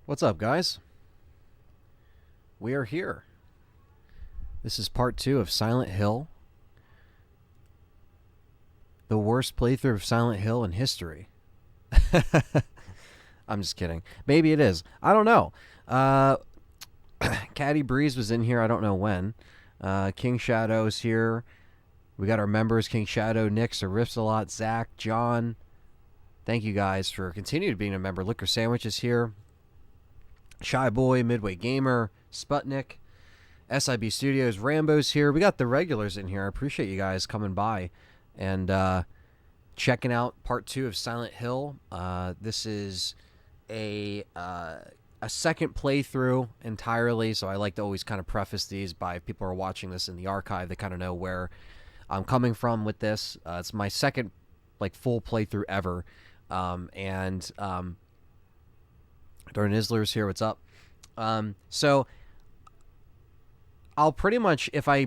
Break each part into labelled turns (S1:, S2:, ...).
S1: What's up, guys? We are here. This is part 2 of Silent Hill. The worst playthrough of Silent Hill in history. I'm just kidding. Maybe it is. I don't know. Caddy Breeze was in here. I don't know when. King Shadow's here. We got our members, King Shadow, Nix, Riffs-A-Lot, Zach, John. Thank you guys for continuing being a member. Liquor Sandwich is here. Shy Boy, Midway Gamer, Sputnik, SIB Studios, Rambo's here. We got the regulars in here. I appreciate you guys coming by and checking out part 2 of Silent Hill. This is a second playthrough entirely, so I like to always kind of preface these by if people are watching this in the archive, they kind of know where I'm coming from with this. It's my second full playthrough ever. Darn Isler's here. What's up? So I'll pretty much, if I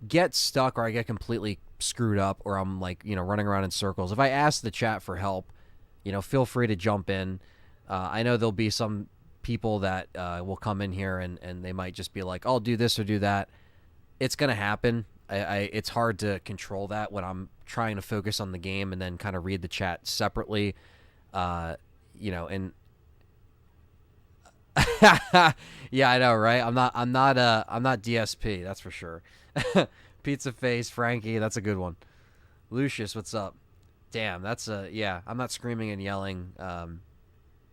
S1: get stuck or I get completely screwed up or I'm running around in circles, if I ask the chat for help, feel free to jump in. I know there'll be some people that will come in here and they might just be like, I'll do this or do that. It's going to happen. It's hard to control that when I'm trying to focus on the game and then kind of read the chat separately, and yeah, I know, right? I'm not DSP, that's for sure. Pizza Face, Frankie, that's a good one. Lucius, what's up? Damn, that's yeah. I'm not screaming and yelling, and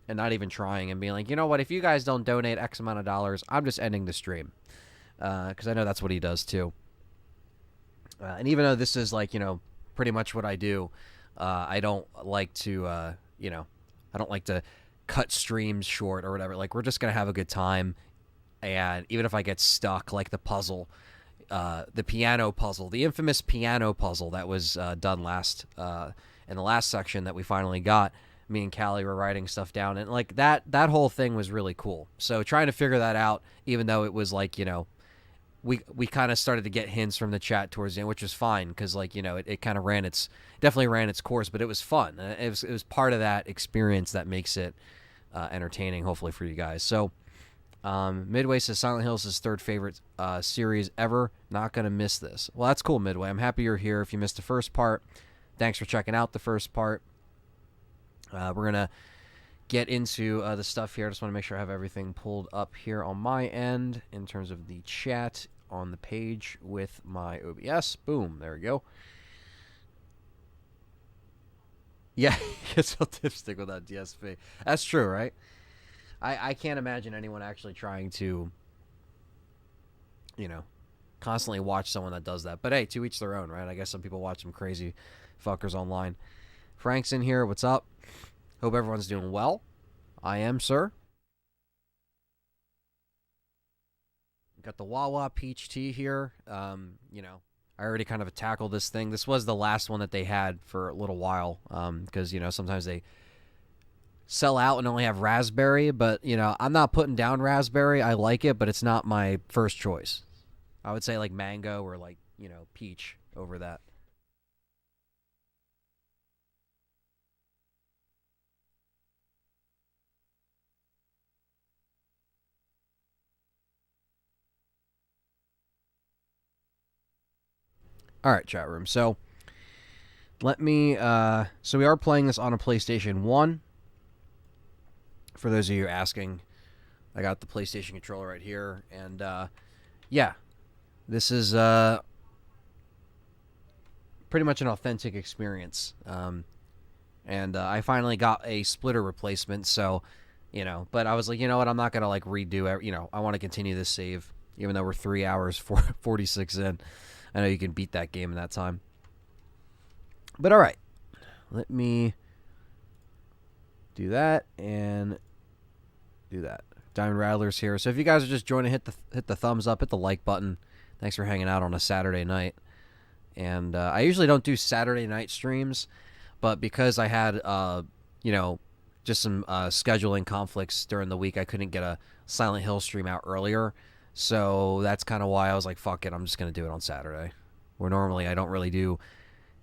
S1: not even trying and being like, you know what? If you guys don't donate X amount of dollars, I'm just ending the stream, because I know that's what he does too. And even though this is pretty much what I do, I don't like to I don't like to cut streams short or whatever. We're just gonna have a good time, and even if I get stuck, like the puzzle, the piano puzzle, the infamous piano puzzle that was done last in the last section that we finally got, me and Callie were writing stuff down, and that whole thing was really cool. So trying to figure that out, even though it was we kind of started to get hints from the chat towards the end, which was fine because it kind of definitely ran its course, but it was fun. It was part of that experience that makes it entertaining, hopefully, for you guys. So Midway says Silent Hill is his third favorite series ever. Not going to miss this. Well, that's cool, Midway. I'm happy you're here. If you missed the first part, thanks for checking out the first part. We're going to get into the stuff here. I just want to make sure I have everything pulled up here on my end in terms of the chat on the page with my OBS. Boom. There we go. Yeah, guess I'll dipstick without DSP. That's true, right? I can't imagine anyone actually trying to, constantly watch someone that does that. But hey, to each their own, right? I guess some people watch some crazy fuckers online. Frank's in here. What's up? Hope everyone's doing well. I am, sir. Got the Wawa peach tea here. I already kind of tackled this thing. This was the last one that they had for a little while, because sometimes they sell out and only have raspberry. But I'm not putting down raspberry. I like it, but it's not my first choice. I would say mango or peach over that. All right, chat room. So let me. So we are playing this on a PlayStation 1. For those of you asking, I got the PlayStation controller right here, and yeah, this is pretty much an authentic experience. And I finally got a splitter replacement, so But I was like, you know what? I'm not gonna redo it. I want to continue this save, even though we're 3 hours 46 in. I know you can beat that game in that time. But all right, let me do that and do that. Diamond Rattler's here. So if you guys are just joining, hit the thumbs up, hit the like button. Thanks for hanging out on a Saturday night. And I usually don't do Saturday night streams, but because I had just some scheduling conflicts during the week, I couldn't get a Silent Hill stream out earlier. So that's kind of why I was like, fuck it, I'm just going to do it on Saturday. Where normally I don't really do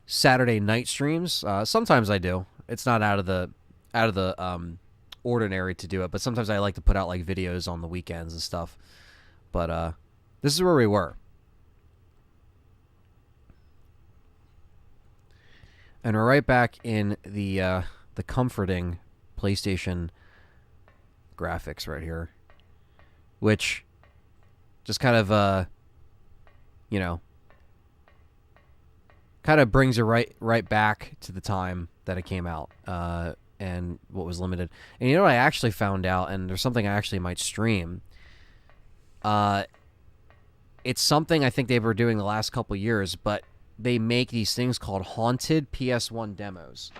S1: Saturday night streams. Sometimes I do. It's not out of the ordinary to do it, but sometimes I like to put out like videos on the weekends and stuff. But this is where we were. And we're right back in the comforting PlayStation graphics right here, which just kind of you know, kind of brings you right back to the time that it came out and what was limited. And you know what I actually found out, and there's something I actually might stream. It's something I think they were doing the last couple years, but they make these things called haunted PS1 demos,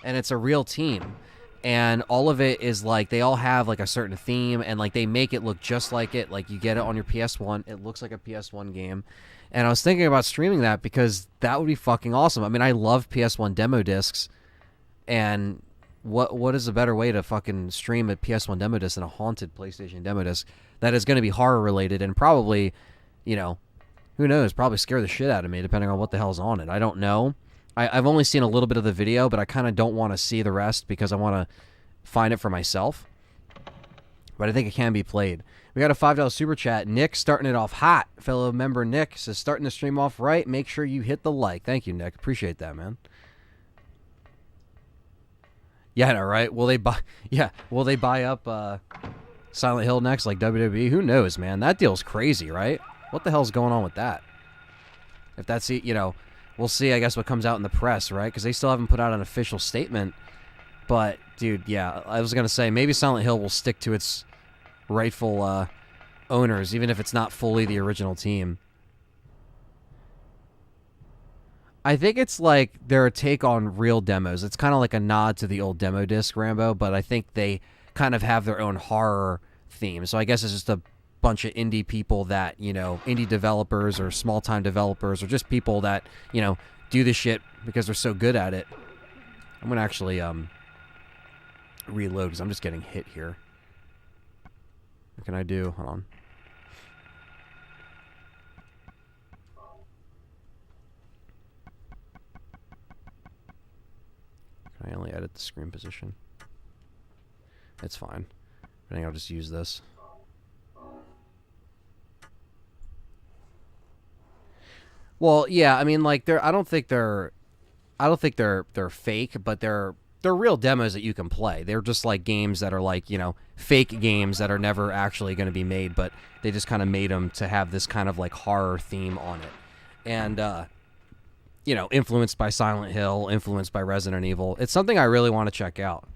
S1: and it's a real team, and all of it is like they all have like a certain theme, and like they make it look just like it. Like you get it on your PS1, it looks like a PS1 game. And I was thinking about streaming that because that would be fucking awesome. I mean, I love PS1 demo discs, and what is a better way to fucking stream a PS1 demo disc than a haunted PlayStation demo disc that is going to be horror related and probably, you know, who knows, probably scare the shit out of me depending on what the hell's on it. I don't know. I've only seen a little bit of the video, but I kind of don't want to see the rest because I want to find it for myself. But I think it can be played. We got a $5 super chat. Nick starting it off hot. Fellow member Nick says, starting the stream off right. Make sure you hit the like. Thank you, Nick. Appreciate that, man. Yeah, I know, right? Will they buy? Yeah, will they buy up Silent Hill next, like WWE? Who knows, man? That deal's crazy, right? What the hell's going on with that? If that's it, you know, we'll see. I guess what comes out in the press, right? Because they still haven't put out an official statement. But, dude, yeah, I was gonna say maybe Silent Hill will stick to its rightful owners, even if it's not fully the original team. I think it's like their take on real demos. It's kind of like a nod to the old demo disc Rambo, but I think they kind of have their own horror theme. So I guess it's just a bunch of indie people that, you know, indie developers or small-time developers or just people that, you know, do the shit because they're so good at it. I'm going to actually reload because I'm just getting hit here. What can I do? Hold on. Can I only edit the screen position? It's fine. I think I'll just use this. Well, yeah, I mean, like I don't think they're fake, but they're real demos that you can play. They're just like games that are like, you know, fake games that are never actually going to be made, but they just kind of made them to have this kind of like horror theme on it. And you know, influenced by Silent Hill, influenced by Resident Evil. It's something I really want to check out.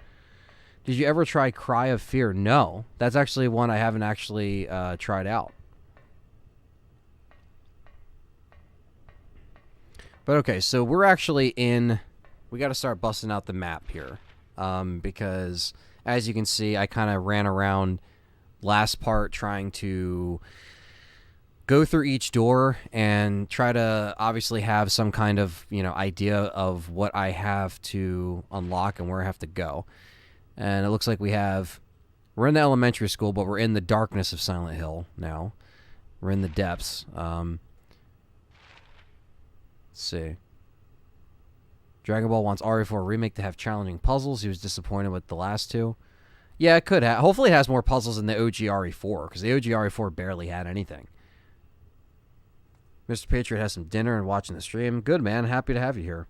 S1: Did you ever try Cry of Fear? No. That's actually one I haven't actually tried out. But okay, so we're actually in... We got to start busting out the map here. Because, as you can see, I kind of ran around last part trying to go through each door and try to obviously have some kind of, you know, idea of what I have to unlock and where I have to go. And it looks like we're in the elementary school, but we're in the darkness of Silent Hill now. We're in the depths. Let's see. Dragon Ball wants RE4 Remake to have challenging puzzles. He was disappointed with the last two. Yeah, it could have. Hopefully it has more puzzles than the OG RE4, because the OG RE4 barely had anything. Mr. Patriot has some dinner and watching the stream. Good, man. Happy to have you here.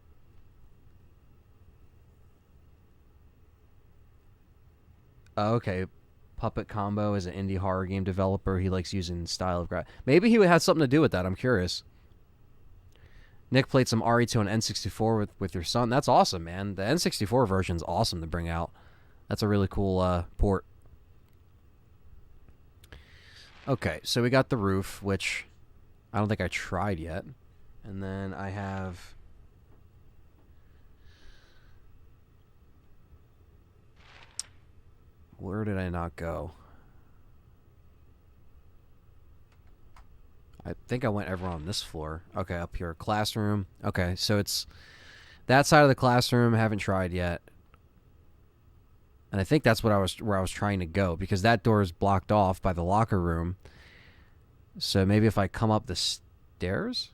S1: Okay. Puppet Combo is an indie horror game developer. He likes using style of graphics. Maybe he would have something to do with that. I'm curious. Nick played some RE2 on N64 with your son. That's awesome, man. The N64 version's awesome to bring out. That's a really cool port. Okay, so we got the roof, which I don't think I tried yet. And then I have... Where did I not go? I think I went over on this floor. Okay, up here. Classroom. Okay, so it's that side of the classroom I haven't tried yet. And I think that's where I was trying to go, because that door is blocked off by the locker room. So maybe if I come up the stairs?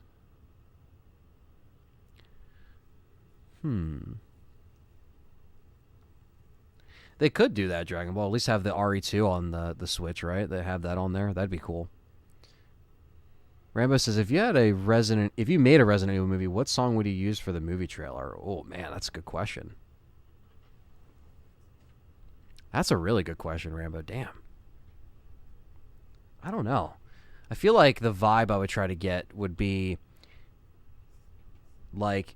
S1: They could do that, Dragon Ball. At least have the RE2 on the Switch, right? They have that on there. That'd be cool. Rambo says, if you made a Resident Evil movie, what song would you use for the movie trailer? Oh man, that's a good question. That's a really good question, Rambo. Damn. I don't know. I feel like the vibe I would try to get would be like,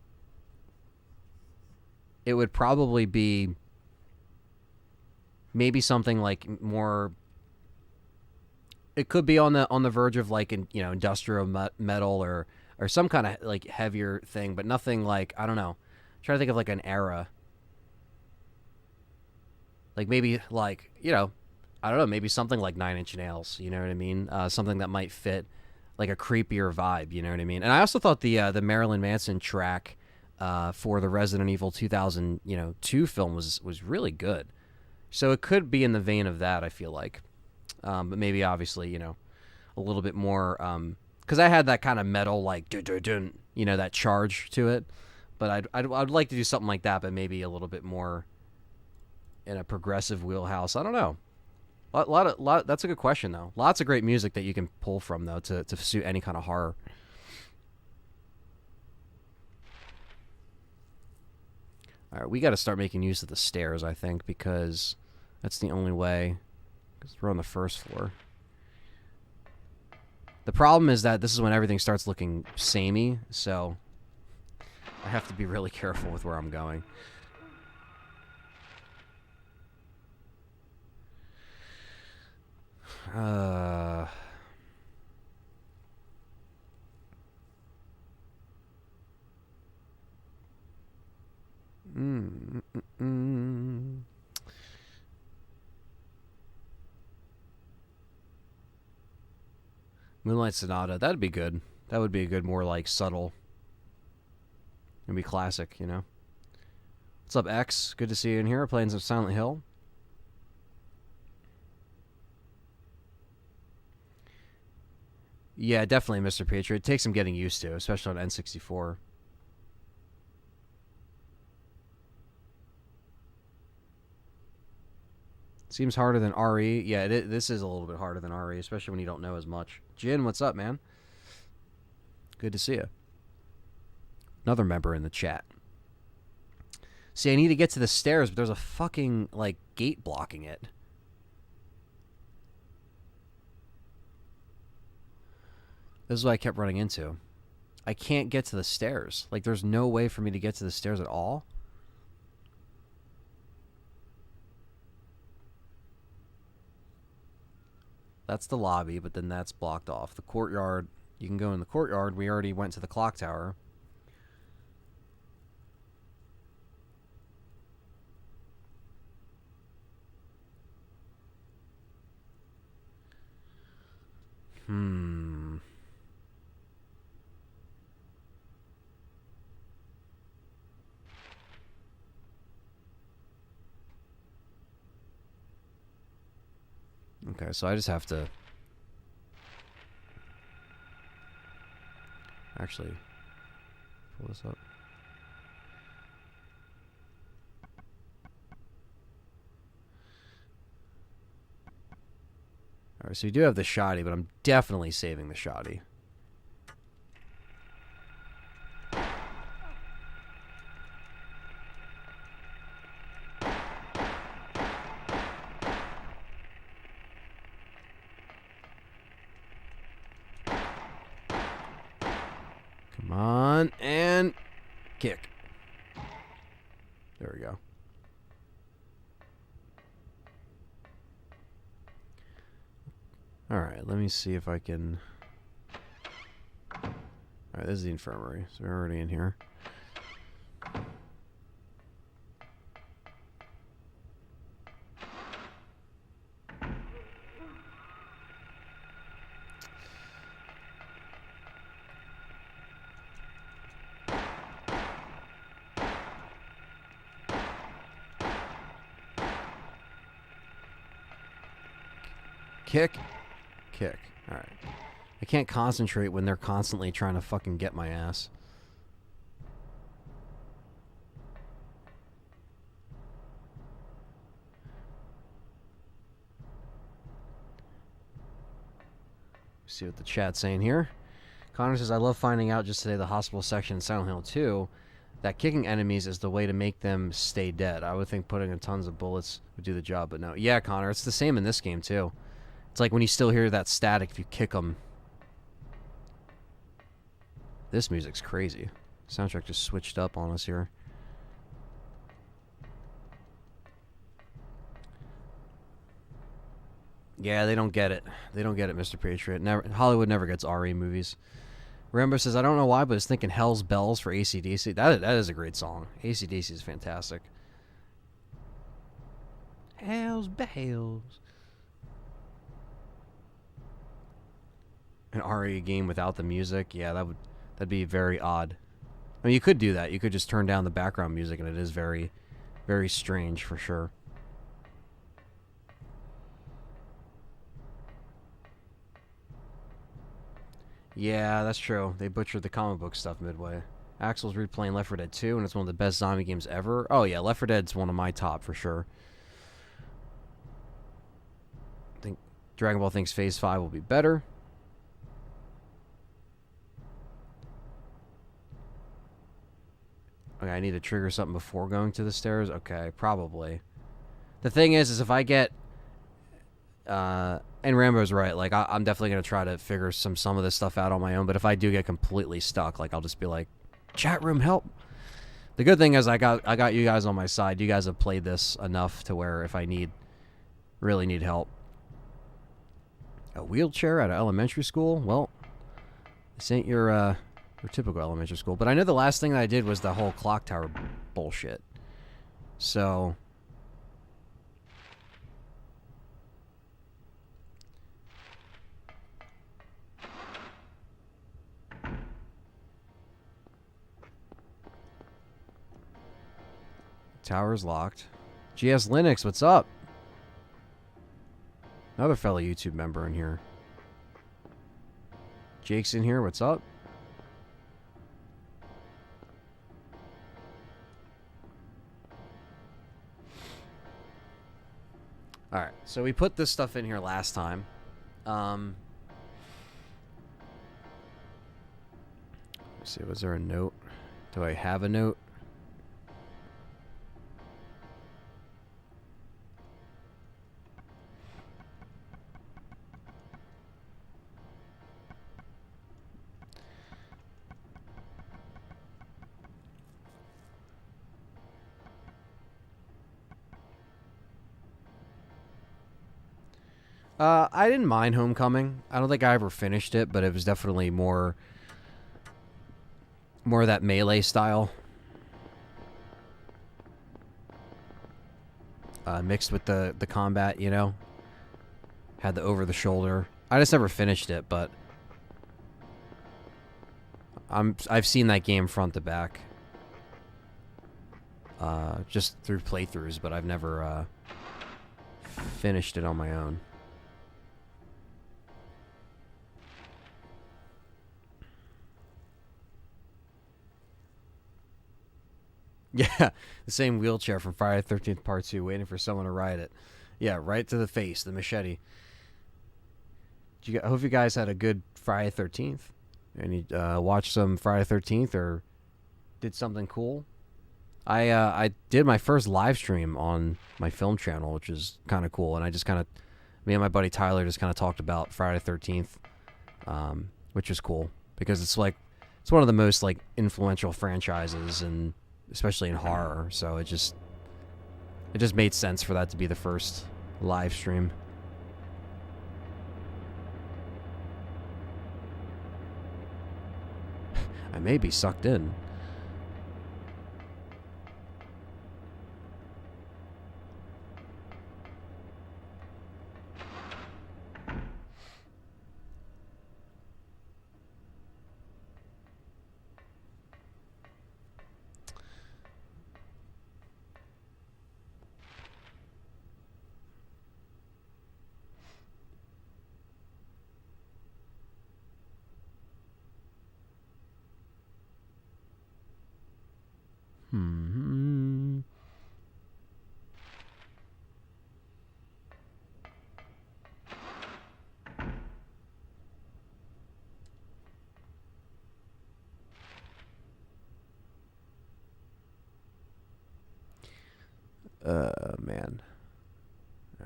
S1: it would probably be maybe something like more. It could be on the verge of like industrial metal or some kind of like heavier thing, but nothing like, I don't know. I'm trying to think of like an era. Like maybe like, I don't know, maybe something like 9 Inch Nails, you know what I mean? Something that might fit like a creepier vibe, you know what I mean? And I also thought the Marilyn Manson track for the Resident Evil 2002 film was really good. So it could be in the vein of that, I feel like. But maybe obviously, a little bit more, because I had that kind of metal, like, dun, that charge to it. But I'd like to do something like that, but maybe a little bit more in a progressive wheelhouse. I don't know. That's a good question, though. Lots of great music that you can pull from, though, to suit any kind of horror. All right, we got to start making use of the stairs, I think, because that's the only way. Because we're on the first floor. The problem is that this is when everything starts looking samey, so I have to be really careful with where I'm going. Moonlight Sonata, that'd be good. That would be a good, more like subtle. It'd be classic, What's up, X? Good to see you in here. Playing some Silent Hill. Yeah, definitely, Mr. Patriot. It takes some getting used to, especially on N64. Seems harder than RE. Yeah, this is a little bit harder than RE, especially when you don't know as much. Jin, what's up, man? Good to see you. Another member in the chat. See, I need to get to the stairs, but there's a fucking, like, gate blocking it. This is what I kept running into. I can't get to the stairs. Like, there's no way for me to get to the stairs at all. That's the lobby, but then that's blocked off. The courtyard, you can go in the courtyard. We already went to the clock tower. Okay, so I just have to actually pull this up. Alright, so you do have the shoddy, but I'm definitely saving the shoddy. Come on, and kick. There we go. Alright, let me see if I can... Alright, this is the infirmary, so we're already in here. Kick. Kick. Alright. I can't concentrate when they're constantly trying to fucking get my ass. See what the chat's saying here. Connor says, I love finding out just today the hospital section in Silent Hill 2 that kicking enemies is the way to make them stay dead. I would think putting in tons of bullets would do the job, but no. Yeah, Connor, it's the same in this game, too. It's like when you still hear that static if you kick them. This music's crazy. Soundtrack just switched up on us here. Yeah, they don't get it. They don't get it, Mr. Patriot. Never, Hollywood never gets RE movies. Rambo says, I don't know why, but I was thinking Hell's Bells for AC/DC. That is a great song. AC/DC is fantastic. Hell's Bells. An RE game without the music? Yeah, that'd be very odd. I mean, you could do that. You could just turn down the background music, and it is very, very strange for sure. Yeah, that's true. They butchered the comic book stuff midway. Axel's replaying Left 4 Dead 2, and it's one of the best zombie games ever. Oh, yeah, Left 4 Dead's one of my top for sure. I think Dragon Ball thinks Phase 5 will be better. Okay, I need to trigger something before going to the stairs. Okay, probably. The thing is if I get... and Rambo's right. Like, I'm definitely going to try to figure some of this stuff out on my own. But if I do get completely stuck, like, I'll just be like, chat room, help. The good thing is I got you guys on my side. You guys have played this enough to where if I really need help. A wheelchair at an elementary school? Well, this ain't your typical elementary school. But I know the last thing that I did was the whole clock tower bullshit. So... Tower's locked. GS Linux, what's up? Another fellow YouTube member in here. Jake's in here, what's up? Alright, so we put this stuff in here last time. Let's see, was there a note? Do I have a note? I didn't mind Homecoming. I don't think I ever finished it, but it was definitely more of that melee style. Mixed with the combat, you know? Had the over-the-shoulder. I just never finished it, but... I've seen that game front to back. Just through playthroughs, but I've never finished it on my own. Yeah, the same wheelchair from Friday the 13th Part 2, waiting for someone to ride it. Yeah, right to the face, the machete. I hope you guys had a good Friday the 13th. And you watched some Friday the 13th or did something cool. I did my first live stream on my film channel, which is kind of cool. And I just kind of, me and my buddy Tyler just kind of talked about Friday the 13th, which is cool. Because it's like, it's one of the most like influential franchises and... especially in horror, so it just made sense for that to be the first live stream. I may be sucked in.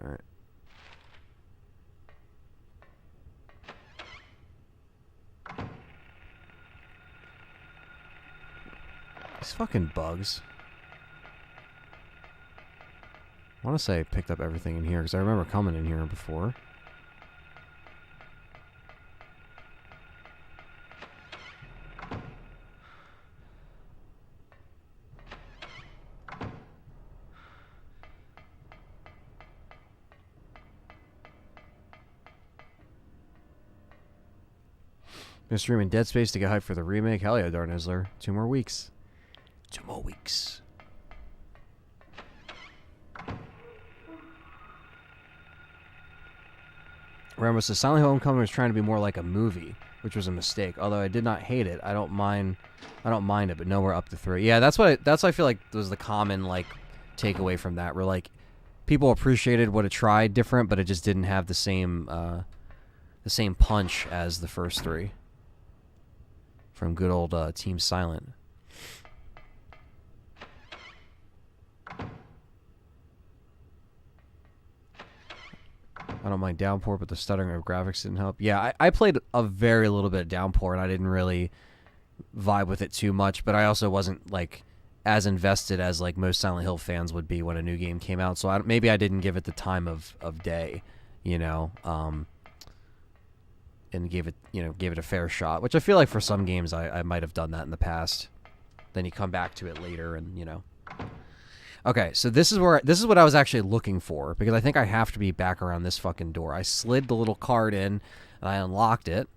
S1: Alright. These fucking bugs. I want to say I picked up everything in here because I remember coming in here before. Been streaming Dead Space to get hyped for the remake. Hell yeah, Darnizzler. 2 more weeks. 2 more weeks. Ramos says Silent Hill Homecoming was trying to be more like a movie, which was a mistake. Although I did not hate it, I don't mind it, but no, we're up to 3. Yeah, that's what I feel like was the common like takeaway from that. Where like people appreciated what it tried different, but it just didn't have the same punch as the first 3 from good old Team Silent. I don't mind Downpour, but the stuttering of graphics didn't help. Yeah, I played a very little bit of Downpour, and I didn't really vibe with it too much, but I also wasn't, like, as invested as, like, most Silent Hill fans would be when a new game came out, so maybe I didn't give it the time of day, you know, and gave it a fair shot, which I feel like for some games I might have done that in the past. Then you come back to it later and, you know. Okay, so this is what I was actually looking for, because I think I have to be back around this fucking door. I slid the little card in and I unlocked it,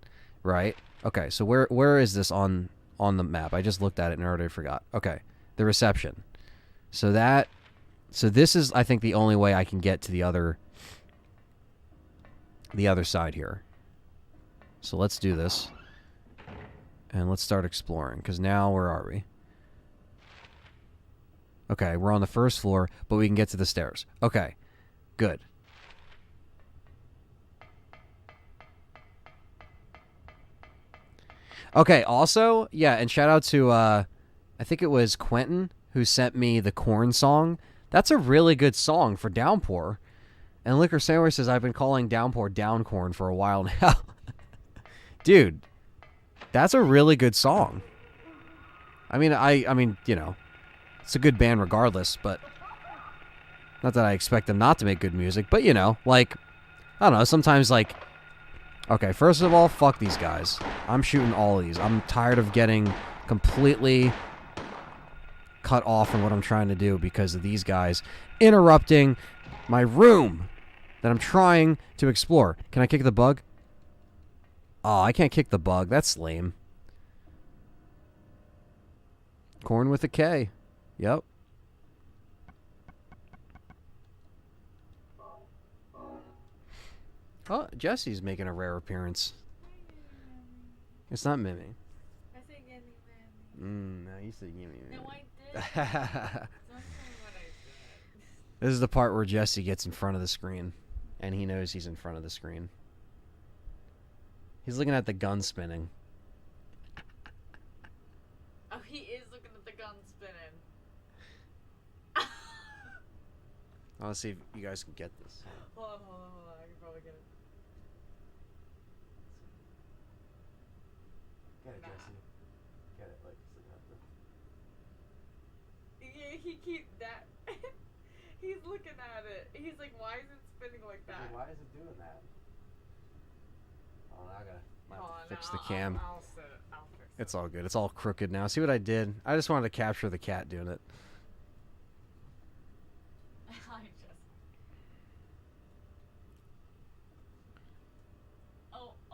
S1: right? Okay, so where is this on the map? I just looked at it and already forgot. Okay, the reception. So this is, I think, the only way I can get to the other side here. So let's do this. And let's start exploring, because now, where are we? Okay, we're on the first floor, but we can get to the stairs. Okay, good. Okay, also, yeah, and shout out to, I think it was Quentin who sent me the Korn song. That's a really good song for Downpour. And Liquor Sailor says, I've been calling Downpour Downcorn for a while now. Dude, that's a really good song. I mean, you know, it's a good band regardless, but not that I expect them not to make good music, but, you know, like, I don't know, sometimes, like, okay, first of all, fuck these guys. I'm shooting all of these. I'm tired of getting completely cut off from what I'm trying to do because of these guys interrupting my room that I'm trying to explore. Can I kick the bug? Oh, I can't kick the bug. That's lame. Corn with a K. Yep. Oh, Jesse's making a rare appearance. It's not Mimi.
S2: I said Mimi.
S1: No, you said Mimi.
S2: No, I did. Don't tell me what I said.
S1: This is the part where Jesse gets in front of the screen, and he knows he's in front of the screen. He's looking at the gun spinning.
S2: Oh, he is looking at the gun spinning.
S1: I want to see if you guys can get this.
S2: Hold on. I can probably get it.
S1: Get it, Jesse. Get it, like, so you have to...
S2: Yeah, he keeps that. He's looking at it. He's like, why is it spinning like that?
S1: Why is it doing that? Oh, I gotta fix the
S2: no,
S1: cam.
S2: I'll fix it.
S1: It's all good. It's all crooked now. See what I did? I just wanted to capture the cat doing it.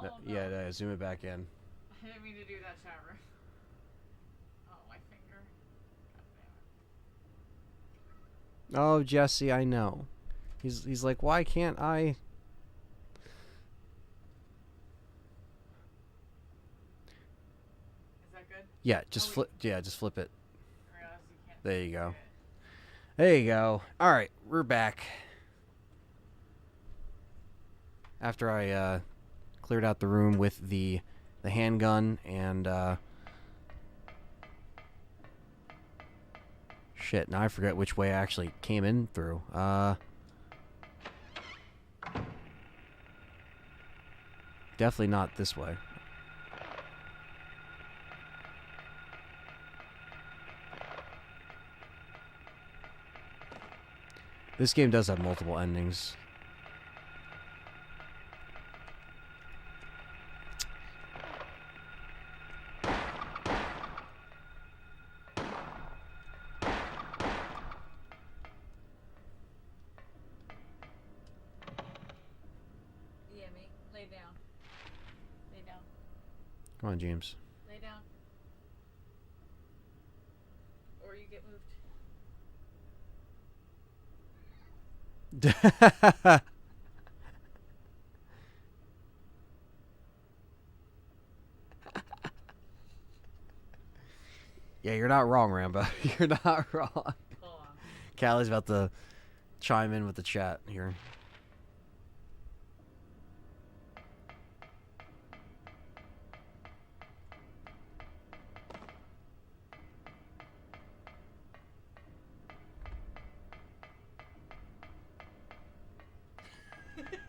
S2: No.
S1: Yeah, zoom it back in.
S2: I didn't mean to do that, Trevor. Oh, my finger. God damn it.
S1: Oh, Jesse, I know. He's like, why can't I?
S2: Is that good?
S1: Yeah, just flip. Yeah, just flip it.
S2: I realize you can't
S1: There you go.
S2: it.
S1: There you go. All right, we're back. After I cleared out the room with the handgun and shit. Now I forget which way I actually came in through. Definitely not this way. This game does have multiple endings.
S2: Yeah, me. Lay down. Lay down.
S1: Come on, James.
S2: Lay down. Or you get moved.
S1: Yeah, you're not wrong, Rambo. You're not wrong.
S2: Hold on.
S1: Callie's about to chime in with the chat here.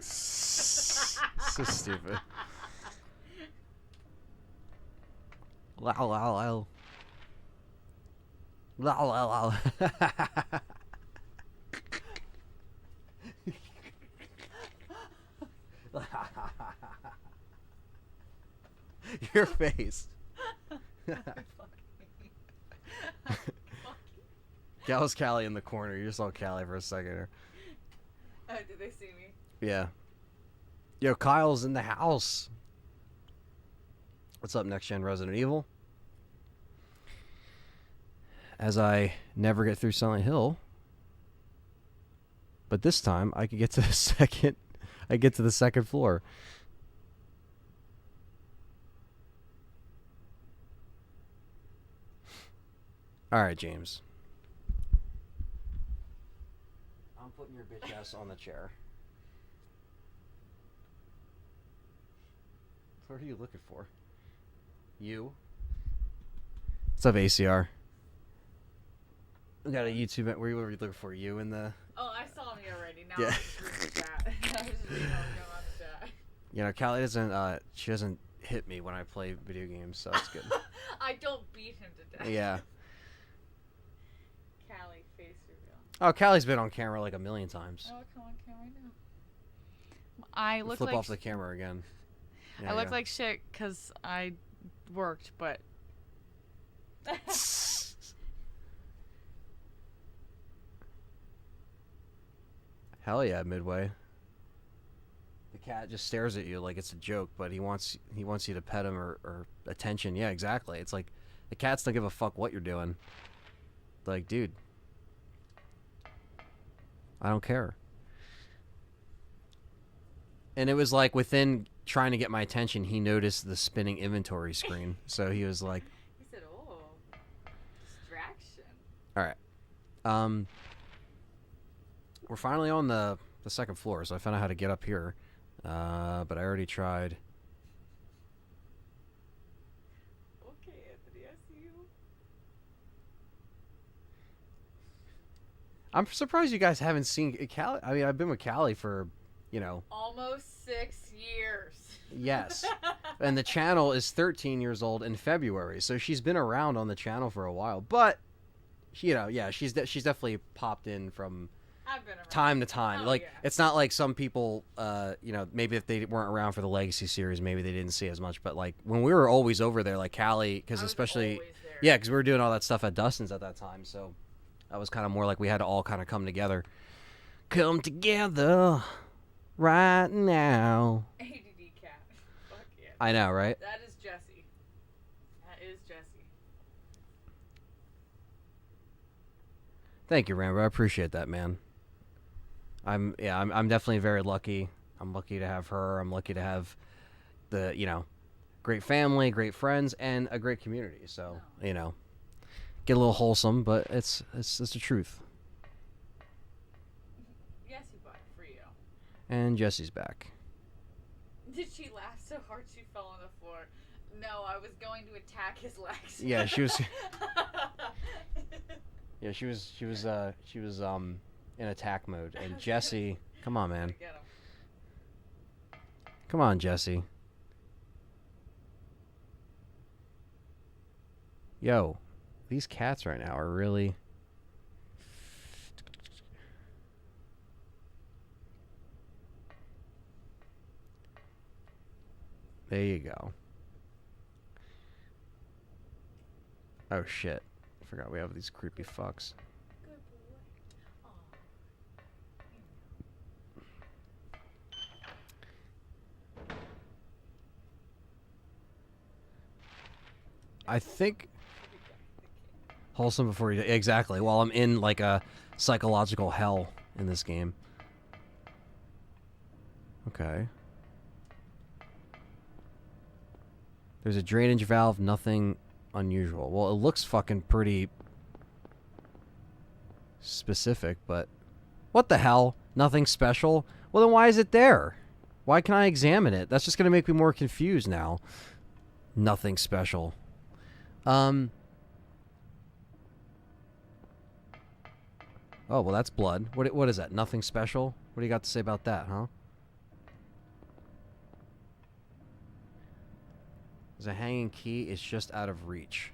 S1: So stupid. Wow, wow, wow. Wow, wow, wow. Your face. That was Callie in the corner. You just saw Callie for a second.
S2: Oh, did they see me?
S1: Yeah. Yo, Kyle's in the house. What's up, Next Gen Resident Evil? As I never get through Silent Hill, but this time I could get to the second. I get to the second floor. All right, James. I'm putting your bitch ass on the chair. What are you looking for? You? What's up, ACR? We got a YouTube. What were you looking for? You in the?
S2: Oh, I saw me already. Now
S1: Yeah.
S2: I'm just reading the chat. I was just reading what was going on in the chat.
S1: You know, Callie doesn't. She doesn't hit me when I play video games, so that's good.
S2: I don't beat him to death.
S1: Yeah.
S2: Callie face reveal.
S1: Oh, Callie's been on camera like a million times.
S2: Oh, come on camera now. I look
S1: Flip
S2: like
S1: off the camera again.
S2: I look like shit because I worked, but.
S1: Hell yeah, Midway. The cat just stares at you like it's a joke, but he wants you to pet him or attention. Yeah, exactly. It's like the cats don't give a fuck what you're doing. Like, dude, I don't care. And it was like within trying to get my attention, he noticed the spinning inventory screen. So he was like,
S2: He said, "Oh, distraction."
S1: all right. We're finally on the second floor, so I found out how to get up here. But I already tried.
S2: Okay, Anthony, I see you.
S1: I'm surprised you guys haven't seen Callie. I mean, I've been with Callie for,
S2: Almost 6 years.
S1: Yes. And the channel is 13 years old in February, so she's been around on the channel for a while. But, yeah, she's definitely popped in from
S2: I've been around.
S1: time to time.
S2: Oh,
S1: Like,
S2: yeah.
S1: it's not like some people, maybe if they weren't around for the Legacy series, maybe they didn't see as much. But, like, when we were always over there, like Callie, because
S2: I was
S1: especially,
S2: always there.
S1: yeah, because we were doing all that stuff at Dustin's at that time. So that was kind of more like we had to all kind of come together. Come together right now.
S2: ADD cat. Fuck yeah.
S1: I know, right?
S2: That is Jesse. That is Jesse.
S1: Thank you, Rambo. I appreciate that, man. I'm definitely very lucky. I'm lucky to have her. I'm lucky to have the, great family, great friends, and a great community. So, get a little wholesome, but it's the truth.
S2: Yes, you bought it for you.
S1: And Jesse's back.
S2: Did she laugh so hard she fell on the floor? No, I was going to attack his legs.
S1: Yeah, she was. Yeah, she was in attack mode, and Jesse, come on, man,
S2: Get him.
S1: come on, Jesse. Yo, these cats right now are really... There you go. Oh shit. I forgot we have these creepy fucks.
S2: Good boy.
S1: I think... Wholesome before you... Exactly. While I'm in, like, a psychological hell in this game. Okay. There's a drainage valve, nothing unusual. Well, it looks fucking pretty specific, but... What the hell? Nothing special? Well, then why is it there? Why can't I examine it? That's just gonna make me more confused now. Nothing special. Oh, well, that's blood. What is that? Nothing special? What do you got to say about that, huh? There's a hanging key. It's just out of reach.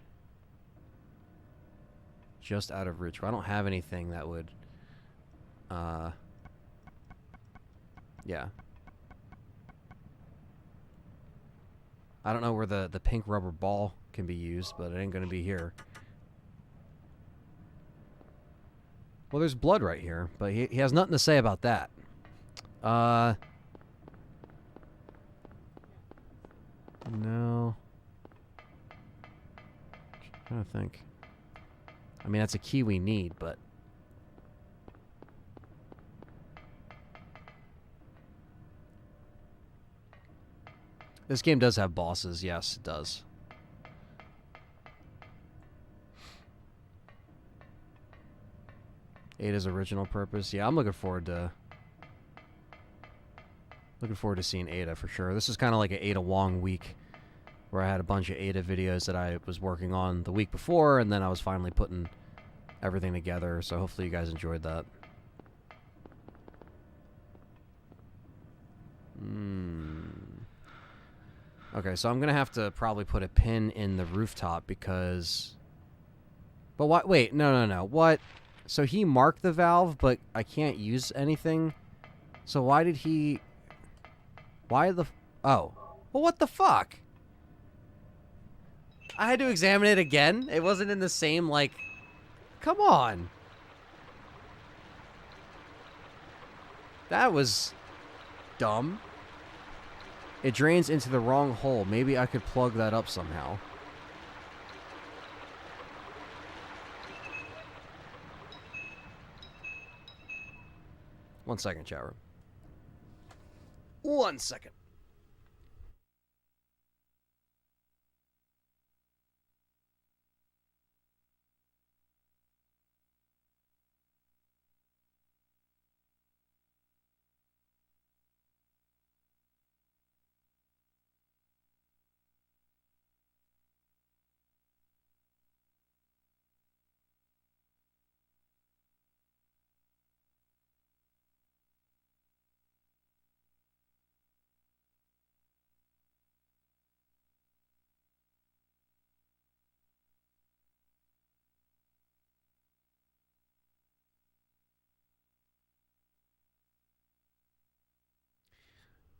S1: Just out of reach. Well, I don't have anything that would... Yeah. I don't know where the pink rubber ball can be used, but it ain't gonna be here. Well, there's blood right here, but he has nothing to say about that. No. I'm trying to think. I mean, that's a key we need, but... This game does have bosses. Yes, it does. Ada's original purpose. Yeah, I'm looking forward to seeing Ada for sure. This is kind of like an Ada Wong week, where I had a bunch of Ada videos that I was working on the week before, and then I was finally putting everything together. So hopefully you guys enjoyed that. Okay, so I'm gonna have to probably put a pin in the rooftop because... But what? Wait, no. What? So he marked the valve, but I can't use anything? So why did he... Why the... Oh. Well, what the fuck? I had to examine it again? It wasn't in the same, like... Come on. That was... dumb. It drains into the wrong hole. Maybe I could plug that up somehow. One second, chat room. 1 second.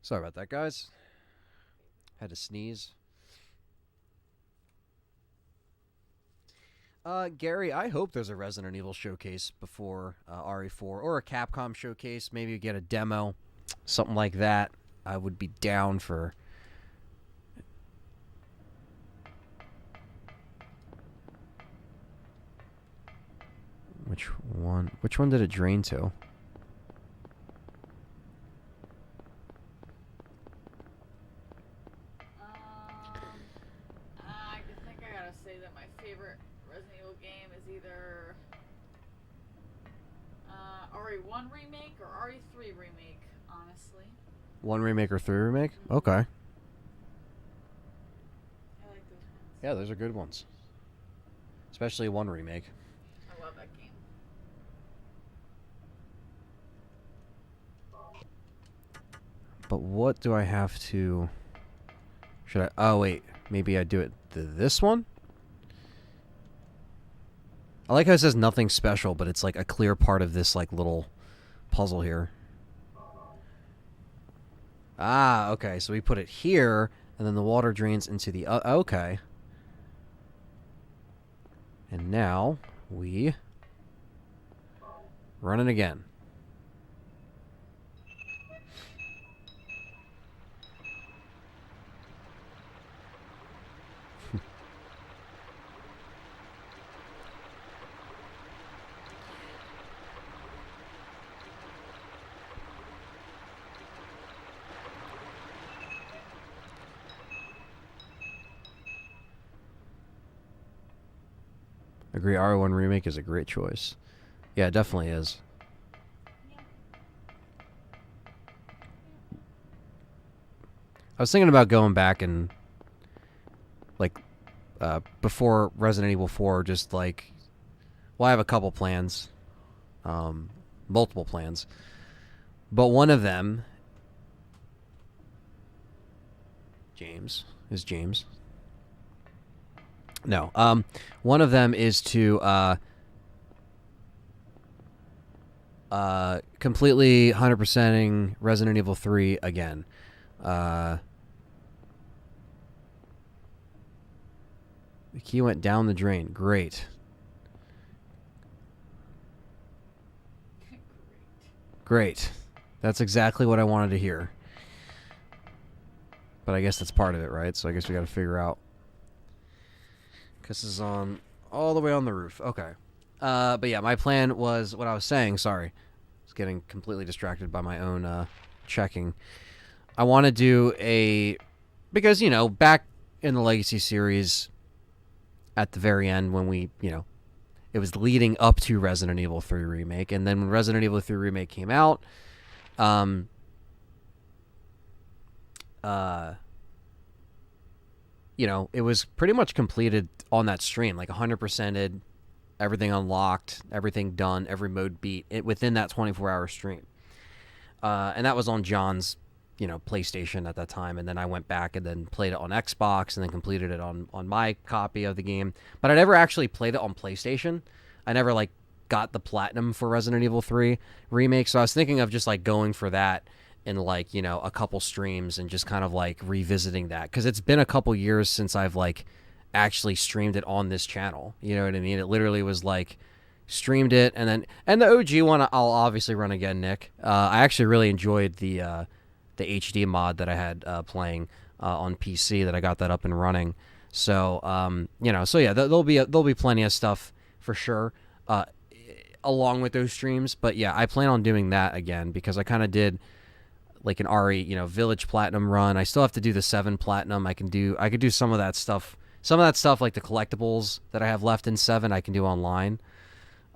S1: Sorry about that, guys. Had to sneeze. Gary, I hope there's a Resident Evil showcase before RE4, or a Capcom showcase. Maybe get a demo, something like that. I would be down for. Which one? Which one did it drain to?
S2: I think I gotta say that my favorite Resident Evil game is either RE1 remake or RE3 remake, honestly.
S1: 1 remake or 3 remake? Okay.
S2: I like those ones.
S1: Yeah, those are good ones. Especially 1 remake.
S2: I love that game.
S1: But what do I have to... Should I... Oh, wait. Maybe I do it this one? I like how it says nothing special, but it's like a clear part of this like little puzzle here. Ah, okay. So we put it here, and then the water drains into the... okay. And now we run it again. Agree, RE1 Remake is a great choice. Yeah, it definitely is. I was thinking about going back and, like, before Resident Evil 4, just like, well, I have a couple plans, multiple plans, but one of them, James. No, one of them is to completely 100%ing Resident Evil 3 again. The key went down the drain. Great. Great. That's exactly what I wanted to hear. But I guess that's part of it, right? So I guess we got to figure out. This is on all the way on the roof. Okay. But yeah, my plan was what I was saying. Sorry. I was getting completely distracted by my own checking. I want to do because, you know, back in the Legacy series at the very end when we, you know, it was leading up to Resident Evil 3 Remake. And then when Resident Evil 3 Remake came out, you know, it was pretty much completed on that stream, like 100%ed, everything unlocked, everything done, every mode beat within that 24-hour stream. And that was on John's, you know, PlayStation at that time. And then I went back and then played it on Xbox and then completed it on my copy of the game. But I never actually played it on PlayStation. I never, like, got the platinum for Resident Evil 3 Remake. So I was thinking of just, like, going for that in, like, you know, a couple streams and just kind of, like, revisiting that. Because it's been a couple years since I've, like, actually streamed it on this channel. You know what I mean? It literally was, like, streamed it. And the OG one I'll obviously run again, Nick. I actually really enjoyed the HD mod that I had playing on PC that I got that up and running. So, you know, so yeah, there'll be plenty of stuff for sure along with those streams. But yeah, I plan on doing that again because I kind of did like an RE, you know, Village Platinum run. I still have to do the 7 Platinum. I could do some of that stuff. Some of that stuff, like the collectibles that I have left in 7, I can do online.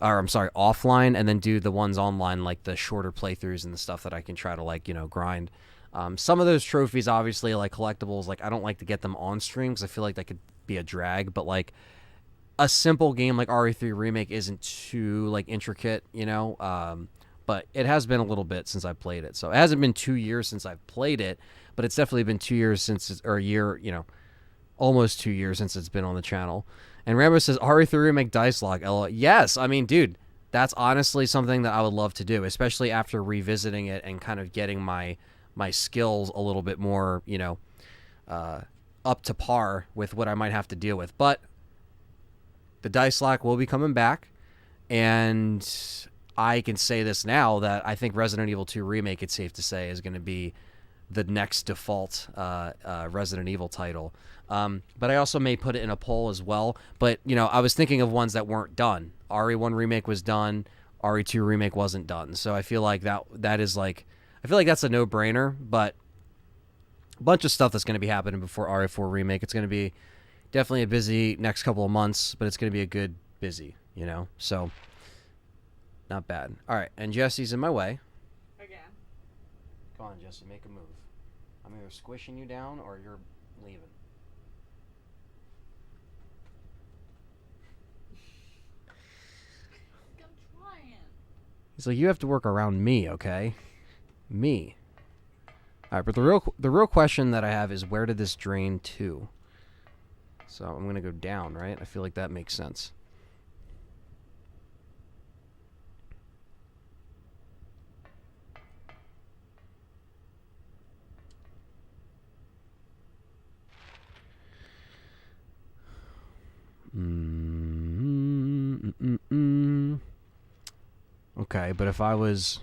S1: Or, I'm sorry, offline, and then do the ones online, like the shorter playthroughs and the stuff that I can try to, like, you know, grind. Some of those trophies, obviously, like collectibles, like, I don't like to get them on stream because I feel like that could be a drag. But, like, a simple game like RE3 Remake isn't too, like, intricate, you know? But it has been a little bit since I played it. So it hasn't been 2 years since I've played it, but it's definitely been 2 years since, or a year, you know, almost 2 years since it's been on the channel. And Rambo says, RE3 Remake Dice Log. Yes, I mean, dude, that's honestly something that I would love to do, especially after revisiting it and kind of getting my skills a little bit more, you know, up to par with what I might have to deal with. But the Dice Lock will be coming back, and I can say this now that I think Resident Evil 2 Remake, it's safe to say, is going to be the next default Resident Evil title. But I also may put it in a poll as well. But, you know, I was thinking of ones that weren't done. RE1 Remake was done. RE2 Remake wasn't done. So I feel like that is like, I feel like that's a no-brainer. But a bunch of stuff that's going to be happening before RE4 Remake. It's going to be definitely a busy next couple of months, but it's going to be a good busy, you know? So, not bad. All right, and Jesse's in my way.
S2: Again.
S1: Come on, Jesse, make a move. I'm either squishing you down or you're leaving.
S2: I'm trying.
S1: He's like, you have to work around me, okay? Me. All right, but the real question that I have is, where did this drain to? So I'm gonna go down, right? I feel like that makes sense. Okay, but if I was...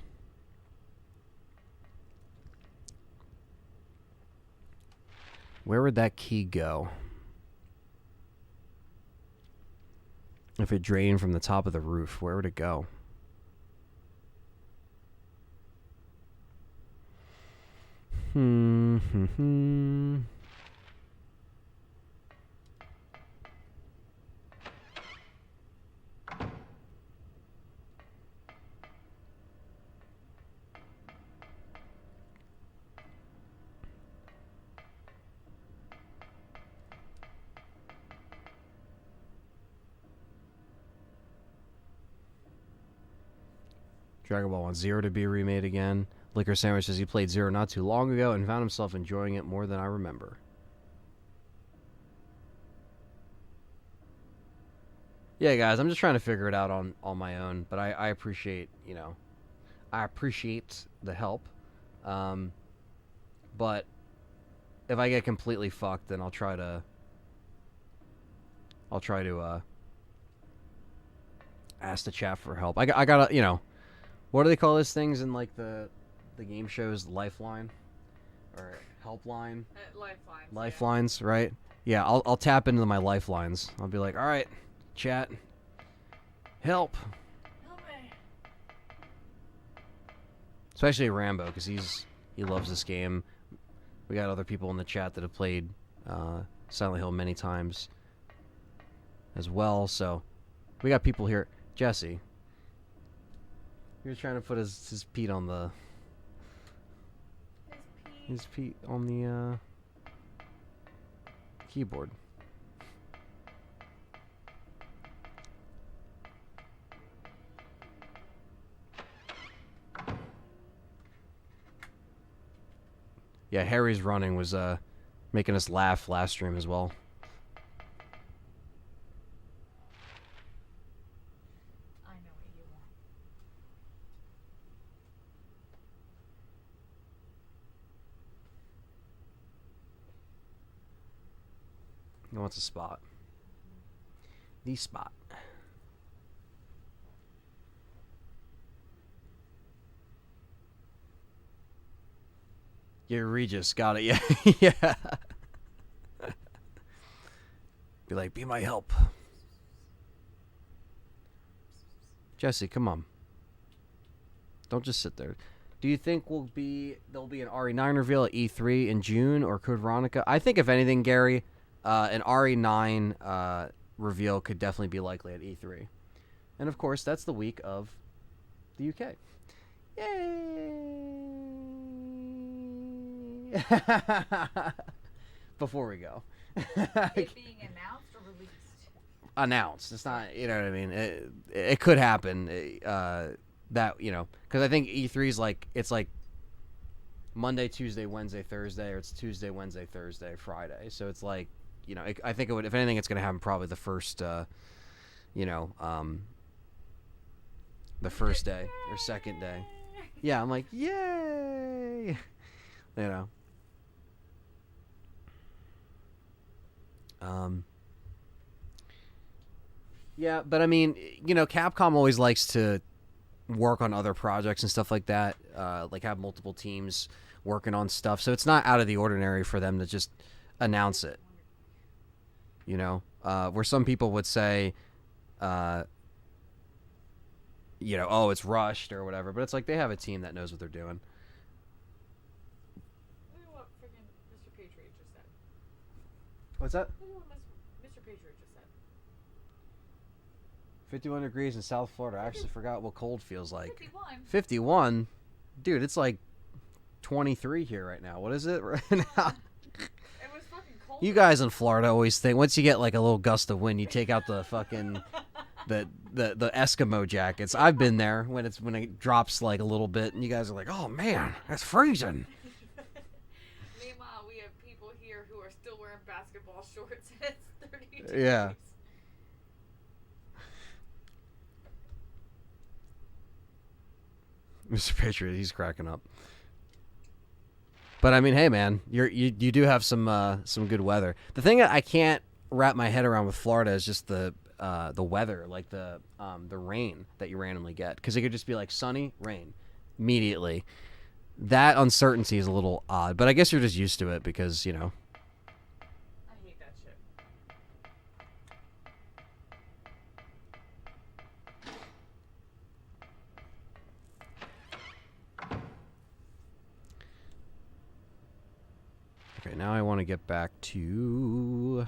S1: Where would that key go? If it drained from the top of the roof, where would it go? Dragon Ball wants Zero to be remade again. Liquor Sandwich says he played Zero not too long ago and found himself enjoying it more than I remember. Yeah, guys, I'm just trying to figure it out on my own, but I appreciate, you know, I appreciate the help. But if I get completely fucked, then I'll try to ask the chat for help. I gotta, you know, what do they call those things in like the game shows? Lifeline or helpline?
S2: Lifelines.
S1: Lifelines, yeah. Right? Yeah, I'll tap into my lifelines. I'll be like, all right, chat, help.
S2: Help me.
S1: Especially Rambo, because he loves this game. We got other people in the chat that have played Silent Hill many times as well. So we got people here. Jesse, you're trying to put his Pete on the his Pete on the keyboard. Yeah, Harry's running was making us laugh last stream as well.
S2: I know what you want.
S1: He wants a spot. The spot. Yeah, Regis got it. Yeah, yeah. Be like, be my help, Jesse. Come on. Don't just sit there. Do you think there'll be an RE9 reveal at E3 in June or Code Veronica? I think if anything, Gary, an RE9 reveal could definitely be likely at E3, and of course that's the week of the UK. Yay! Before we go.
S2: It being announced or released?
S1: Announced. It's not, you know what I mean? It could happen. That, you know, because I think E3 is like, it's like Monday, Tuesday, Wednesday, Thursday, or it's Tuesday, Wednesday, Thursday, Friday. So it's like, you know, I think it would, if anything, it's going to happen probably the first, you know, the first day or second day. Yeah, I'm like, yay! You know. Yeah, but I mean, you know, Capcom always likes to work on other projects and stuff like that, like have multiple teams working on stuff. So it's not out of the ordinary for them to just announce it. You know, where some people would say, you know, oh, it's rushed or whatever, but it's like they have a team that knows what they're doing.
S2: Look at what freaking Mr. Patriot just said.
S1: What's that?
S2: Look at what Mr. Patriot just said.
S1: 51 degrees in South Florida. I actually forgot what cold feels like.
S2: 51.
S1: 51? Dude, it's like 23 here right now. What is it right now?
S2: It was fucking cold.
S1: You guys in Florida always think once you get like a little gust of wind, you take out the fucking the Eskimo jackets. I've been there when it drops like a little bit, and you guys are like, "Oh man, that's freezing."
S2: Meanwhile, we have people here who are still wearing basketball shorts, and it's 30 degrees.
S1: Yeah. Mr. Patriot, he's cracking up. But I mean, hey man, you do have some good weather. The thing that I can't wrap my head around with Florida is just the the weather, like the rain that you randomly get, because it could just be like sunny, rain, immediately. That uncertainty is a little odd, but I guess you're just used to it because, you know.
S2: I hate that shit.
S1: Okay, now I want to get back to...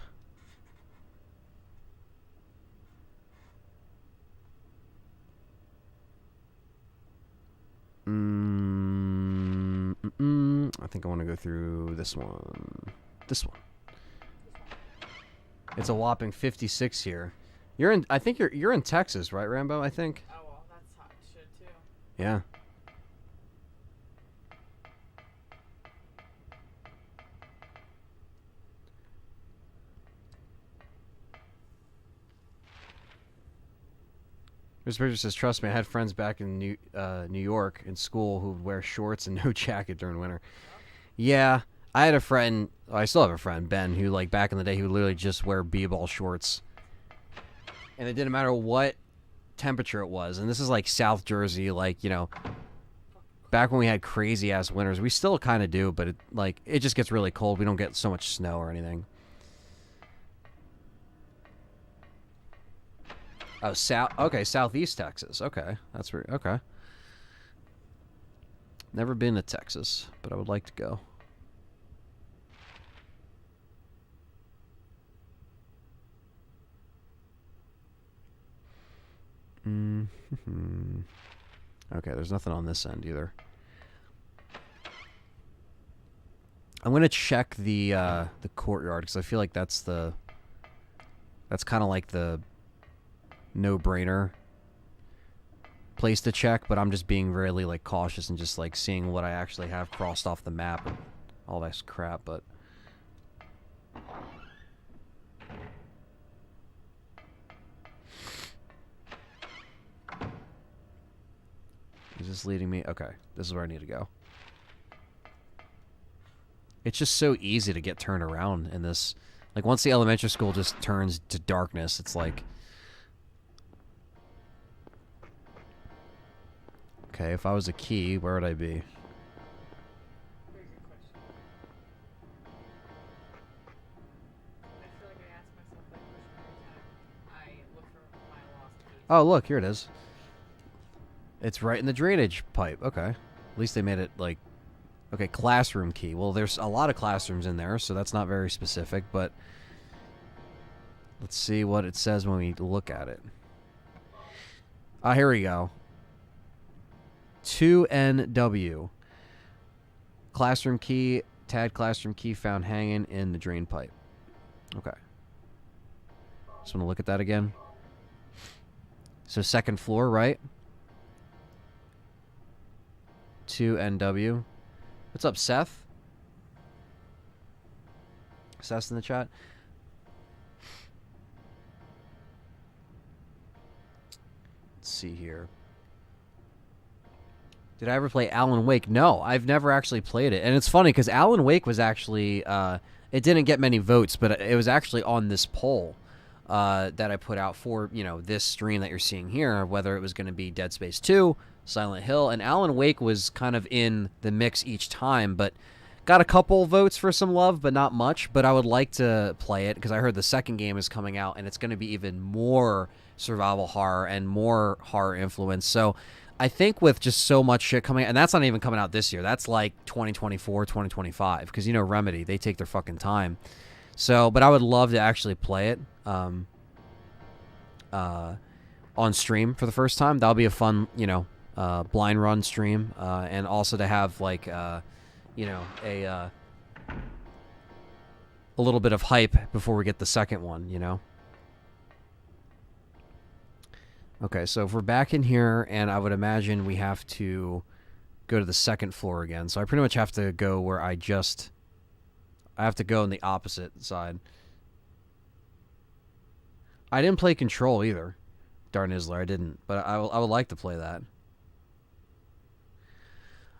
S1: I think I want to go through this one. This one. It's a whopping 56 here. You're in. I think you're in Texas, right, Rambo? I think.
S2: Oh well, that's hot shit too.
S1: Yeah. This picture says, "Trust me, I had friends back in New York in school who would wear shorts and no jacket during winter." Yeah, I had a friend. I still have a friend, Ben, who like back in the day he would literally just wear b-ball shorts, and it didn't matter what temperature it was. And this is like South Jersey, like, you know, back when we had crazy ass winters. We still kind of do, but it just gets really cold. We don't get so much snow or anything. Oh, Southeast Texas. Okay, that's where. Okay, never been to Texas, but I would like to go. Okay, there's nothing on this end either. I'm gonna check the courtyard because I feel like that's kind of like the no-brainer place to check, but I'm just being really like cautious and just like seeing what I actually have crossed off the map and all that crap. But is this leading me? Okay, this is where I need to go. It's just so easy to get turned around in this. Like, once the elementary school just turns to darkness, it's like... Okay, if I was a key, where would I be?
S2: Very good question. I feel like I ask myself that question every time I look for my lost keys.
S1: Oh, look, here it is. It's right in the drainage pipe. Okay. At least they made it, like... Okay, classroom key. Well, there's a lot of classrooms in there, so that's not very specific, but... Let's see what it says when we look at it. Ah, here we go. 2NW. Classroom key. TAD classroom key found hanging in the drain pipe. Okay. Just want to look at that again. So second floor, right? 2NW. What's up, Seth? Seth's in the chat. Let's see here. Did I ever play Alan Wake? No, I've never actually played it. And it's funny because Alan Wake was actually, it didn't get many votes, but it was actually on this poll that I put out for, you know, this stream that you're seeing here, whether it was going to be Dead Space 2, Silent Hill, and Alan Wake was kind of in the mix each time, but got a couple votes for some love, but not much. But I would like to play it because I heard the second game is coming out, and it's going to be even more survival horror and more horror influence. So I think with just so much shit coming out, and that's not even coming out this year. That's like 2024, 2025, because, you know, Remedy, they take their fucking time. So, but I would love to actually play it on stream for the first time. That'll be a fun, you know, blind run stream, and also to have like, you know, a little bit of hype before we get the second one, you know. Okay, so if we're back in here, and I would imagine we have to go to the second floor again. So I pretty much have to go where I have to go on the opposite side. I didn't play Control either. Darn Isler, I didn't. But I would like to play that.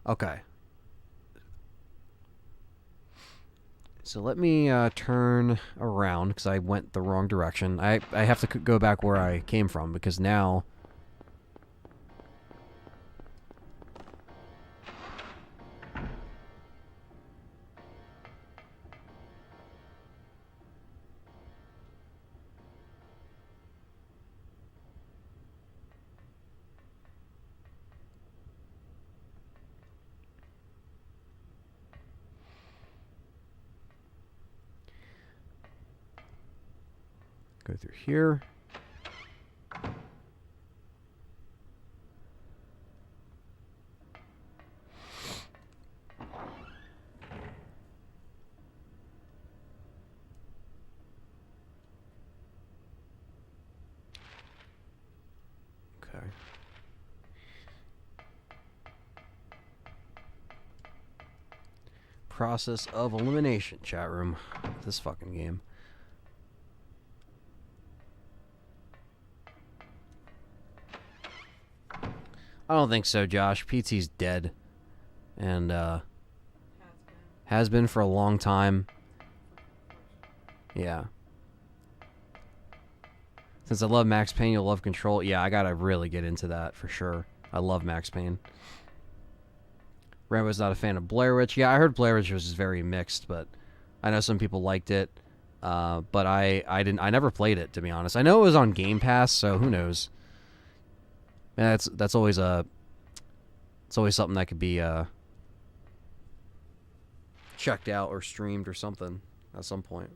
S1: Okay. So let me turn around because I went the wrong direction. I have to go back where I came from because now... Go through here. Okay. Process of elimination, chat room. This fucking game. I don't think so, Josh. PT's dead. And, has been for a long time. Yeah. Since I love Max Payne, you'll love Control. Yeah, I gotta really get into that for sure. I love Max Payne. Rambo's not a fan of Blair Witch. Yeah, I heard Blair Witch was very mixed, but I know some people liked it. But I never played it, to be honest. I know it was on Game Pass, so who knows? Yeah, that's always it's always something that could be checked out or streamed or something at some point.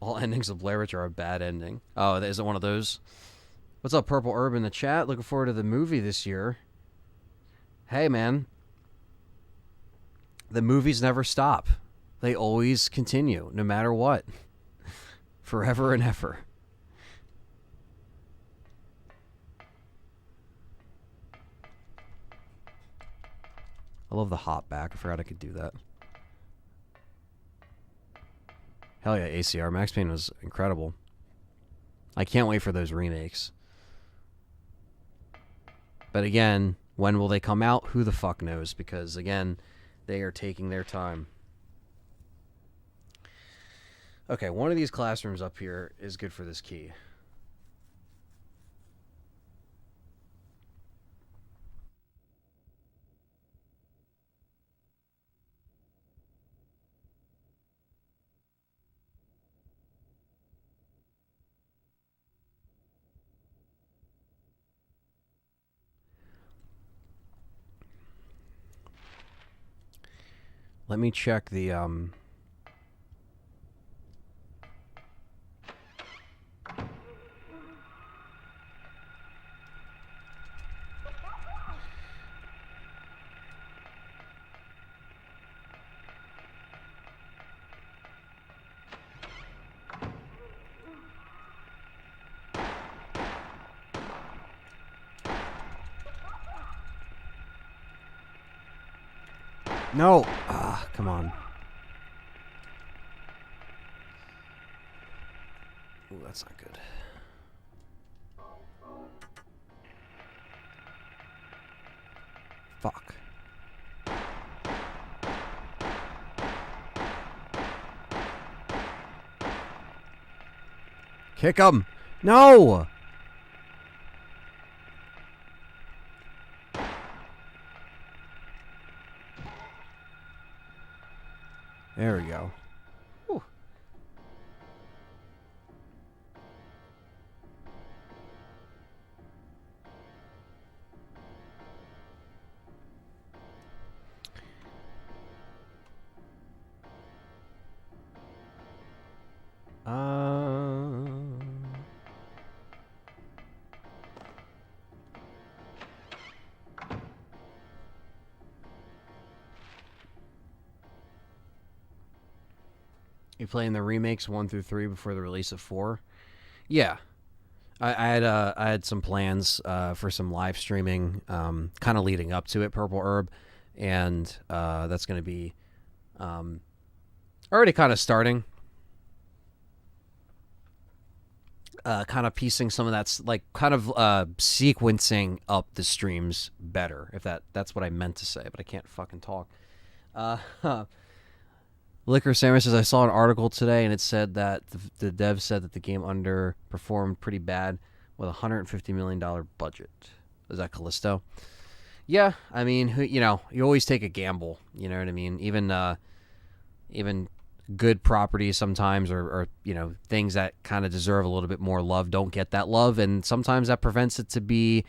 S1: All endings of Blair Witch are a bad ending. Oh, is it one of those? What's up, Purple Herb in the chat? Looking forward to the movie this year. Hey, man. The movies never stop. They always continue, no matter what. Forever and ever. I love the hop back. I forgot I could do that. Hell yeah, ACR. Max Payne was incredible. I can't wait for those remakes. But again, when will they come out? Who the fuck knows? Because again, they are taking their time. Okay, one of these classrooms up here is good for this key. Let me check the No! Ah, come on. Ooh, that's not good. Fuck. Kick him! No! There we go. Whew. You playing the remakes 1 through 3 before the release of 4? Yeah, I had some plans for some live streaming, kind of leading up to it, Purple Herb, and that's going to be already kind of starting. Kind of piecing some of that's like kind of sequencing up the streams better, if that's what I meant to say, but I can't fucking talk. Liquor Samus says, I saw an article today and it said that the dev said that the game underperformed pretty bad with a $150 million budget. Is that Callisto? Yeah, I mean, you know, you always take a gamble. You know what I mean? Even good properties sometimes, or you know, things that kind of deserve a little bit more love don't get that love, and sometimes that prevents it to be,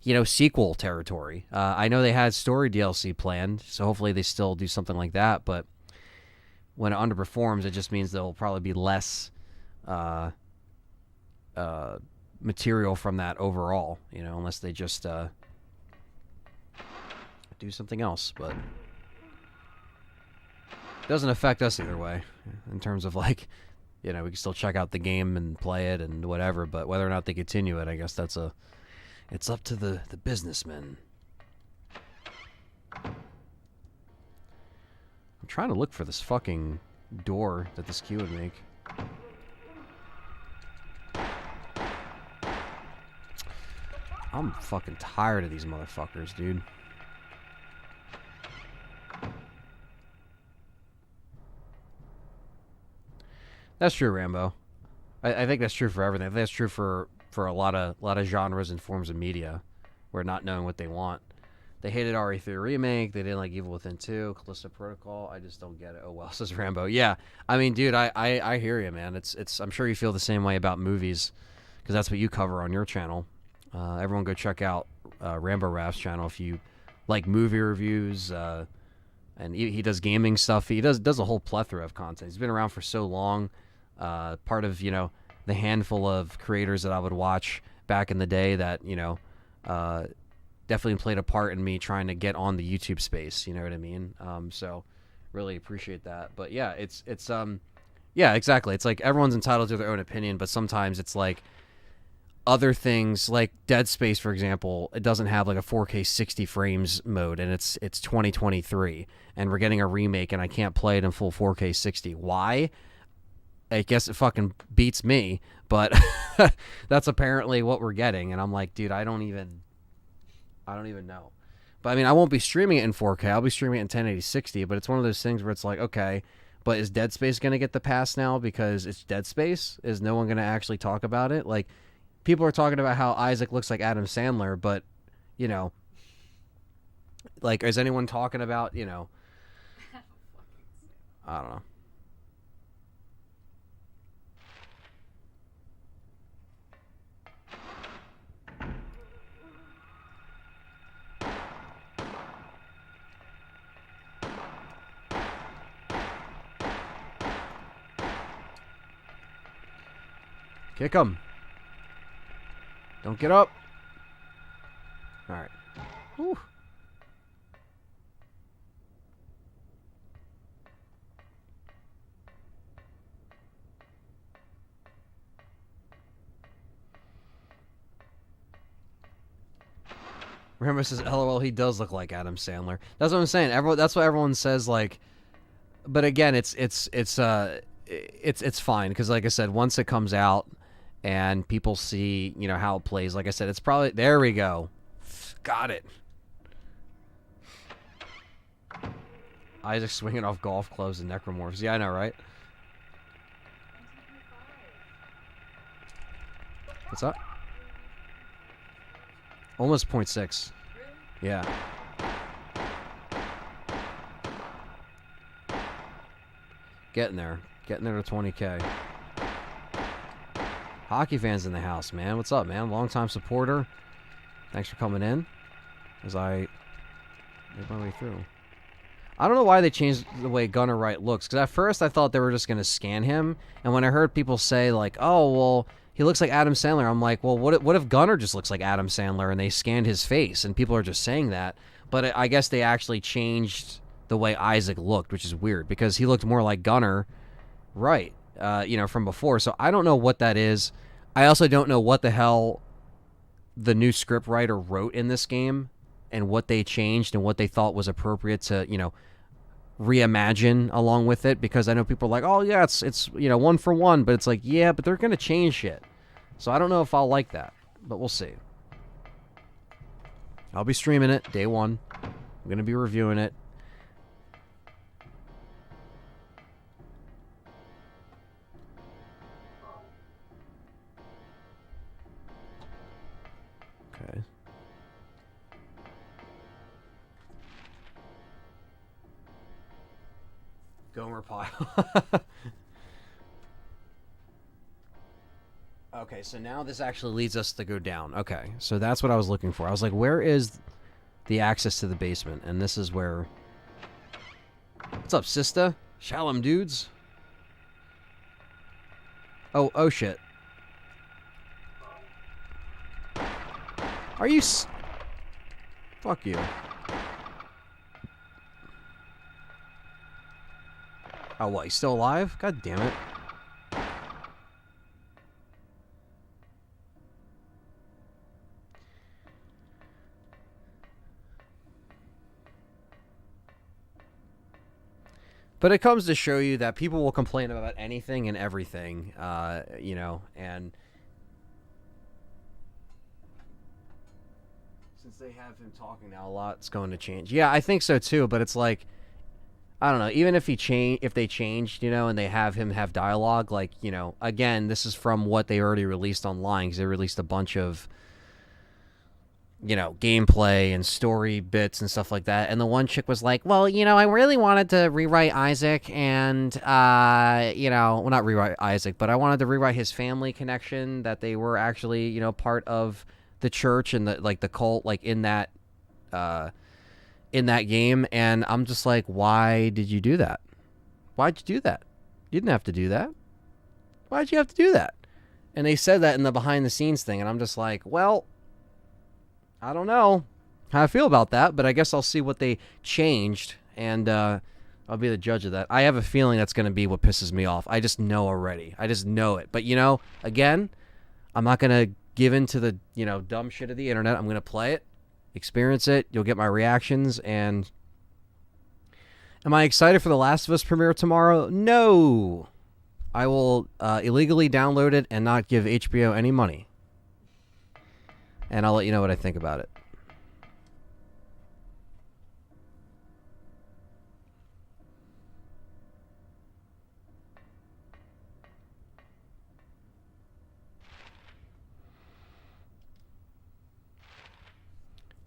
S1: you know, sequel territory. I know they had story DLC planned, so hopefully they still do something like that. But when it underperforms, it just means there'll probably be less material from that overall. You know, unless they just do something else, but it doesn't affect us either way in terms of, like, you know, we can still check out the game and play it and whatever, but whether or not they continue it, I guess it's up to the businessmen. I'm trying to look for this fucking door that this key would make. I'm fucking tired of these motherfuckers, dude. That's true, Rambo. I think that's true for everything. I think that's true for a lot of genres and forms of media, where not knowing what they want. They hated RE3 remake. They didn't like Evil Within 2, Callisto Protocol. I just don't get it. Oh well, says Rambo. Yeah, I mean, dude, I hear you, man. It's. I'm sure you feel the same way about movies, because that's what you cover on your channel. Everyone go check out Rambo Raph's channel if you like movie reviews. And he does gaming stuff. He does a whole plethora of content. He's been around for so long. Part of, you know, the handful of creators that I would watch back in the day that, you know, definitely played a part in me trying to get on the YouTube space. You know what I mean? So really appreciate that. But yeah, it's yeah, exactly. It's like everyone's entitled to their own opinion, but sometimes it's like other things, like Dead Space, for example, it doesn't have like a 4K 60 frames mode, and it's 2023, and we're getting a remake, and I can't play it in full 4K 60. Why? I guess it fucking beats me, but that's apparently what we're getting, and I'm like, dude, I don't even know. But I mean, I won't be streaming it in 4K. I'll be streaming it in 1080 60, but it's one of those things where it's like, okay, but is Dead Space going to get the pass now because it's Dead Space? Is no one going to actually talk about it? Like, people are talking about how Isaac looks like Adam Sandler, but, you know, like, is anyone talking about, you know, I don't know. Kick him. Don't get up. All right. Whew. Remember, says, LOL, he does look like Adam Sandler. That's what I'm saying. That's what everyone says, like, but again, it's fine, because like I said, once it comes out and people see, you know, how it plays, like I said, it's probably, there we go. Got it. Isaac swinging off golf clubs and necromorphs. Yeah, I know, right? What's up? Almost 0.6. Yeah. Getting there to 20K. Hockey fans in the house, man. What's up, man? Long-time supporter. Thanks for coming in as I make my way through. I don't know why they changed the way Gunnar Wright looks, because at first I thought they were just going to scan him, and when I heard people say, like, oh, well, he looks like Adam Sandler, I'm like, well, what if Gunnar just looks like Adam Sandler and they scanned his face, and people are just saying that? But I guess they actually changed the way Isaac looked, which is weird, because he looked more like Gunnar Wright, you know, from before. So I don't know what that is. I also don't know what the hell the new script writer wrote in this game and what they changed and what they thought was appropriate to, you know, reimagine along with it, because I know people are like, oh yeah, it's you know, one for one, but it's like, yeah, but they're gonna change shit. So I don't know if I'll like that, but we'll see. I'll be streaming it day one. I'm gonna be reviewing it. Gomer Pyle. Okay, so now this actually leads us to go down. Okay, so that's what I was looking for. I was like, where is the access to the basement? And this is where... What's up, Sista? Shalom dudes? Oh shit. Are you Fuck you. Oh, what? He's still alive? God damn it. But it comes to show you that people will complain about anything and everything, you know, and since they have him talking now a lot, it's going to change. Yeah, I think so too, but it's like, I don't know, even if they changed, you know, and they have him have dialogue, like, you know, again, this is from what they already released online, because they released a bunch of, you know, gameplay and story bits and stuff like that. And the one chick was like, well, you know, I really wanted to rewrite Isaac and, you know, well, not rewrite Isaac, but I wanted to rewrite his family connection, that they were actually, you know, part of the church and the, like, the cult, like, in that game. And I'm just like, why did you do that? Why'd you do that? You didn't have to do that. Why'd you have to do that? And they said that in the behind the scenes thing. And I'm just like, well, I don't know how I feel about that, but I guess I'll see what they changed, and I'll be the judge of that. I have a feeling that's going to be what pisses me off. I just know already. I just know it. But, you know, again, I'm not going to give in to the, you know, dumb shit of the internet. I'm going to play it, experience it. You'll get my reactions, and am I excited for The Last of Us premiere tomorrow? No. I will illegally download it and not give HBO any money. And I'll let you know what I think about it.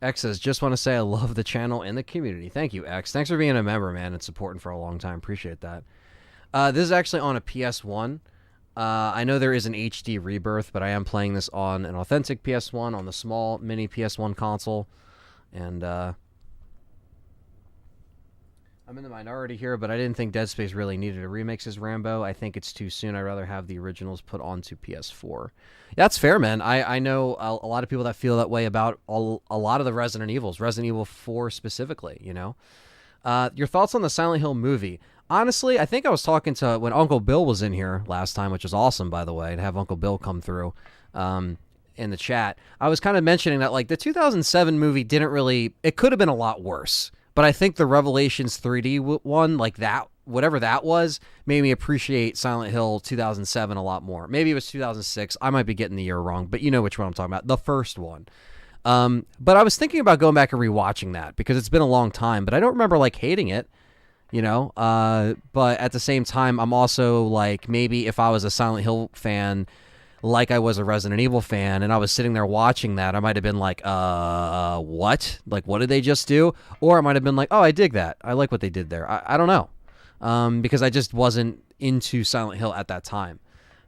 S1: X says, just want to say I love the channel and the community. Thank you, X. Thanks for being a member, man, and supporting for a long time. Appreciate that. This is actually on a PS1. I know there is an HD rebirth, but I am playing this on an authentic PS1, on the small mini PS1 console. And I'm in the minority here, but I didn't think Dead Space really needed a remix as Rambo. I think it's too soon. I'd rather have the originals put onto PS4. That's fair, man. I know a lot of people that feel that way about a lot of the Resident Evils, Resident Evil 4 specifically, you know. Your thoughts on the Silent Hill movie? Honestly, I think I was talking to when Uncle Bill was in here last time, which was awesome, by the way, to have Uncle Bill come through in the chat. I was kind of mentioning that, like, the 2007 movie didn't really... It could have been a lot worse. But I think the Revelations 3D one, like that, whatever that was, made me appreciate Silent Hill 2007 a lot more. Maybe it was 2006. I might be getting the year wrong, but you know which one I'm talking about. The first one. But I was thinking about going back and rewatching that because it's been a long time, but I don't remember, like, hating it. You know, but at the same time, I'm also like, maybe if I was a Silent Hill fan, like I was a Resident Evil fan, and I was sitting there watching that, I might have been like, what? Like, what did they just do? Or I might have been like, oh, I dig that. I like what they did there. I don't know. Because I just wasn't into Silent Hill at that time.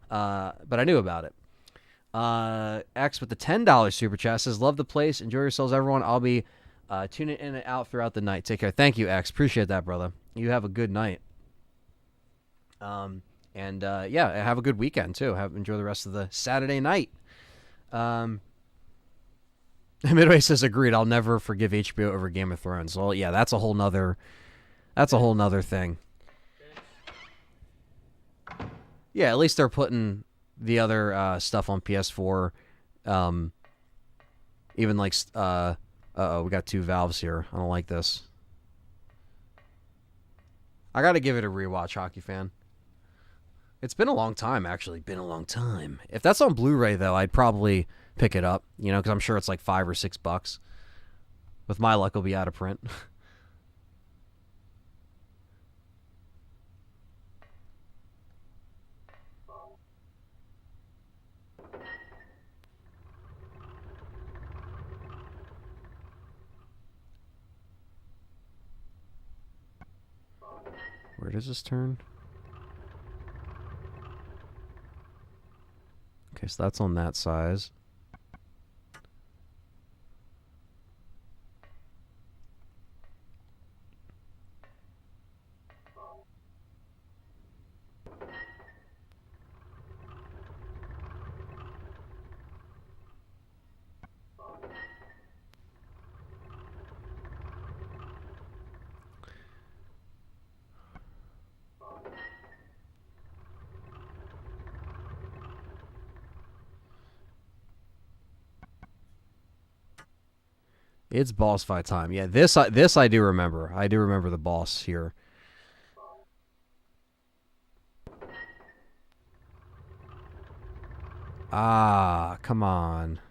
S1: But I knew about it. X with the $10 super chat says, love the place. Enjoy yourselves, everyone. I'll be tuning in and out throughout the night. Take care. Thank you, X. Appreciate that, brother. You have a good night. And yeah, have a good weekend too. Enjoy the rest of the Saturday night. Midway says, agreed. I'll never forgive HBO over Game of Thrones. Well, yeah, that's a whole nother thing. Yeah, at least they're putting the other stuff on PS4. Even like, we got two valves here. I don't like this. I got to give it a rewatch, hockey fan. It's been a long time, actually. Been a long time. If that's on Blu-ray, though, I'd probably pick it up, you know, because I'm sure it's like $5 or $6. With my luck, it'll be out of print. Where does this turn? Okay, so that's on that size. It's boss fight time. Yeah, this I do remember. I do remember the boss here. Ah, come on.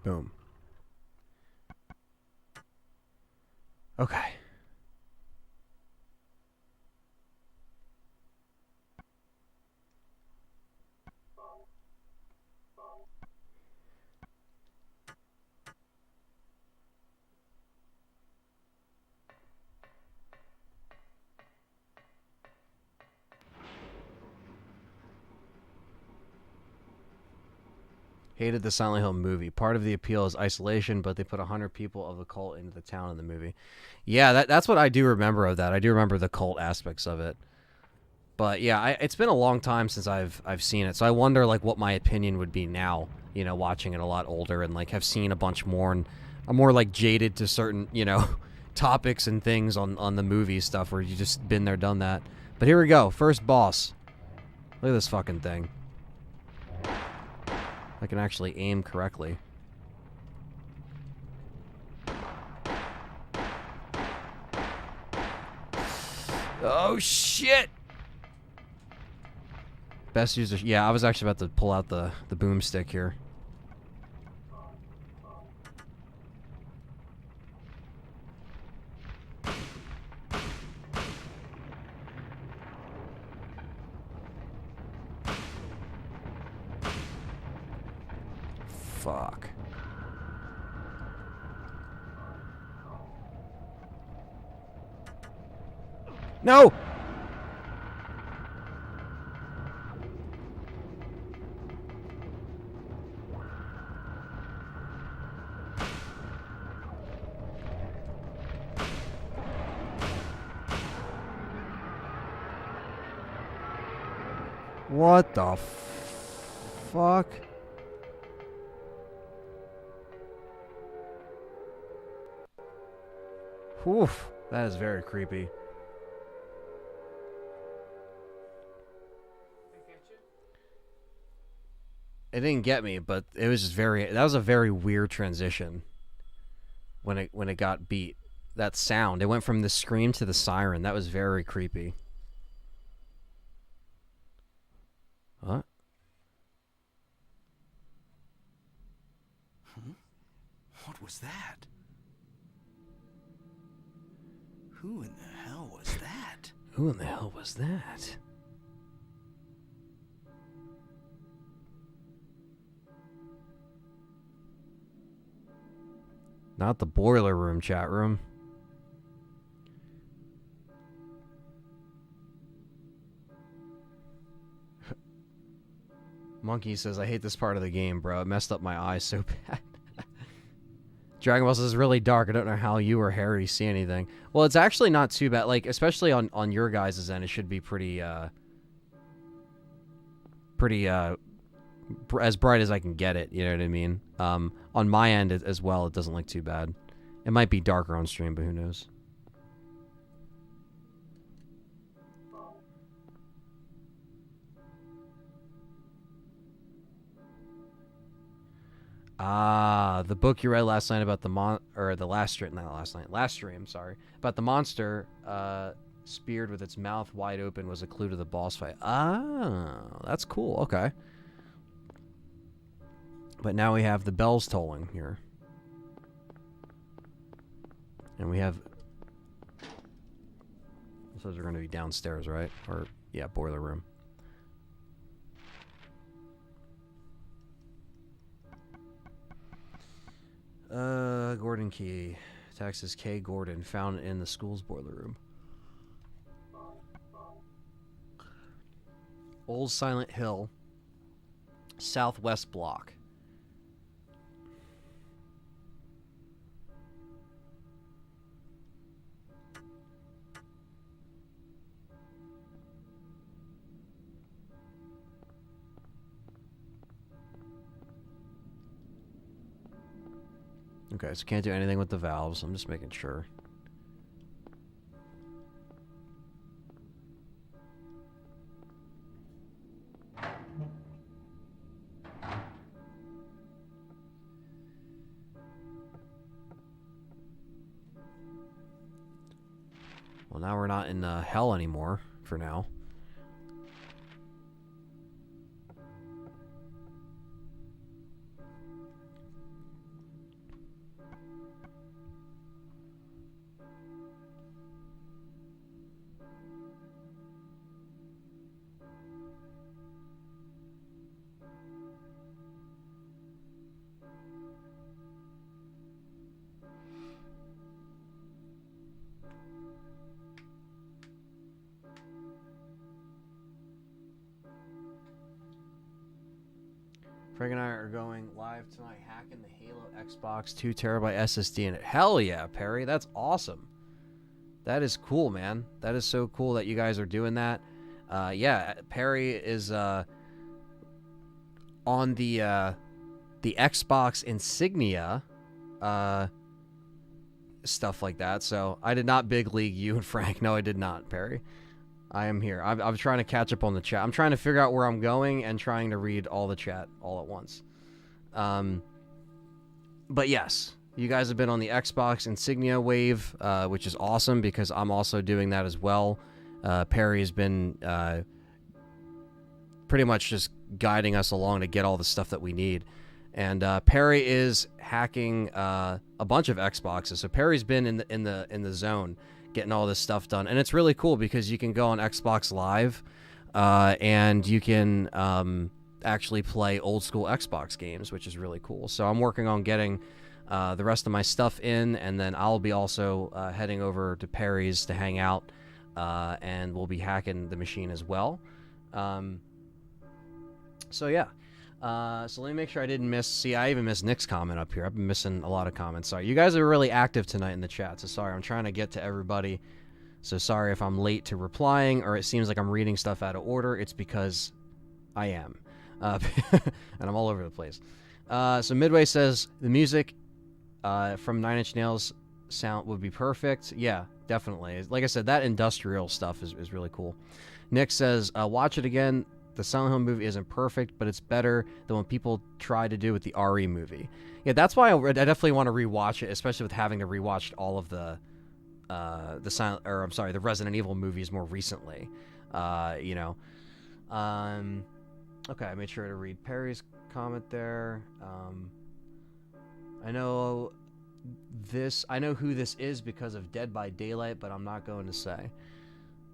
S1: Boom. Okay. Hated the Silent Hill movie. Part of the appeal is isolation, but they put 100 people of the cult into the town in the movie. Yeah, that's what I do remember of that. I do remember the cult aspects of it. But yeah, it's been a long time since I've seen it, so I wonder like what my opinion would be now. You know, watching it a lot older and like have seen a bunch more, and I'm more like jaded to certain topics and things on the movie stuff where you just been there, done that. But here we go, first boss. Look at this fucking thing. I can actually aim correctly. Oh shit! Best user. Yeah, I was actually about to pull out the boomstick here. Fuck. No! What the fuck? Whew, that is very creepy. It didn't get me, but it was just that was a very weird transition when it got beat. That sound, it went from the scream to the siren. That was very creepy. What?
S3: What was that? Who in the hell was that?
S1: Who in the hell was that? Not the boiler room chat room. Monkey says, I hate this part of the game, bro. It messed up my eyes so bad. Dragon Ball is really dark. I don't know how you or Harry see anything. Well, it's actually not too bad. Like, especially on your guys' end, it should be pretty as bright as I can get it. You know what I mean? On my end as well, it doesn't look too bad. It might be darker on stream, but who knows? Ah, the book you read last night about the last stream, sorry, about the monster speared with its mouth wide open was a clue to the boss fight. Ah, that's cool. Okay. But now we have the bells tolling here. And we have... Those are going to be downstairs, right? Or, yeah, boiler room. Gordon key. Texas K. Gordon, found in the school's boiler room. Old Silent Hill, southwest block. Okay, so can't do anything with the valves. I'm just making sure. Well, now we're not in hell anymore, for now. Frank and I are going live tonight, hacking the Halo Xbox 2 terabyte SSD in it. Hell yeah, Perry. That's awesome. That is cool, man. That is so cool that you guys are doing that. Yeah, Perry is on the Xbox Insignia stuff like that. So I did not big league you and Frank. No, I did not, Perry. I am here. I'm trying to catch up on the chat. I'm trying to figure out where I'm going and trying to read all the chat all at once. But yes, you guys have been on the Xbox Insignia wave, which is awesome because I'm also doing that as well. Perry has been pretty much just guiding us along to get all the stuff that we need. And Perry is hacking a bunch of Xboxes. So Perry's been in the zone, getting all this stuff done, and it's really cool because you can go on Xbox Live and you can actually play old school Xbox games, which is really cool. So I'm working on getting the rest of my stuff in, and then I'll be also heading over to Perry's to hang out, and we'll be hacking the machine as well. So yeah. So let me make sure I didn't miss... See, I even missed Nick's comment up here. I've been missing a lot of comments. Sorry. You guys are really active tonight in the chat, so sorry. I'm trying to get to everybody. So sorry if I'm late to replying or it seems like I'm reading stuff out of order. It's because I am. And I'm all over the place. So Midway says, the music from Nine Inch Nails sound would be perfect. Yeah, definitely. Like I said, that industrial stuff is really cool. Nick says, watch it again. The Silent Hill movie isn't perfect, but it's better than what people try to do with the RE movie. Yeah, that's why I definitely want to rewatch it, especially with having to rewatch all of the Resident Evil movies more recently. You know. Okay, I made sure to read Perry's comment there. I know who this is because of Dead by Daylight, but I'm not going to say.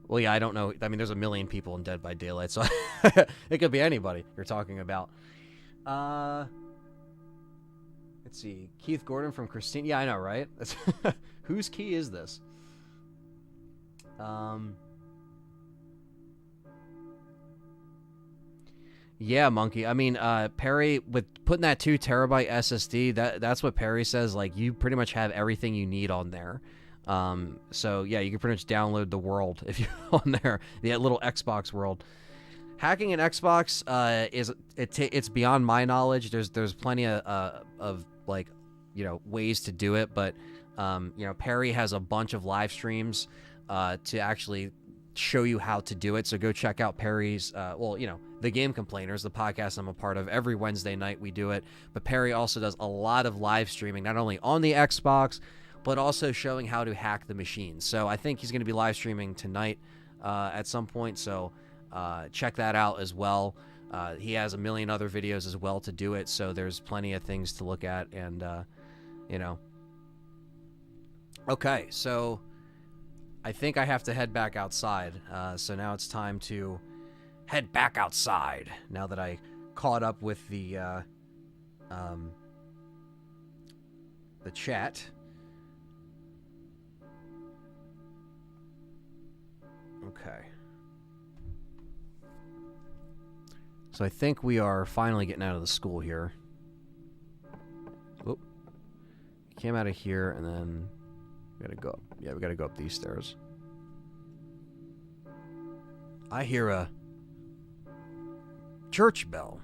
S1: Well, yeah, I don't know. I mean, there's a million people in Dead by Daylight, so it could be anybody you're talking about. Let's see. Keith Gordon from Christine. Yeah, I know, right? Whose key is this? Yeah, Monkey. I mean, Perry, with putting that 2 terabyte SSD, that's what Perry says. Like, you pretty much have everything you need on there. So yeah, you can pretty much download the world if you're on there, the little Xbox world. Hacking an Xbox it's beyond my knowledge. There's plenty of like, you know, ways to do it, but you know, Perry has a bunch of live streams to actually show you how to do it. So go check out Perry's, The Game Complainers, the podcast I'm a part of. Every Wednesday night we do it. But Perry also does a lot of live streaming, not only on the Xbox, but also showing how to hack the machine. So I think he's going to be live streaming tonight at some point. So check that out as well. He has a million other videos as well to do it. So there's plenty of things to look at. And, Okay, so I think I have to head back outside. So now it's time to head back outside. Now that I caught up with the chat. Okay. So I think we are finally getting out of the school here. Whoop. Came out of here and then we gotta go up. Yeah, we gotta go up these stairs. I hear a church bell.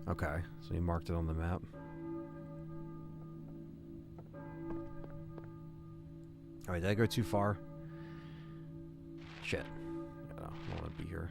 S1: Okay, so he marked it on the map. Alright, did I go too far? Shit. I don't want to be here.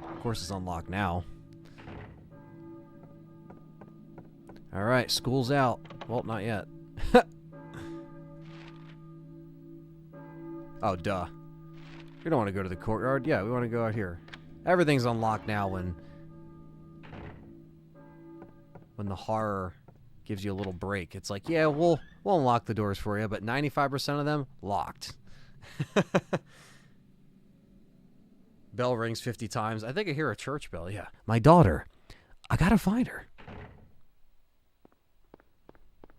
S1: Of course it's unlocked now. Alright, school's out. Well, not yet. Oh, duh. We don't want to go to the courtyard. Yeah, we want to go out here. Everything's unlocked now when the horror gives you a little break. It's like, yeah, we'll unlock the doors for you, but 95% of them locked. Bell rings 50 times. I think I hear a church bell. Yeah. My daughter. I gotta find her.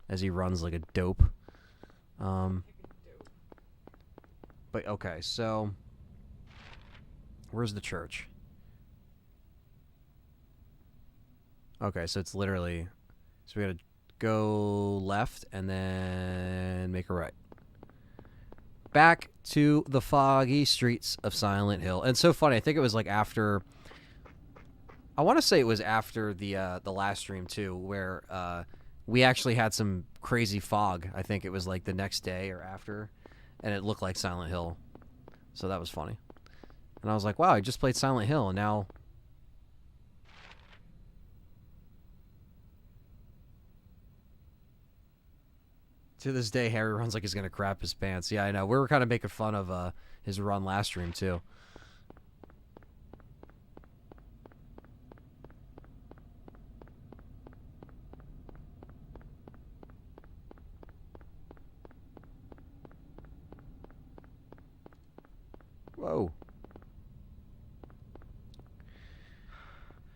S1: As he runs like a dope. But okay, so where's the church? Okay, so it's literally, so we gotta go left and then make a right. Back to the foggy streets of Silent Hill. And it's so funny, I think it was like after, I want to say it was after the last stream too, where we actually had some crazy fog. I think it was like the next day or after, and it looked like Silent Hill. So that was funny. And I was like, wow, I just played Silent Hill, and now to this day, Harry runs like he's going to crap his pants. Yeah, I know. We were kind of making fun of his run last stream, too. Whoa.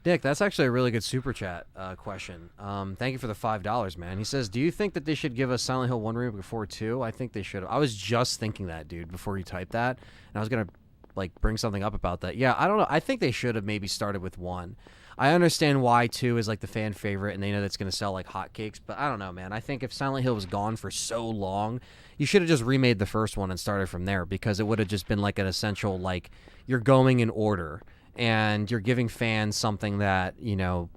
S1: Dick, that's actually a really good super chat question. Thank you for the $5, man. He says, do you think that they should give us Silent Hill 1 remake before 2? I think they should. I was just thinking that, dude, before you typed that. And I was going to, like, bring something up about that. Yeah, I don't know. I think they should have maybe started with 1. I understand why 2 is, like, the fan favorite, and they know that's going to sell like hotcakes. But I don't know, man. I think if Silent Hill was gone for so long, you should have just remade the first one and started from there, because it would have just been, like, an essential, like, you're going in order. And you're giving fans something that, you know,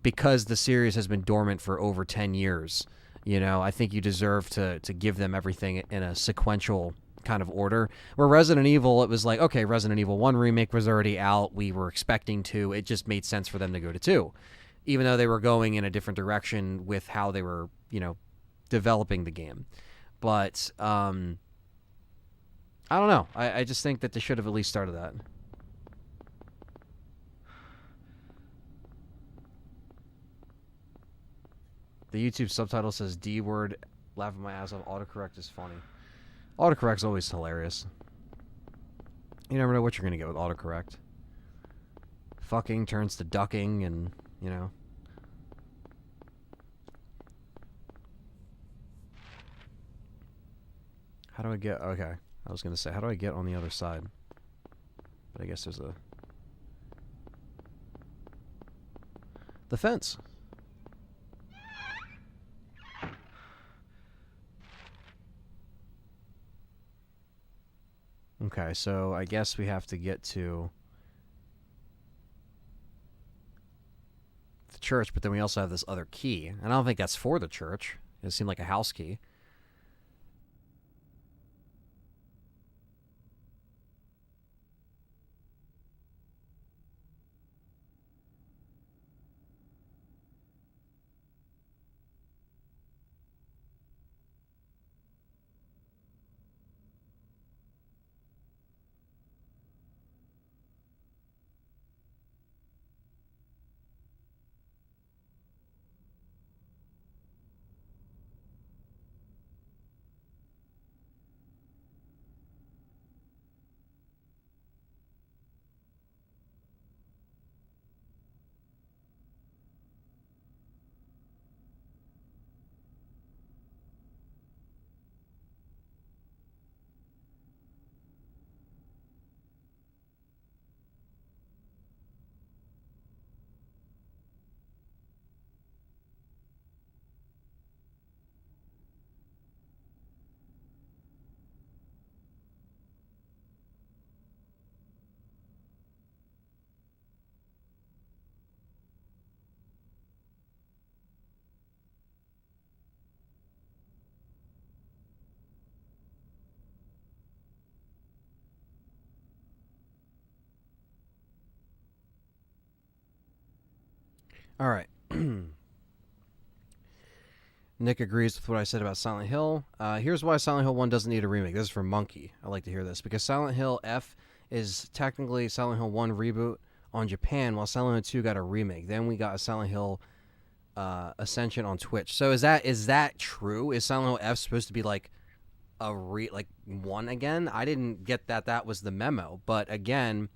S1: because the series has been dormant for over 10 years, you know, I think you deserve to give them everything in a sequential kind of order. Where Resident Evil, it was like, okay, Resident Evil 1 remake was already out. We were expecting 2. It just made sense for them to go to 2. Even though they were going in a different direction with how they were, you know, developing the game. But, I don't know. I just think that they should have at least started that. The YouTube subtitle says D word, laughing my ass off. Autocorrect is funny. Autocorrect's always hilarious. You never know what you're going to get with autocorrect. Fucking turns to ducking and, you know. How do I get... Okay. I was going to say, how do I get on the other side? But I guess there's a... The fence. Okay, so I guess we have to get to the church, but then we also have this other key. And I don't think that's for the church. It seemed like a house key. All right. Nick agrees with what I said about Silent Hill. Here's why Silent Hill 1 doesn't need a remake. This is from Monkey. I like to hear this. Because Silent Hill F is technically Silent Hill 1 reboot on Japan, while Silent Hill 2 got a remake. Then we got a Silent Hill Ascension on Twitch. So is that true? Is Silent Hill F supposed to be like a one again? I didn't get that was the memo. But again,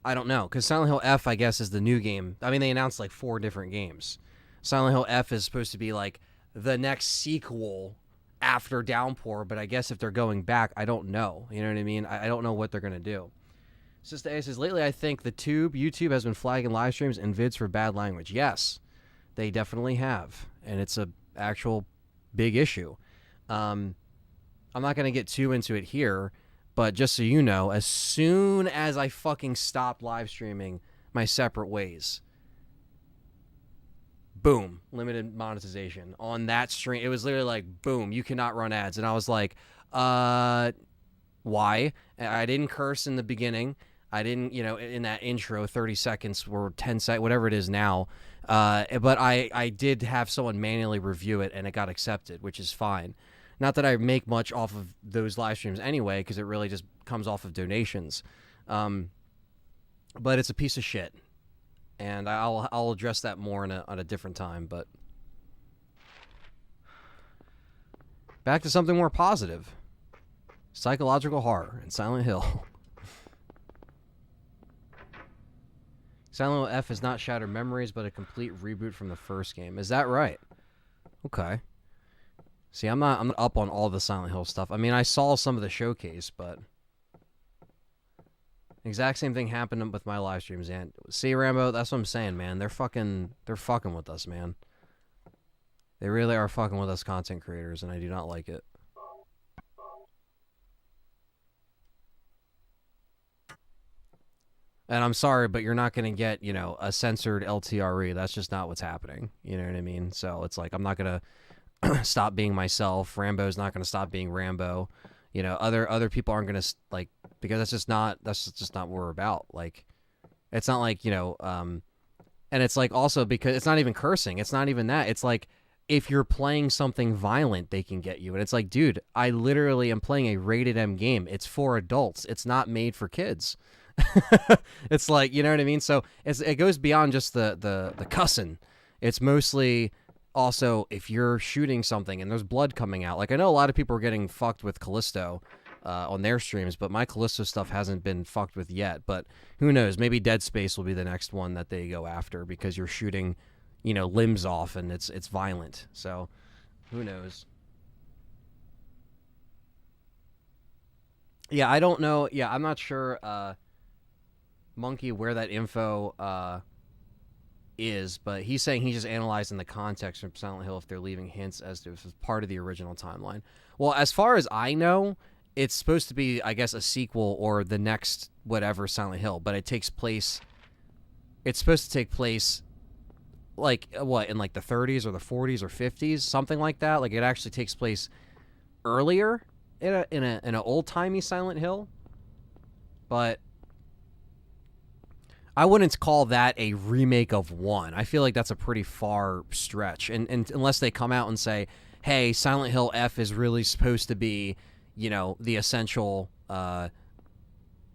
S1: I don't know. Because Silent Hill F, I guess, is the new game. I mean, they announced like 4 different games. Silent Hill F is supposed to be like the next sequel after Downpour, but I guess if they're going back, I don't know. You know what I mean? I don't know what they're going to do. Sister A says, lately I think YouTube has been flagging live streams and vids for bad language. Yes, they definitely have. And it's a actual big issue. I'm not going to get too into it here, but just so you know, as soon as I fucking stopped live streaming my separate ways, boom, limited monetization on that stream. It was literally like, boom, you cannot run ads. And I was like, why? I didn't curse in the beginning. I didn't, in that intro, 30 seconds or 10 seconds, whatever it is now. But I did have someone manually review it, and it got accepted, which is fine. Not that I make much off of those live streams anyway, because it really just comes off of donations. But it's a piece of shit. And I'll address that more on a different time. But back to something more positive. Psychological horror in Silent Hill. Silent Hill F has not shattered memories, but a complete reboot from the first game. Is that right? Okay. See, I'm not up on all the Silent Hill stuff. I mean, I saw some of the showcase, but exact same thing happened with my live streams. And see, Rambo, that's what I'm saying, man. They're fucking with us, man. They really are fucking with us content creators, and I do not like it. And I'm sorry, but you're not going to get, a censored LTRE. That's just not what's happening. You know what I mean? So it's like, I'm not going to stop being myself. Rambo's not going to stop being Rambo. Other people aren't going to, because that's just not what we're about. Like, it's not like, and it's like also because it's not even cursing. It's not even that. It's like, if you're playing something violent, they can get you. And it's like, dude, I literally am playing a rated M game. It's for adults. It's not made for kids. It's like, you know what I mean? So it goes beyond just the cussing. It's mostly also if you're shooting something and there's blood coming out. Like, I know a lot of people are getting fucked with Callisto on their streams, but my Callisto stuff hasn't been fucked with yet. But who knows? Maybe Dead Space will be the next one that they go after because you're shooting, limbs off and it's violent. So who knows? Yeah, I don't know. Yeah, I'm not sure, Monkey, where that info is, but he's saying he's just analyzing the context from Silent Hill if they're leaving hints as to if it's part of the original timeline. Well, as far as I know, it's supposed to be, I guess, a sequel or the next whatever Silent Hill, but it takes place. It's supposed to take place like what in like the 30s or the 40s or 50s, something like that. Like it actually takes place earlier in an old timey Silent Hill, but I wouldn't call that a remake of one. I feel like that's a pretty far stretch, and unless they come out and say, "Hey, Silent Hill F is really supposed to be, the essential,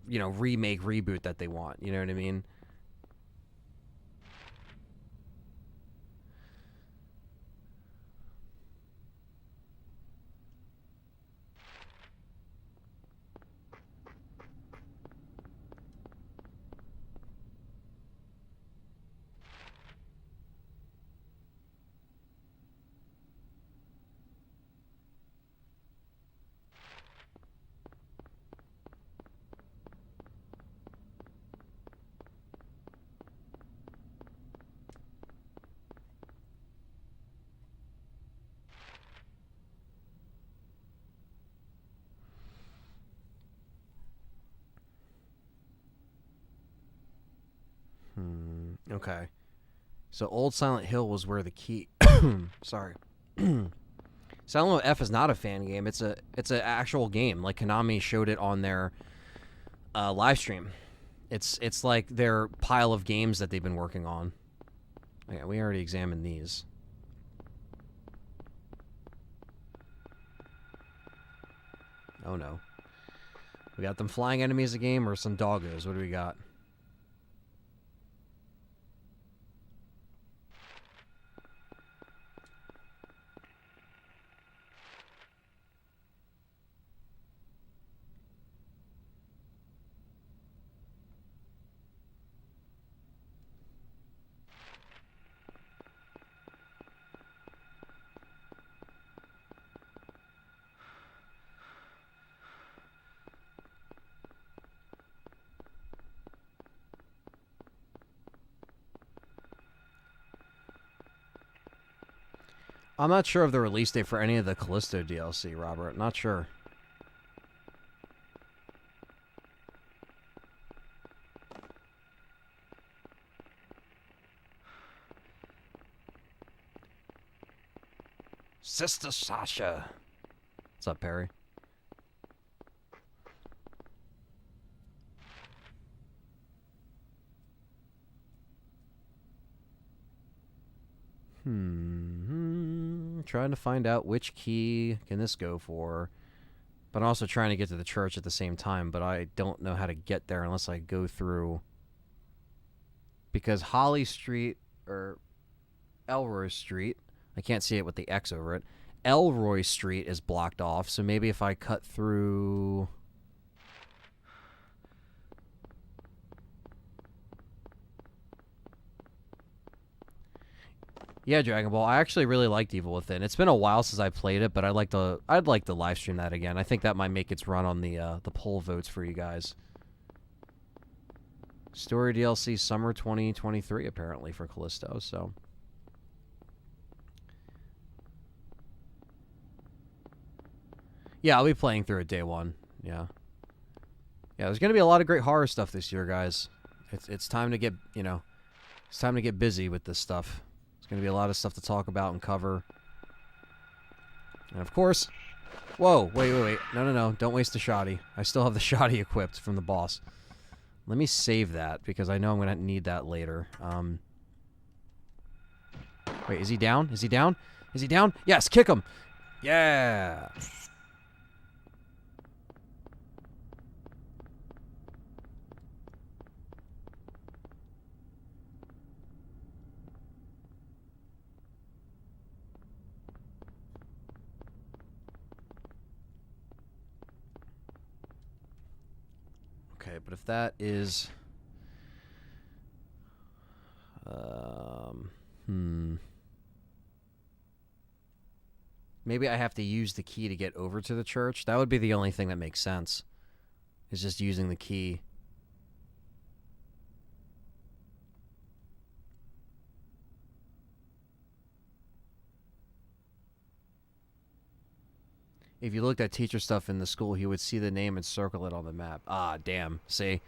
S1: remake reboot that they want." You know what I mean? Okay. So old Silent Hill was where the key. Sorry. Silent Hill F is not a fan game. It's an actual game. Like Konami showed it on their live stream. It's like their pile of games that they've been working on. Yeah, we already examined these. Oh no. We got them flying enemies a game or some doggos. What do we got? I'm not sure of the release date for any of the Callisto DLC, Robert. Not sure. Sister Sasha. What's up, Perry? Trying to find out which key can this go for. But I'm also trying to get to the church at the same time, but I don't know how to get there unless I go through. Because Holly Street, or Elroy Street, I can't see it with the X over it. Elroy Street is blocked off, so maybe if I cut through... Yeah, Dragon Ball. I actually really liked Evil Within. It's been a while since I played it, but I'd like to live stream that again. I think that might make its run on the poll votes for you guys. Story DLC summer 2023 apparently for Callisto. So yeah, I'll be playing through it day one. Yeah. Yeah, there's gonna be a lot of great horror stuff this year, guys. It's time to get it's time to get busy with this stuff. There's going to be a lot of stuff to talk about and cover. And of course... Whoa, wait. No. Don't waste the shoddy. I still have the shoddy equipped from the boss. Let me save that, because I know I'm going to need that later. Wait, is he down? Is he down? Is he down? Yes, kick him! Yeah! Okay, but if that is... Maybe I have to use the key to get over to the church. That would be the only thing that makes sense. is just using the key. If you looked at teacher stuff in the school, he would see the name and circle it on the map. Ah, damn. See,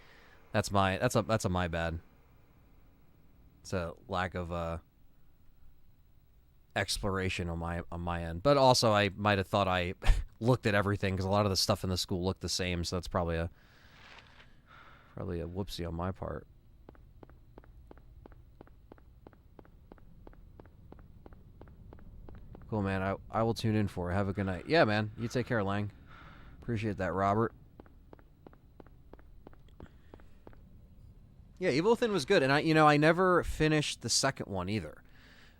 S1: that's a my bad. It's a lack of exploration on my end. But also, I might have thought I looked at everything because a lot of the stuff in the school looked the same. So that's probably a whoopsie on my part. Cool, man. I will tune in for it. Have a good night. Yeah, man. You take care, Lang. Appreciate that, Robert. Yeah, Evil Within was good, and I never finished the second one either.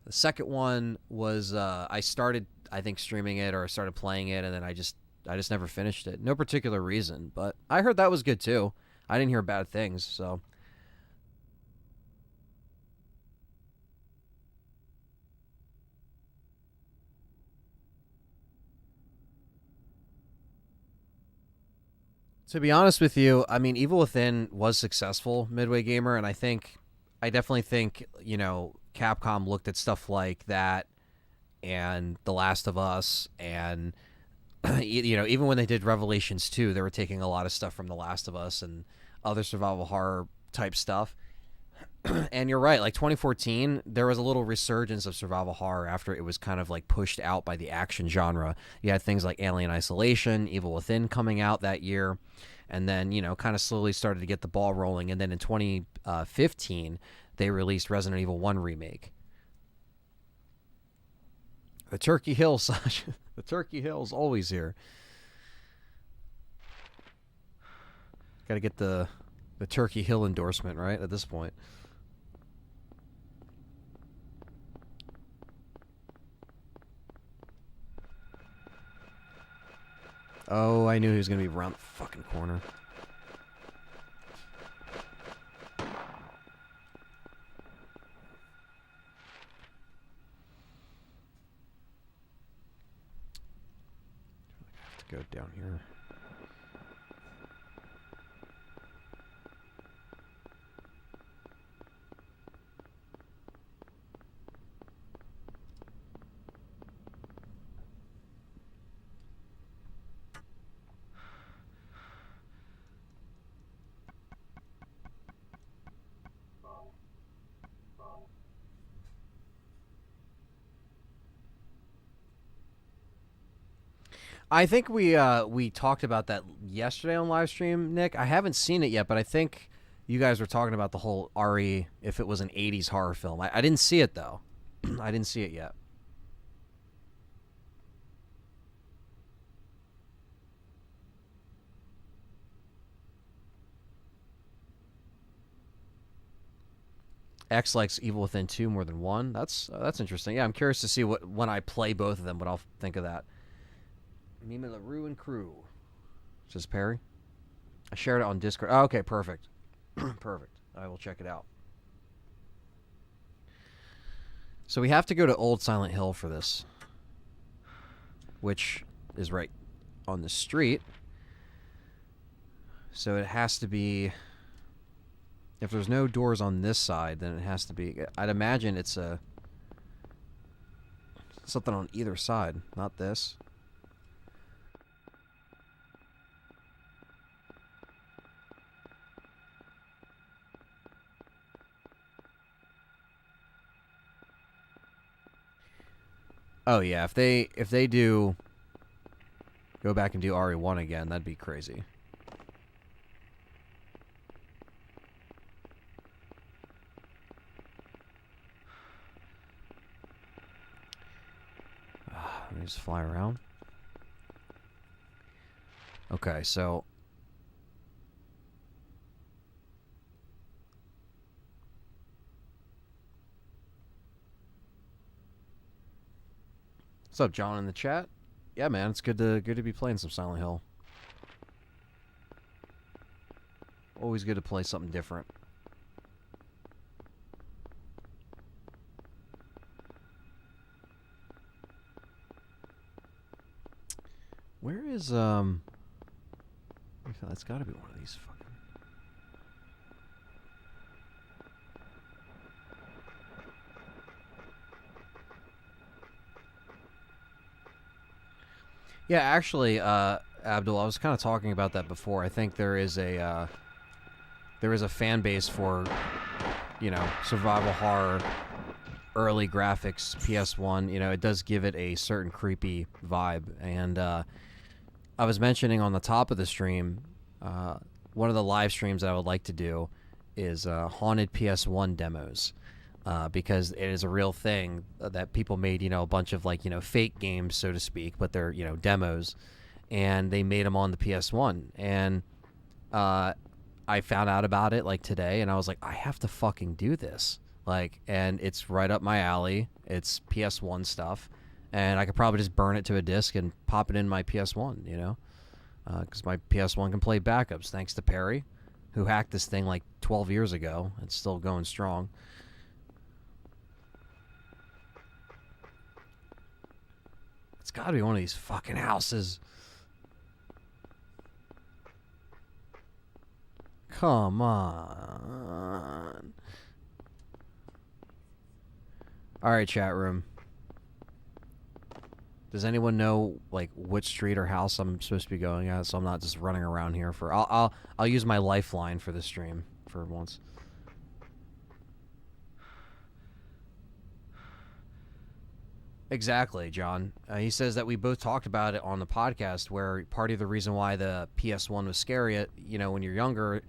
S1: The second one was I started, I think, streaming it, or I started playing it, and then I just never finished it. No particular reason, but I heard that was good too. I didn't hear bad things, so. To be honest with you, I mean, Evil Within was successful, Midway Gamer, and I definitely think, Capcom looked at stuff like that and The Last of Us, and, even when they did Revelations 2, they were taking a lot of stuff from The Last of Us and other survival horror type stuff. And you're right, like 2014, there was a little resurgence of survival horror after it was kind of like pushed out by the action genre. You had things like Alien Isolation, Evil Within coming out that year, and then, kind of slowly started to get the ball rolling. And then in 2015, they released Resident Evil 1 Remake. The Turkey Hill, Sasha. The Turkey Hill's always here. Got to get the Turkey Hill endorsement, right, at this point. Oh, I knew he was going to be around the fucking corner. I have to go down here. I think we talked about that yesterday on live stream, Nick. I haven't seen it yet, but I think you guys were talking about the whole RE, if it was an 80s horror film. I didn't see it, though. I didn't see it yet. X likes Evil Within 2 more than 1. That's interesting. Yeah, I'm curious to see when I play both of them, what I'll think of that. Mima LaRue and Crew. Says Perry. I shared it on Discord. Oh, okay, perfect. Perfect. I will check it out. So we have to go to Old Silent Hill for this, which is right on the street. So it has to be... If there's no doors on this side, then it has to be... I'd imagine it's something on either side, not this. Oh yeah, if they do go back and do RE1 again, that'd be crazy. Let me just fly around. Okay, so what's up, John, in the chat? Yeah, man, it's good to be playing some Silent Hill. Always good to play something different. Where is let me That's got to be one of these fucking... Yeah, actually, Abdul, I was kind of talking about that before. I think there is a fan base for, you know, survival horror, early graphics, PS1. You know, it does give it a certain creepy vibe. And I was mentioning on the top of the stream, one of the live streams that I would like to do is haunted PS1 demos. Because it is a real thing that people made, you know, a bunch of, like, you know, fake games, so to speak, but they're, you know, demos, and they made them on the PS1. And I found out about it, like, today, and I was like, I have to fucking do this. Like, and it's right up my alley. It's PS1 stuff, and I could probably just burn it to a disc and pop it in my PS1, you know, because my PS1 can play backups, thanks to Perry, who hacked this thing like 12 years ago. It's still going strong. It's got to be one of these fucking houses. Come on. All right, chat room. Does anyone know, like, which street or house I'm supposed to be going at, so I'm not just running around here for... I'll use my lifeline for the stream for once. Exactly, John. He says that we both talked about it on the podcast, where part of the reason why the PS1 was scary, you know, when you're younger,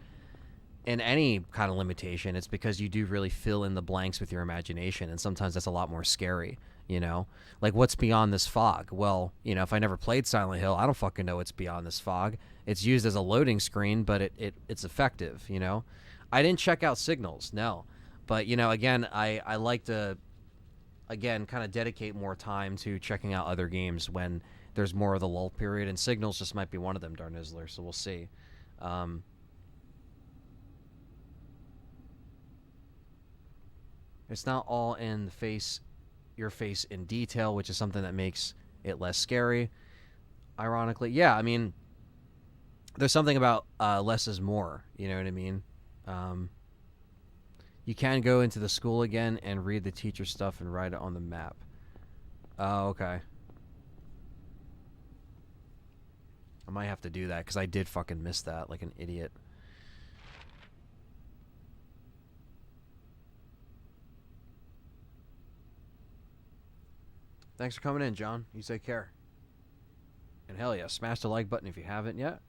S1: in any kind of limitation, it's because you do really fill in the blanks with your imagination, and sometimes that's a lot more scary, you know? Like, what's beyond this fog? Well, you know, if I never played Silent Hill, I don't fucking know what's beyond this fog. It's used as a loading screen, but it's effective, you know? I didn't check out Signals, no. But, you know, again, I like to... again, kind of dedicate more time to checking out other games when there's more of the lull period, and Signals just might be one of them, Darnizzler, so we'll see. It's not all in the face, your face in detail, which is something that makes it less scary. Ironically, yeah, I mean, there's something about less is more, you know what I mean? You can go into the school again and read the teacher stuff and write it on the map. Oh, okay. I might have to do that, because I did fucking miss that like an idiot. Thanks for coming in, John. You take care. And hell yeah, smash the like button if you haven't yet.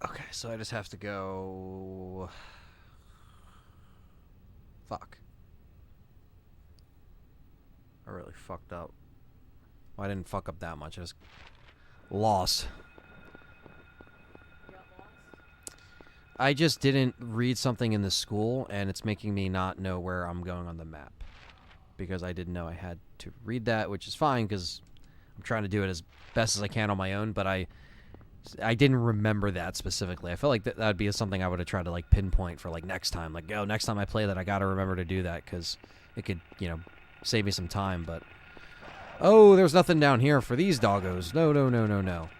S1: Okay, so I just have to go... Fuck. I really fucked up. Well, I didn't fuck up that much. I just lost.
S2: You got lost?
S1: I just didn't read something in the school, and it's making me not know where I'm going on the map. Because I didn't know I had to read that, which is fine, because I'm trying to do it as best as I can on my own, but I didn't remember that specifically. I felt like that would be something I would have tried to, like, pinpoint for, like, next time. Like, oh, next time I play that, I gotta remember to do that, because it could, you know, save me some time, but... Oh, there's nothing down here for these doggos. No, no, no, no, no.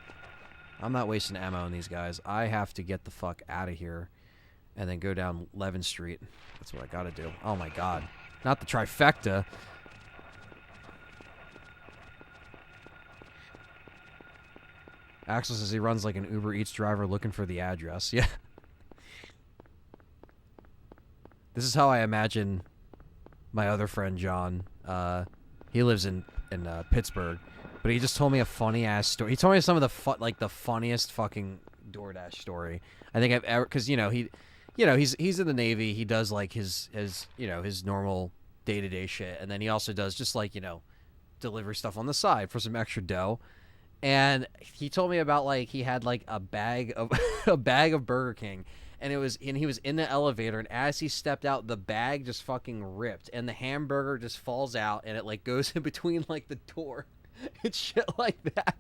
S1: I'm not wasting ammo on these guys. I have to get the fuck out of here and then go down 11th Street. That's what I gotta do. Oh, my God. Not the trifecta. Axel says he runs like an Uber Eats driver looking for the address. Yeah. This is how I imagine my other friend John. He lives in Pittsburgh, but he just told me a funny ass story. He told me some of the funniest fucking DoorDash story I think I've ever. Because he's in the Navy. He does like his his normal day-to-day shit, and then he also does just like delivery stuff on the side for some extra dough. And he told me about like he had like a bag of a bag of Burger King, and he was in the elevator, and as he stepped out, the bag just fucking ripped, and the hamburger just falls out, and it like goes in between like the door, and shit like that,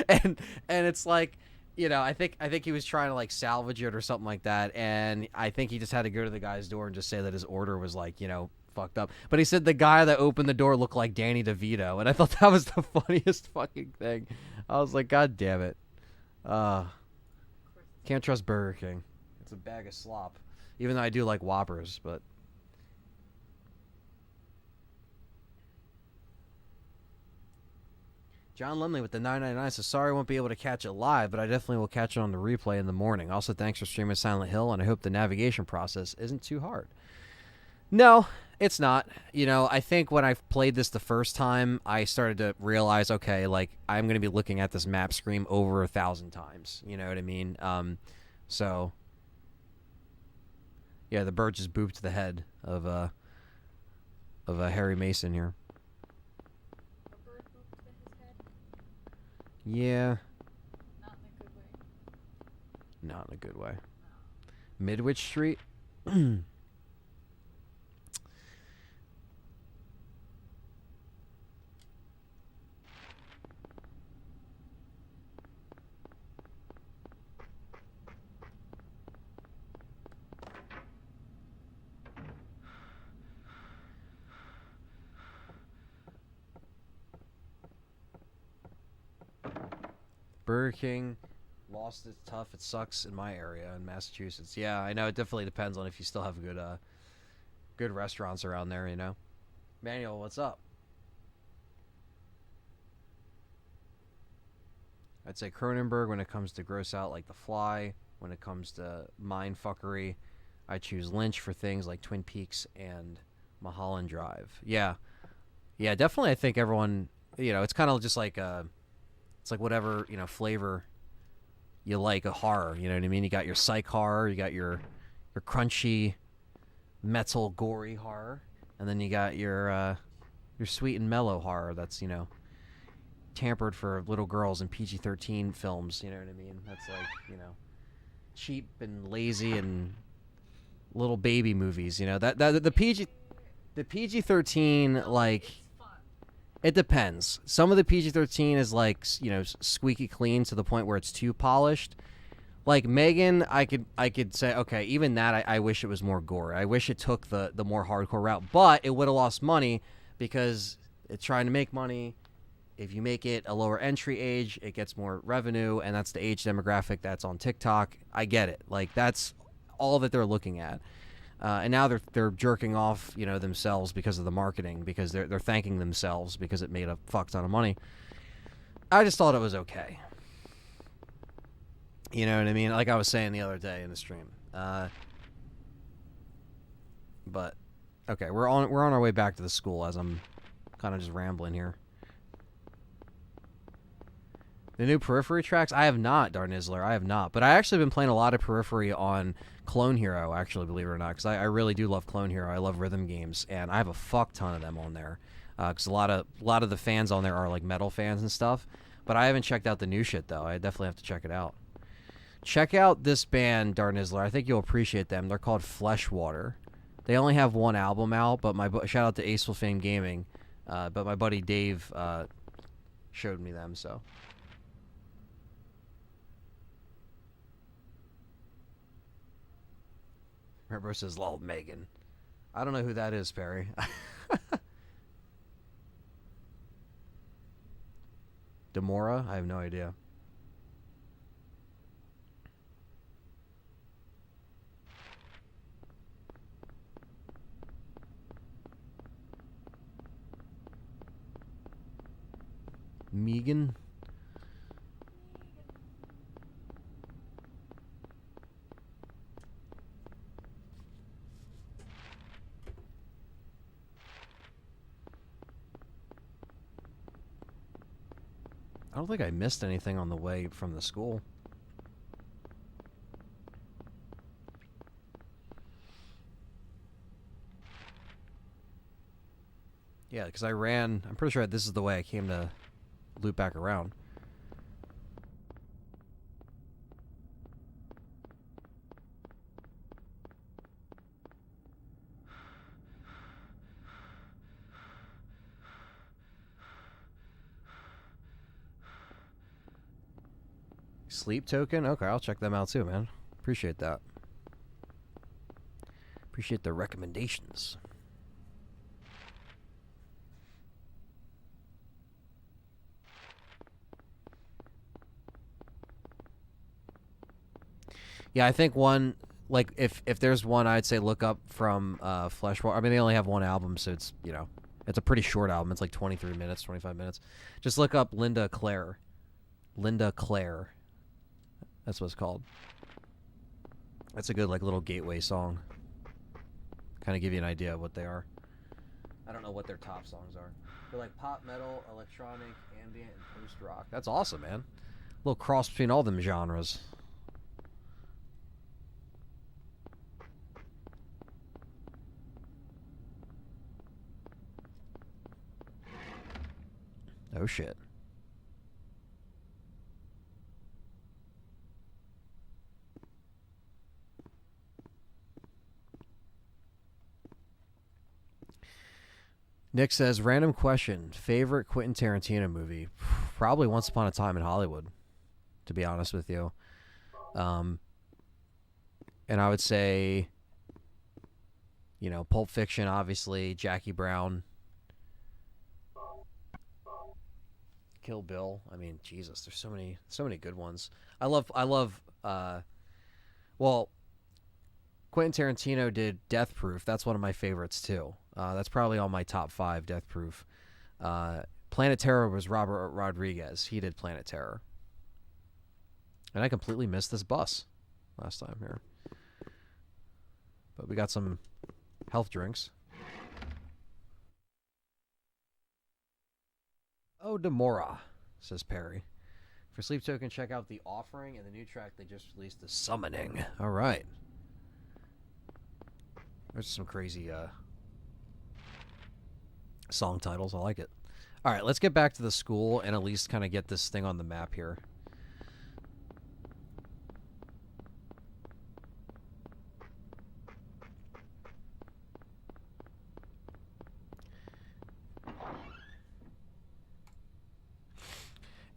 S1: and it's like. I think he was trying to like salvage it or something like that, and I think he just had to go to the guy's door and just say that his order was like fucked up. But he said the guy that opened the door looked like Danny DeVito, and I thought that was the funniest fucking thing. I was like, God damn it. Can't trust Burger King. It's a bag of slop. Even though I do like Whoppers, but... John Lemley with the $9.99 says, sorry I won't be able to catch it live, but I definitely will catch it on the replay in the morning. Also, thanks for streaming Silent Hill, and I hope the navigation process isn't too hard. No, it's not. I think when I played this the first time, I started to realize, okay, like, I'm going to be looking at this map screen over 1,000 times. You know what I mean? So, yeah, the bird just booped the head of Harry Mason here. Yeah. Not in a good way. Midwich Street? Burger King, lost its tough. It sucks in my area in Massachusetts. Yeah, I know. It definitely depends on if you still have good restaurants around there. Manuel, what's up? I'd say Cronenberg when it comes to gross out like The Fly. When it comes to mind fuckery, I choose Lynch for things like Twin Peaks and Mulholland Drive. Yeah, definitely. I think everyone, it's kind of just like it's like whatever, flavor you like a horror, you know what I mean? You got your psych horror, you got your crunchy, metal, gory horror, and then you got your sweet and mellow horror that's, tampered for little girls in PG-13 films, you know what I mean? That's like, cheap and lazy and little baby movies, that the PG-13 like it depends. Some of the PG-13 is like, squeaky clean to the point where it's too polished. Like Megan, I could say, okay, even that I wish it was more gore. I wish it took the more hardcore route, but it would have lost money because it's trying to make money. If you make it a lower entry age, it gets more revenue, and that's the age demographic that's on TikTok. I get it. Like, that's all that they're looking at. And now they're jerking off, themselves because of the marketing, because they're thanking themselves because it made a fuck ton of money. I just thought it was okay. You know what I mean? Like I was saying the other day in the stream. But okay, we're on our way back to the school as I'm kind of just rambling here. The new Periphery tracks? I have not, Darnizzler. I have not. But I actually been playing a lot of Periphery on Clone Hero, actually, believe it or not, because I really do love Clone Hero. I love rhythm games, and I have a fuck ton of them on there. Because a lot of the fans on there are like metal fans and stuff. But I haven't checked out the new shit though. I definitely have to check it out. Check out this band, Darnizzler. I think you'll appreciate them. They're called Fleshwater. They only have one album out, but shout out to Aceful Fame Gaming. But my buddy Dave showed me them, so. Remember, says lol Megan. I don't know who that is, Perry. Demora? I have no idea. Megan? I don't think I missed anything on the way from the school. Yeah, because I ran. I'm pretty sure this is the way I came to loop back around. Sleep token? Okay, I'll check them out too, man. Appreciate that. Appreciate the recommendations. Yeah, I think one, like, if there's one, I'd say look up from Fleshwalker. I mean, they only have one album, so it's, you know, it's a pretty short album. It's like 23 minutes, 25 minutes. Just look up Linda Claire. Linda Claire. That's what it's called. That's a good, like, little gateway song. Kind of give you an idea of what they are. I don't know what their top songs are. They're like pop, metal, electronic, ambient, and post-rock. That's awesome, man. A little cross between all them genres. Oh, shit. Nick says, random question. Favorite Quentin Tarantino movie? Probably Once Upon a Time in Hollywood, to be honest with you. And I would say, you know, Pulp Fiction, obviously, Jackie Brown, Kill Bill. I mean, Jesus, there's so many good ones. I love well, Quentin Tarantino did Death Proof. That's one of my favorites too. That's probably on my top 5, Death Proof. Planet Terror was Robert Rodriguez. He did Planet Terror. And I completely missed this bus last time here. But we got some health drinks. Oh, Demora, says Perry. For Sleep Token, check out The Offering and the new track they just released, The Summoning. All right. There's some crazy song titles. I like it. All right, let's get back to the school and at least kind of get this thing on the map here.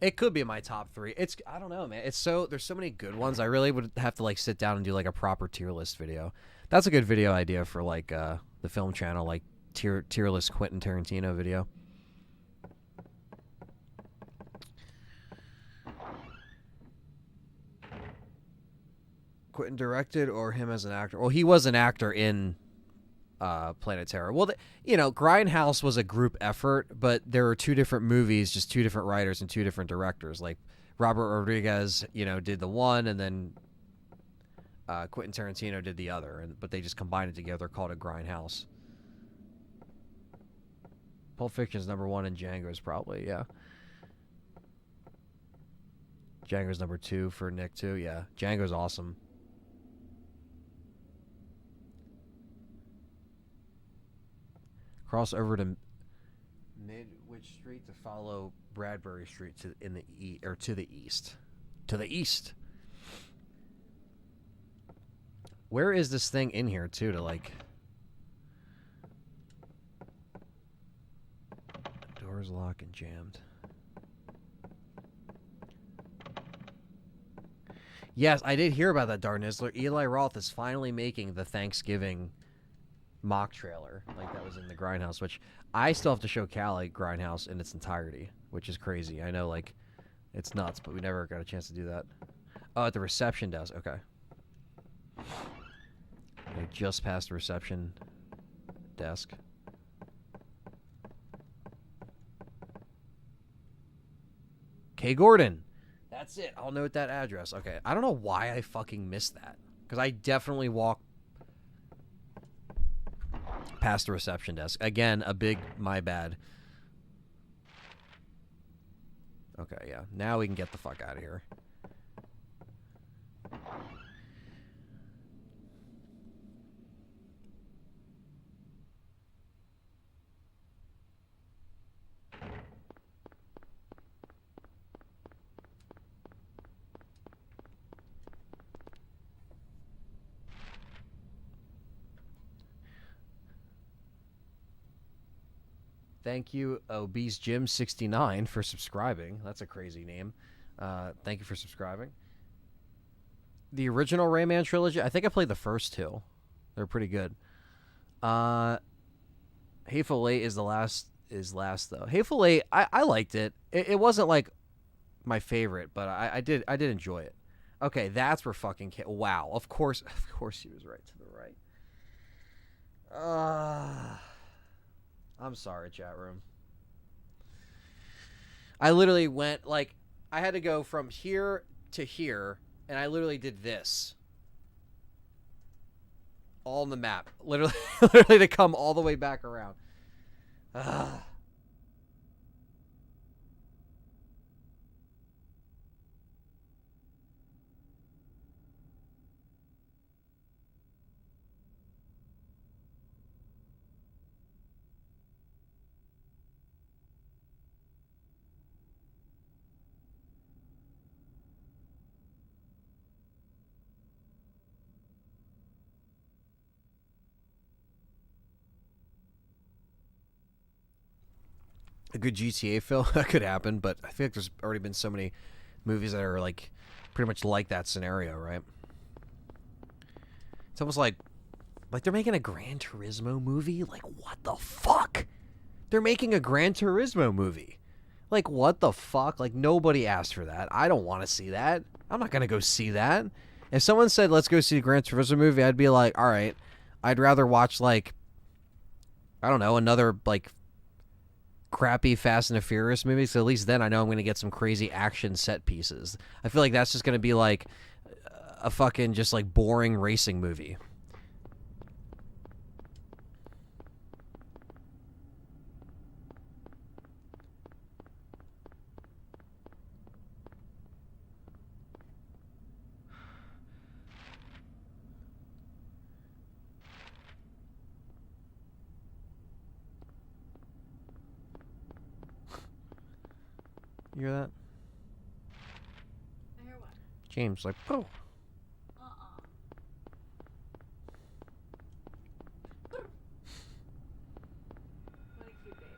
S1: It could be my top 3. It's, I don't know, man. It's so, there's so many good ones. I really would have to like sit down and do like a proper tier list video. That's a good video idea for like the film channel, like tier list Quentin Tarantino video. Quentin directed or him as an actor? Well, he was an actor in Planet Terror. Well, you know, Grindhouse was a group effort, but there were 2 different movies, just 2 different writers and 2 different directors. Like Robert Rodriguez, you know, did the one, and then Quentin Tarantino did the other, but they just combined it together, called it Grindhouse. Pulp Fiction's number 1, and Django's probably, yeah. Django's number 2 for Nick too, yeah. Django's awesome. Cross over to Midwich Street to follow Bradbury Street to the east. To the east. Where is this thing in here too to like? Doors locked and jammed. Yes, I did hear about that, Darnizzler. Eli Roth is finally making the Thanksgiving mock trailer, like that was in the Grindhouse, which I still have to show Callie Grindhouse in its entirety, which is crazy. I know, like, it's nuts, but we never got a chance to do that. Oh, at the reception desk. Okay. I just passed the reception desk. K. Gordon. That's it. I'll note that address. Okay. I don't know why I fucking missed that, because I definitely walked past the reception desk. Again, a big my bad. Okay, yeah. Now we can get the fuck out of here. Thank you, Obese Jim 69 for subscribing. That's a crazy name. Thank you for subscribing. The original Rayman trilogy, I think I played the first two. They're pretty good. Hateful Eight is last though. Hateful Eight, I liked it. It wasn't like my favorite, but I did enjoy it. Okay, that's where fucking wow. Of course he was right to the right. I'm sorry, chat room. I literally went, like, I had to go from here to here, and I literally did this. All on the map. Literally to come all the way back around. A good GTA film, that could happen, but I feel like there's already been so many movies that are like pretty much like that scenario, right? It's almost like they're making a Gran Turismo movie. Like, what the fuck? They're making a Gran Turismo movie. Like, what the fuck? Like, nobody asked for that. I don't want to see that. I'm not gonna go see that. If someone said let's go see a Gran Turismo movie, I'd be like, all right. I'd rather watch, like, I don't know, another like crappy Fast and the Furious movie, so at least then I know I'm going to get some crazy action set pieces. I feel like that's just going to be like a fucking just like boring racing movie. You hear that?
S2: I hear what?
S1: James, like, oh.
S2: What a cute babe.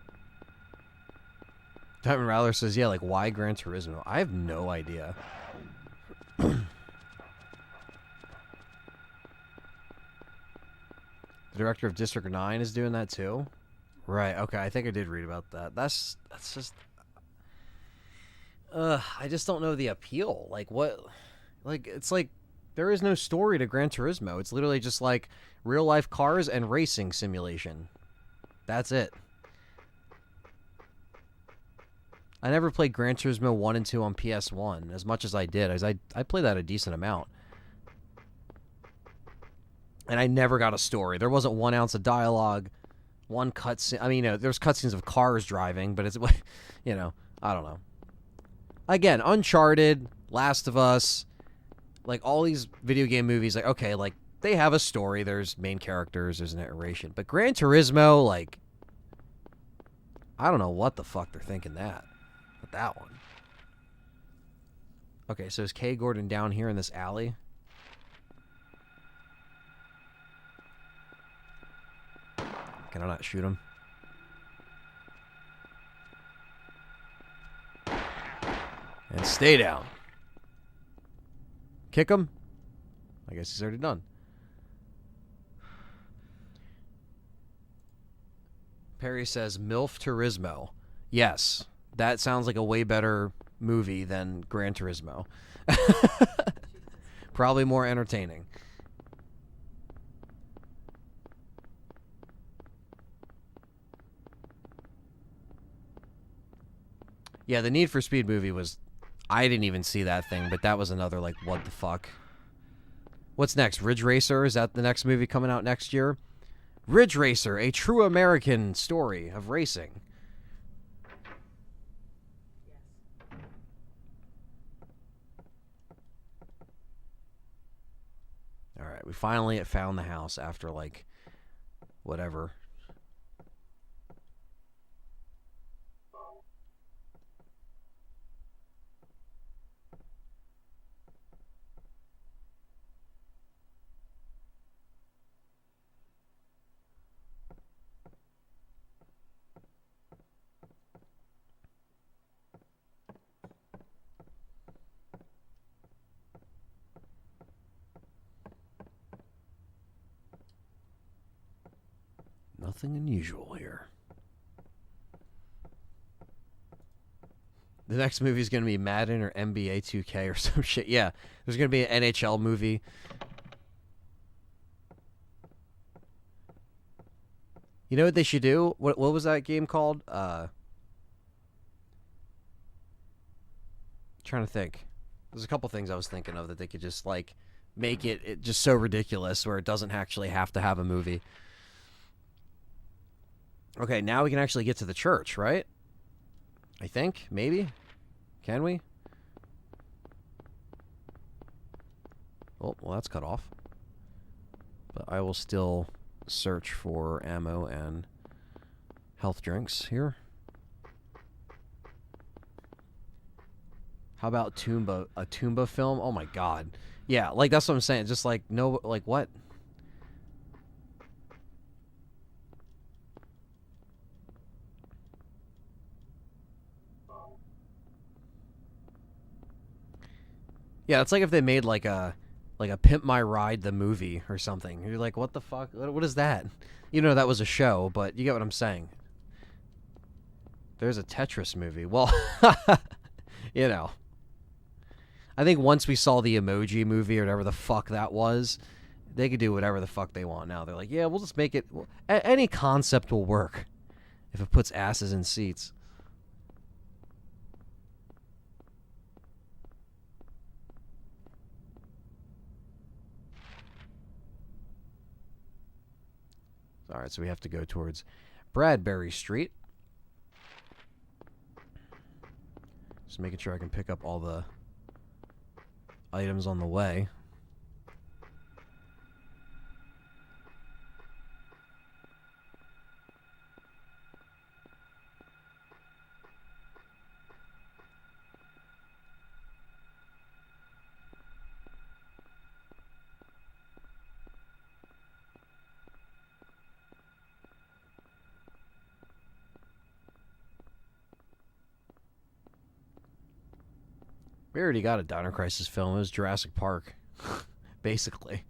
S1: Diamond Rattler says, yeah, like, why Gran Turismo? I have no idea. The director of District 9 is doing that too? Right, okay, I think I did read about that. That's just... I just don't know the appeal. Like, what... Like, it's like, there is no story to Gran Turismo. It's literally just, like, real-life cars and racing simulation. That's it. I never played Gran Turismo 1 and 2 on PS1, as much as I did. As I played that a decent amount. And I never got a story. There wasn't 1 ounce of dialogue, one cutscene. I mean, you know, there's cutscenes of cars driving, but it's, you know, I don't know. Again, Uncharted, Last of Us, like all these video game movies, like, okay, like they have a story. There's main characters. There's an narration. But Gran Turismo, like, I don't know what the fuck they're thinking that. But that one. Okay, so is Kay Gordon down here in this alley? Can I not shoot him? And stay down. Kick him? I guess he's already done. Perry says, MILF Turismo. Yes, that sounds like a way better movie than Gran Turismo. Probably more entertaining. Yeah, the Need for Speed movie was... I didn't even see that thing, but that was another, like, what the fuck? What's next? Ridge Racer? Is that the next movie coming out next year? Ridge Racer, a true American story of racing.
S2: Yes.
S1: we finally found the house after, like, whatever. Nothing unusual here. The next movie is going to be Madden or NBA 2K or some shit. Yeah, there's going to be an NHL movie. You know what they should do? What was that game called? Trying to think. There's a couple things I was thinking of that they could just, like, make it just so ridiculous where it doesn't actually have to have a movie. Okay, now we can actually get to the church, right? I think, maybe. Can we? Oh, well, that's cut off. But I will still search for ammo and health drinks here. How about Toomba? A Toomba film? Oh my god. Yeah, like, that's what I'm saying. Just, like, no, like, what? Yeah, it's like if they made like a Pimp My Ride the movie or something. You're like, what the fuck? What is that? You know that was a show, but you get what I'm saying. There's a Tetris movie. Well, you know. I think once we saw the Emoji movie or whatever the fuck that was, they could do whatever the fuck they want now. They're like, yeah, we'll just make it. Any concept will work if it puts asses in seats. All right, so we have to go towards Bradbury Street. Just making sure I can pick up all the items on the way. We already got a Dino Crisis film. It was Jurassic Park, basically.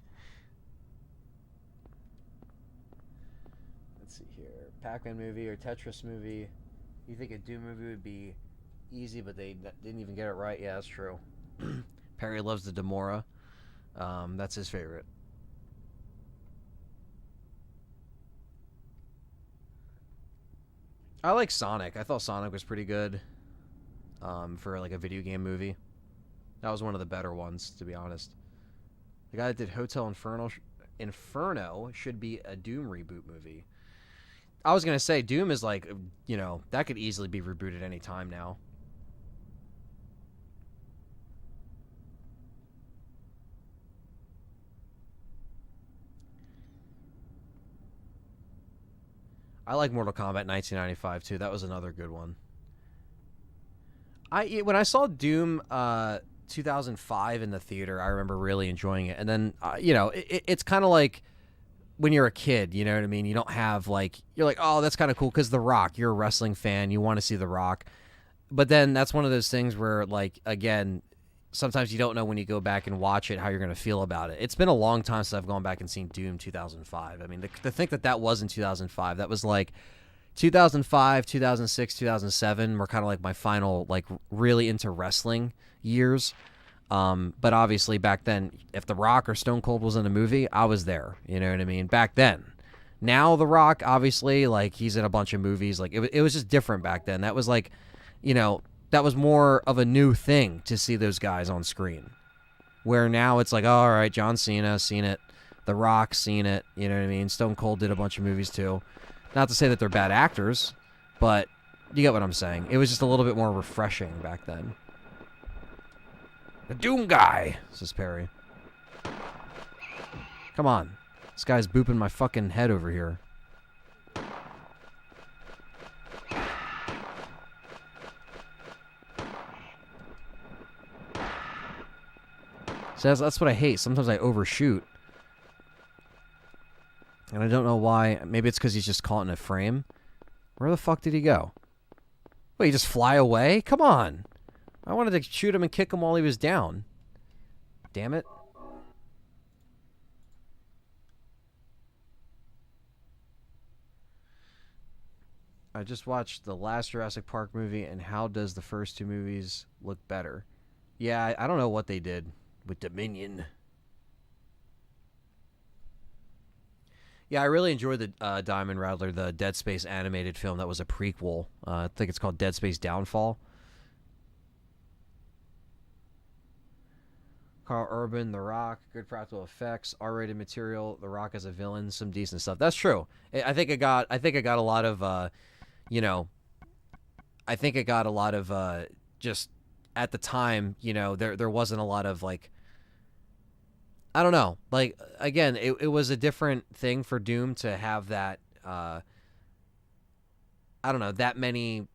S1: Let's see here. Pac-Man movie or Tetris movie. You think a Doom movie would be easy, but they didn't even get it right? Yeah, that's true. Perry loves the Demora. That's his favorite. I like Sonic. I thought Sonic was pretty good for like a video game movie. That was one of the better ones, to be honest. The guy that did Hotel Inferno should be a Doom reboot movie. I was going to say, Doom is like, you know, that could easily be rebooted any time now. I like Mortal Kombat 1995, too. That was another good one. When I saw Doom 2005 in the theater, I remember really enjoying it. And then, you know, it's kind of like when you're a kid, you know what I mean? You don't have, like, you're like, oh, that's kind of cool because The Rock, you're a wrestling fan, you want to see The Rock. But then that's one of those things where, like, again, sometimes you don't know when you go back and watch it how you're going to feel about it. It's been a long time since I've gone back and seen Doom 2005. I mean, to think that was in 2005, that was like 2005, 2006, 2007 were kind of like my final, like, really into wrestling years. But obviously back then, if The Rock or Stone Cold was in a movie, I was there. You know what I mean? Back then. Now The Rock, obviously, like, he's in a bunch of movies. Like, it was just different back then. That was like, you know, that was more of a new thing to see those guys on screen. Where now it's like, oh, all right, John Cena, seen it. The Rock, seen it. You know what I mean? Stone Cold did a bunch of movies too. Not to say that they're bad actors, but you get what I'm saying. It was just a little bit more refreshing back then. The Doom guy, says Perry. Come on. This guy's booping my fucking head over here. So that's what I hate. Sometimes I overshoot. And I don't know why. Maybe it's because he's just caught in a frame. Where the fuck did he go? Wait, he just fly away? Come on. I wanted to shoot him and kick him while he was down. Damn it. I just watched the last Jurassic Park movie, and how does the first two movies look better? Yeah, I don't know what they did with Dominion. Yeah, I really enjoyed the Diamond Rattler, the Dead Space animated film that was a prequel. I think it's called Dead Space Downfall. Carl Urban, The Rock, good practical effects, R-rated material, The Rock as a villain, some decent stuff. That's true. I think it got a lot of you know, I think it got a lot of just at the time, you know, there wasn't a lot of like, I don't know, like again, it was a different thing for Doom to have that I don't know, that many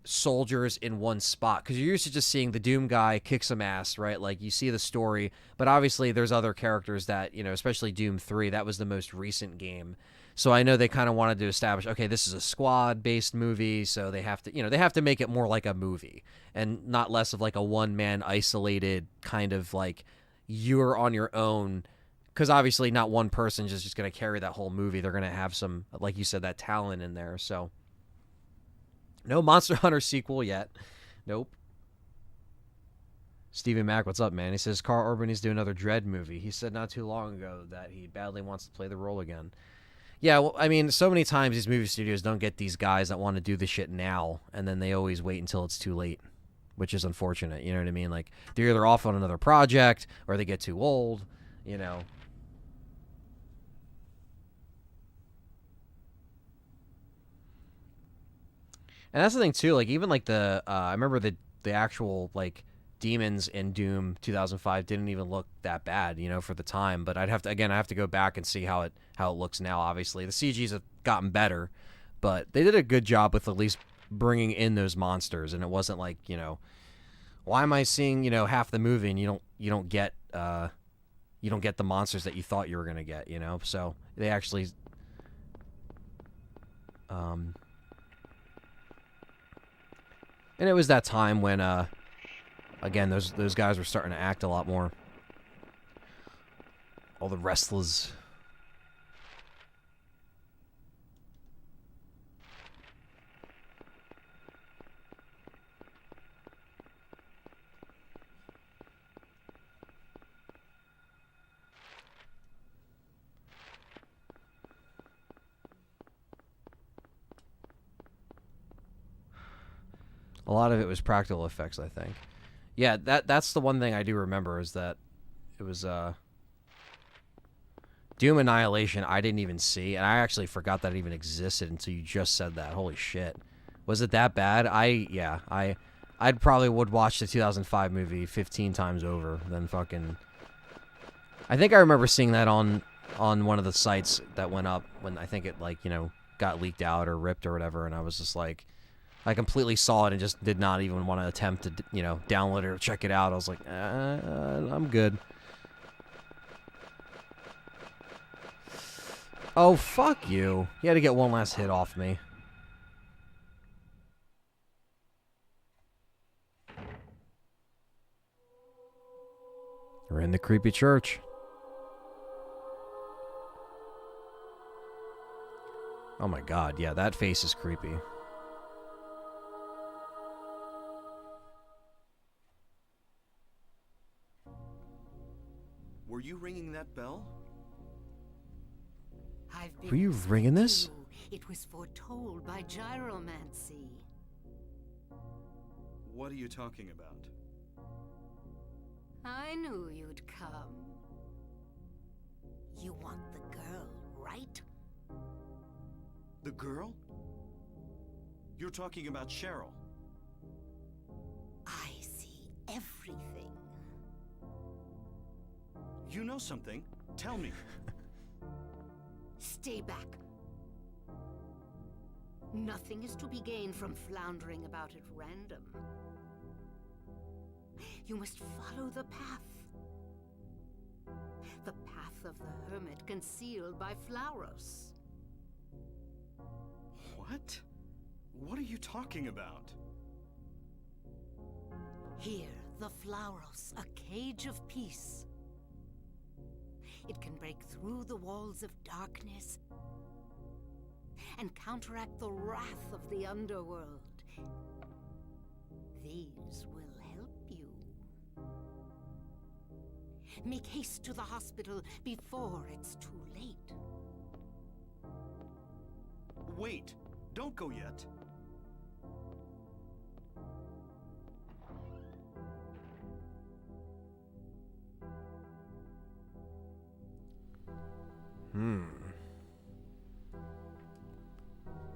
S1: soldiers in one spot, because you're used to just seeing the Doom guy kick some ass, right? Like you see the story, but obviously there's other characters that, you know, especially Doom 3, that was the most recent game. So I know they kind of wanted to establish, okay, this is a squad-based movie, so they have to, you know, they have to make it more like a movie and not less of like a one-man isolated kind of like you're on your own, because obviously not one person is just going to carry that whole movie. They're going to have some, like you said, that talent in there. So no Monster Hunter sequel yet. Nope. Stephen Mack, what's up, man? He says Carl Urban needs to do another Dread movie. He said not too long ago that he badly wants to play the role again. Yeah, well, I mean, so many times these movie studios don't get these guys that want to do the shit now, and then they always wait until it's too late, which is unfortunate. You know what I mean? Like, they're either off on another project, or they get too old, you know. And that's the thing, too. Like, even, like, I remember the actual, like, demons in Doom 2005 didn't even look that bad, you know, for the time. But I have to go back and see how it looks now. Obviously, the CGs have gotten better, but they did a good job with at least bringing in those monsters. And it wasn't like, you know, why am I seeing, you know, half the movie and you don't get the monsters that you thought you were gonna get, you know? So they actually, and it was that time when again, those guys were starting to act a lot more. All the wrestlers. A lot of it was practical effects, I think. Yeah, that's the one thing I do remember is that it was Doom Annihilation I didn't even see, and I actually forgot that it even existed until you just said that. Holy shit. Was it that bad? I'd probably would watch the 2005 movie 15 times over than fucking... I think I remember seeing that on one of the sites that went up when I think it, like, you know, got leaked out or ripped or whatever, and I was just like... I completely saw it and just did not even want to attempt to, you know, download it or check it out. I was like, I'm good. Oh, fuck you. You had to get one last hit off me. We're in the creepy church. Oh my god, yeah, that face is creepy.
S3: Were you ringing that bell?
S1: Were you ringing this?
S4: It was foretold by gyromancy.
S3: What are you talking about?
S4: I knew you'd come. You want the girl, right?
S3: The girl? You're talking about Cheryl.
S4: I see everything.
S3: You know something. Tell me.
S4: Stay back. Nothing is to be gained from floundering about at random. You must follow the path. The path of the hermit concealed by Flauros.
S3: What? What are you talking about?
S4: Here, the Flauros, a cage of peace. It can break through the walls of darkness and counteract the wrath of the underworld. These will help you. Make haste to the hospital before it's too late.
S3: Wait! Don't go yet.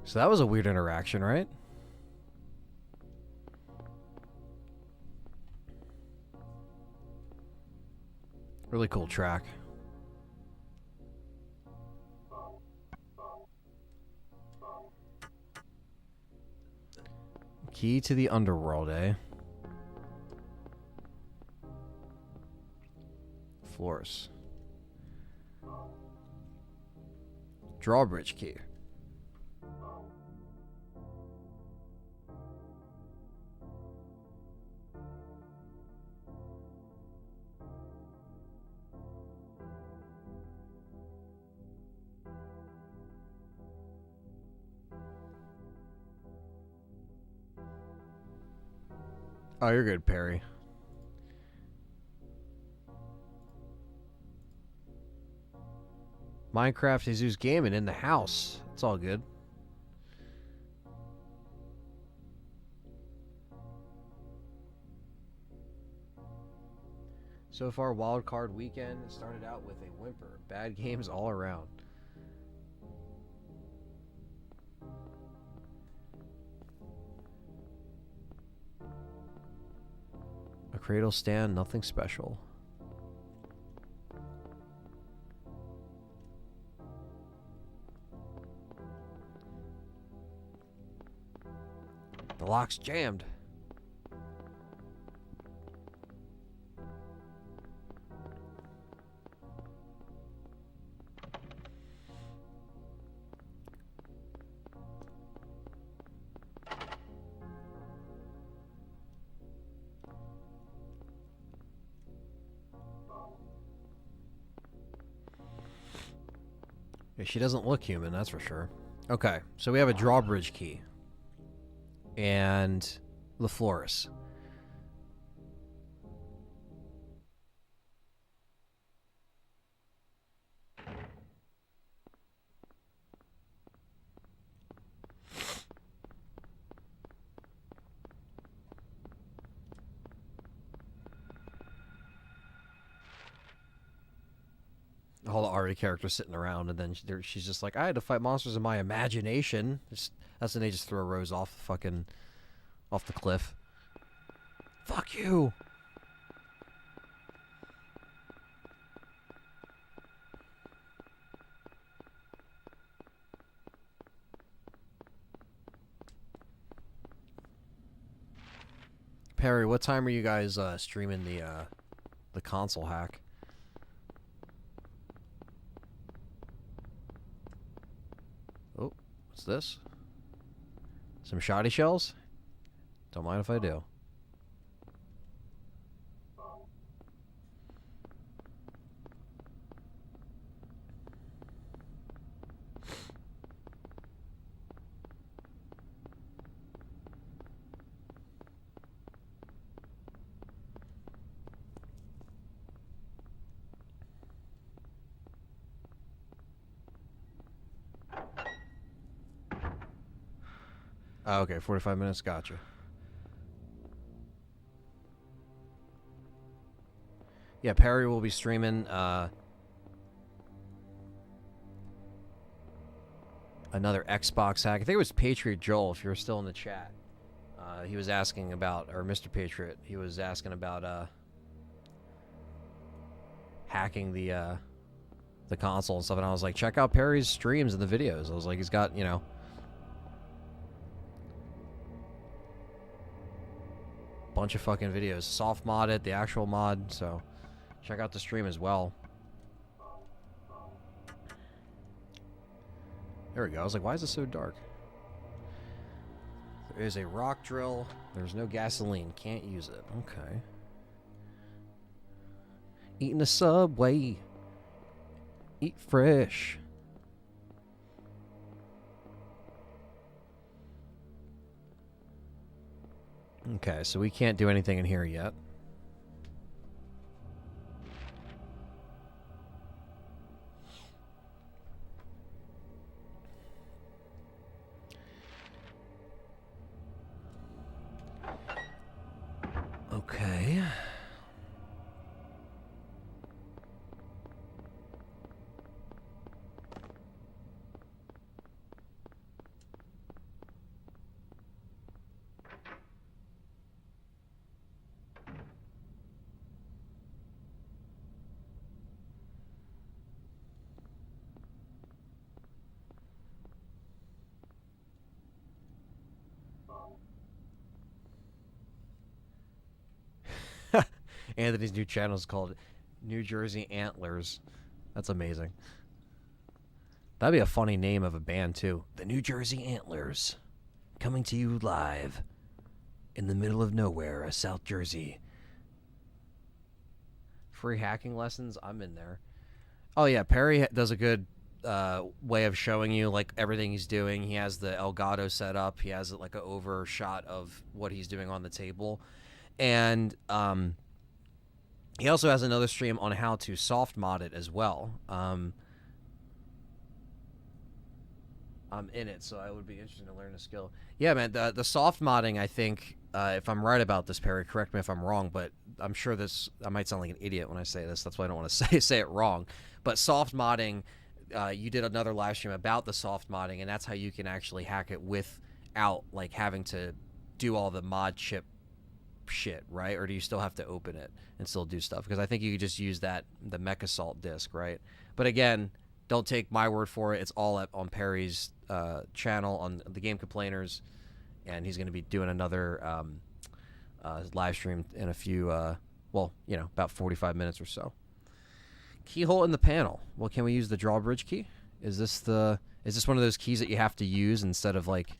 S1: So that was a weird interaction, right? Really cool track. Key to the underworld, eh? Floors. Drawbridge key. Oh, you're good, Perry. Minecraft Jesus Gaming in the house. It's all good. So far, wild card weekend started out with a whimper. Bad games all around. A cradle stand, nothing special. The lock's jammed. Yeah, she doesn't look human, that's for sure. Okay, so we have a drawbridge key. And the Flores. All the Ari characters sitting around, and then she's just like, I had to fight monsters in my imagination. That's when they just throw Rose off the cliff. Fuck you. Perry, what time are you guys streaming the console hack? Oh, what's this? Some shoddy shells? Don't mind if I do. Oh, okay, 45 minutes, gotcha. Yeah, Perry will be streaming another Xbox hack. I think it was Patriot Joel, if you're still in the chat. He was asking about, or Mr. Patriot, he was asking about hacking the console and stuff, and I was like, check out Perry's streams and the videos. I was like, he's got, you know, bunch of fucking videos, soft modded, the actual mod, so check out the stream as well. There we go. I was like, why is it so dark? There is a rock drill. There's no gasoline. Can't use it. Okay. Eating a Subway. Eat fresh. Okay, so we can't do anything in here yet. Okay. Anthony's new channel is called New Jersey Antlers. That's amazing. That'd be a funny name of a band, too. The New Jersey Antlers. Coming to you live. In the middle of nowhere, South Jersey. Free hacking lessons? I'm in there. Oh, yeah. Perry does a good way of showing you, like, everything he's doing. He has the Elgato set up. He has, like, an overshot of what he's doing on the table. And, he also has another stream on how to soft mod it as well. I'm in it, so I would be interested to learn the skill. Yeah, man, the soft modding, I think, if I'm right about this, Perry, correct me if I'm wrong, but I'm sure I might sound like an idiot when I say this. That's why I don't want to say it wrong. But soft modding, you did another live stream about the soft modding, and that's how you can actually hack it without, like, having to do all the mod chip shit, right? Or do you still have to open it and still do stuff? Because I think you could just use the MechAssault disk, right? But again, don't take my word for it. It's all on Perry's channel on the Game Complainers, and he's going to be doing another live stream in a few, well, you know, about 45 minutes or so. Keyhole in the panel. Well, can we use the drawbridge key? Is this one of those keys that you have to use instead of, like,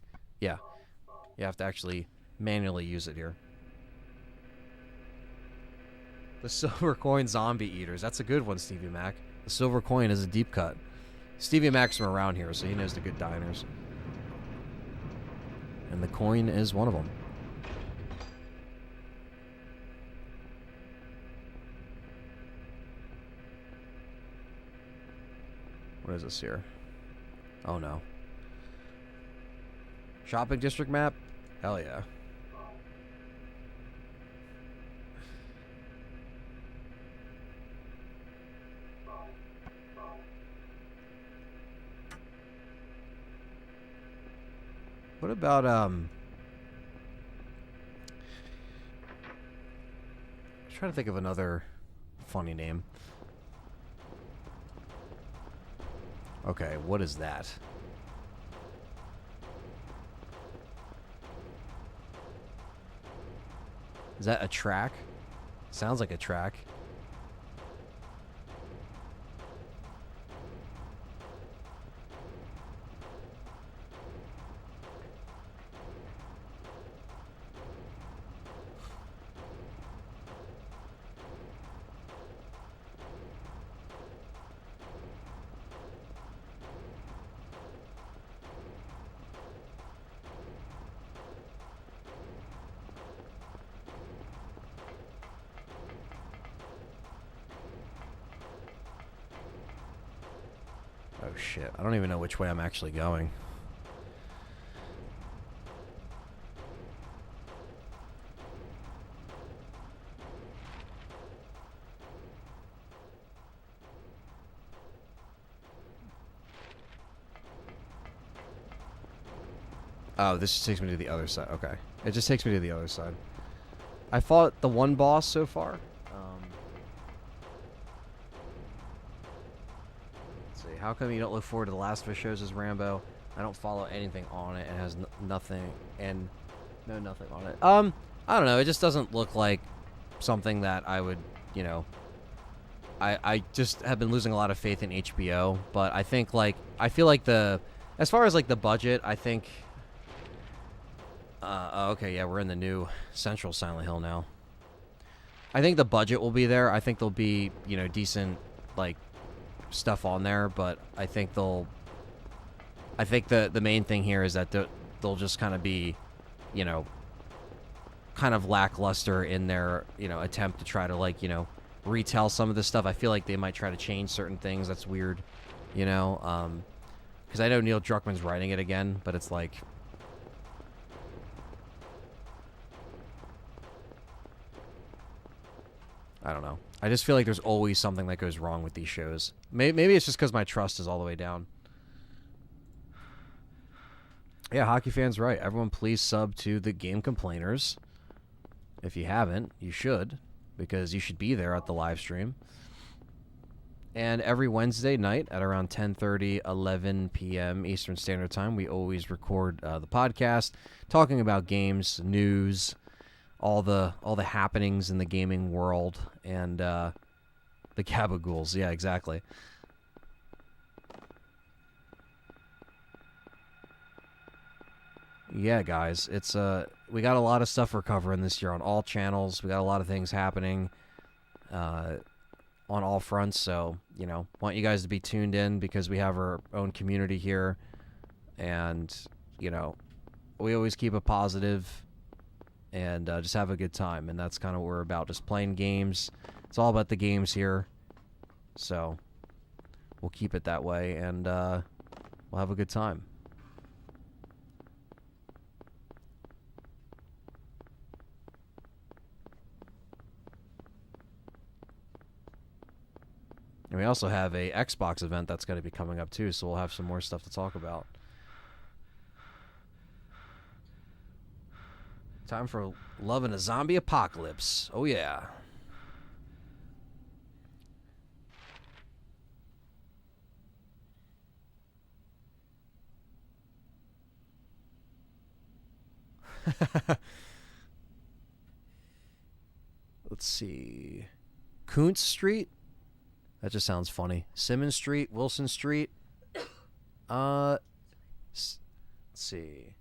S1: yeah, you have to actually manually use it here. The silver coin zombie eaters. That's a good one, Stevie Mac. The silver coin is a deep cut. Stevie Mac's from around here, so he knows the good diners. And the coin is one of them. What is this here? Oh, no. Shopping district map? Hell yeah. What about, I'm trying to think of another funny name. Okay, what is that? Is that a track? Sounds like a track. Oh shit, I don't even know which way I'm actually going. Oh, this just takes me to the other side. Okay. It just takes me to the other side. I fought the one boss so far. Let's see. How come you don't look forward to the Last of Us shows as Rambo? I don't follow anything on it and has nothing and know nothing on it. I don't know. It just doesn't look like something that I would, you know. I just have been losing a lot of faith in HBO, but I think like I feel like as far as like the budget, I think. Okay, yeah, we're in the new Central Silent Hill now. I think the budget will be there. I think there'll be, you know, decent like stuff on there, but I think the main thing here is that they'll just kind of be, you know, kind of lackluster in their, you know, attempt to try to like, you know, retell some of this stuff. I feel like they might try to change certain things. That's weird, you know, because I know Neil Druckmann's writing it again, but it's like, I don't know. I just feel like there's always something that goes wrong with these shows. Maybe it's just because my trust is all the way down. Yeah, hockey fans, right. Everyone please sub to the Game Complainers. If you haven't, you should, because you should be there at the live stream. And every Wednesday night at around 10:30, 11 p.m. Eastern Standard Time, we always record the podcast, talking about games, news, all the happenings in the gaming world, and the Gabagools. Yeah, exactly. Yeah, guys, it's we got a lot of stuff we're covering this year on all channels. We got a lot of things happening on all fronts, so, you know, want you guys to be tuned in because we have our own community here, and, you know, we always keep it positive and just have a good time, and that's kind of what we're about, just playing games. It's all about the games here, so we'll keep it that way, and we'll have a good time. And we also have a Xbox event that's going to be coming up too, so we'll have some more stuff to talk about. Time for Love in a Zombie Apocalypse. Oh, yeah. Let's see. Kuntz Street? That just sounds funny. Simmons Street, Wilson Street. Let's see.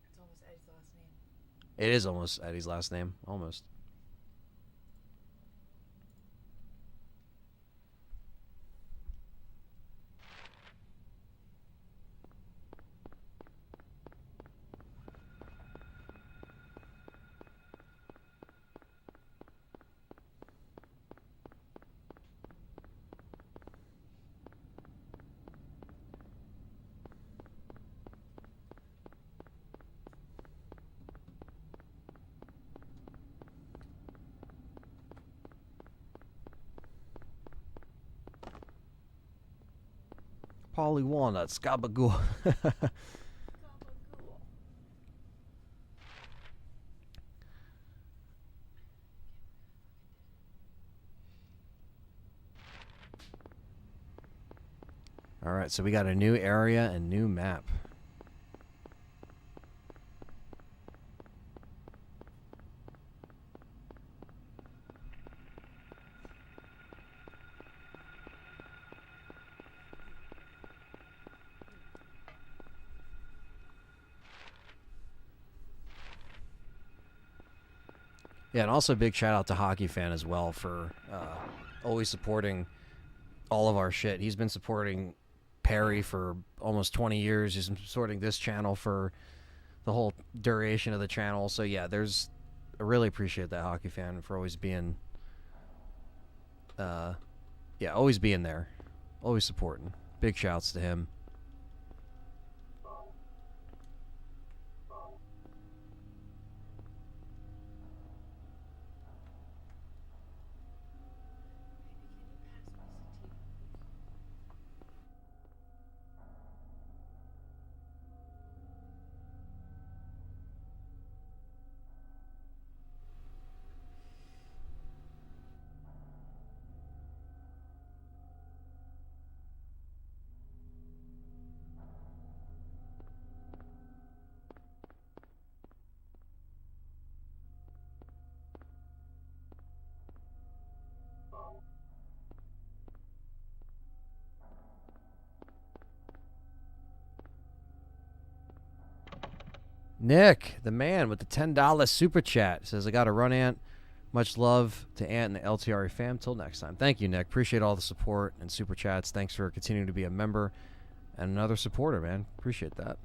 S2: It's almost Eddie's last name.
S1: It is almost Eddie's last name. Almost. Polly Walnuts, Gabagool. Alright, so we got a new area and new map. Yeah, and also a big shout out to Hockey Fan as well for always supporting all of our shit. He's been supporting Perry for almost 20 years. He's been supporting this channel for the whole duration of the channel. So yeah, I really appreciate that, Hockey Fan, for always being always being there. Always supporting. Big shouts to him. Nick, the man with the $10 super chat, says, I got to run, Ant. Much love to Ant and the LTRE fam. Till next time. Thank you, Nick. Appreciate all the support and super chats. Thanks for continuing to be a member and another supporter, man. Appreciate that.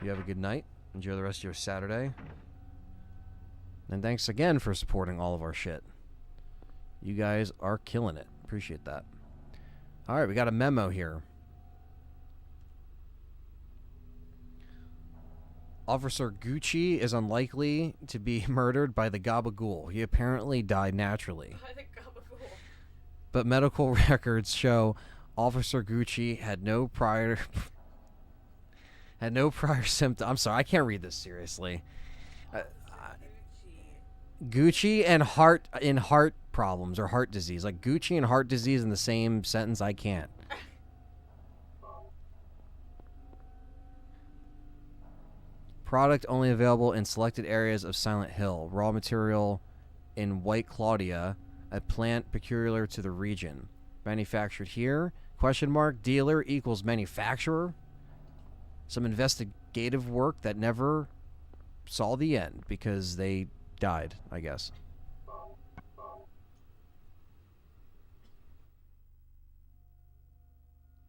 S1: You have a good night. Enjoy the rest of your Saturday. And thanks again for supporting all of our shit. You guys are killing it. Appreciate that. All right, we got a memo here. Officer Gucci is unlikely to be murdered by the Gabagool. He apparently died naturally.
S2: By the gabagool.
S1: But medical records show Officer Gucci had no prior symptoms. I'm sorry, I can't read this seriously. Gucci and heart problems or heart disease. Like Gucci and heart disease in the same sentence, I can't. Product only available in selected areas of Silent Hill. Raw material in White Claudia, a plant peculiar to the region. Manufactured here? Question mark. Dealer equals manufacturer? Some investigative work that never saw the end because they died, I guess.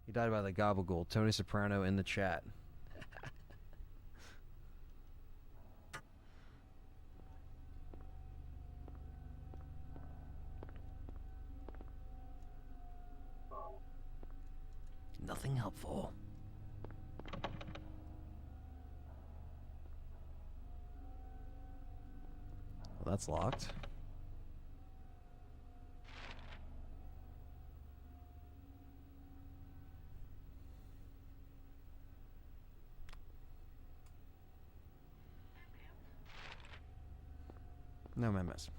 S1: He died by the gabagool. Tony Soprano in the chat. Nothing helpful. Well, that's locked. No memos.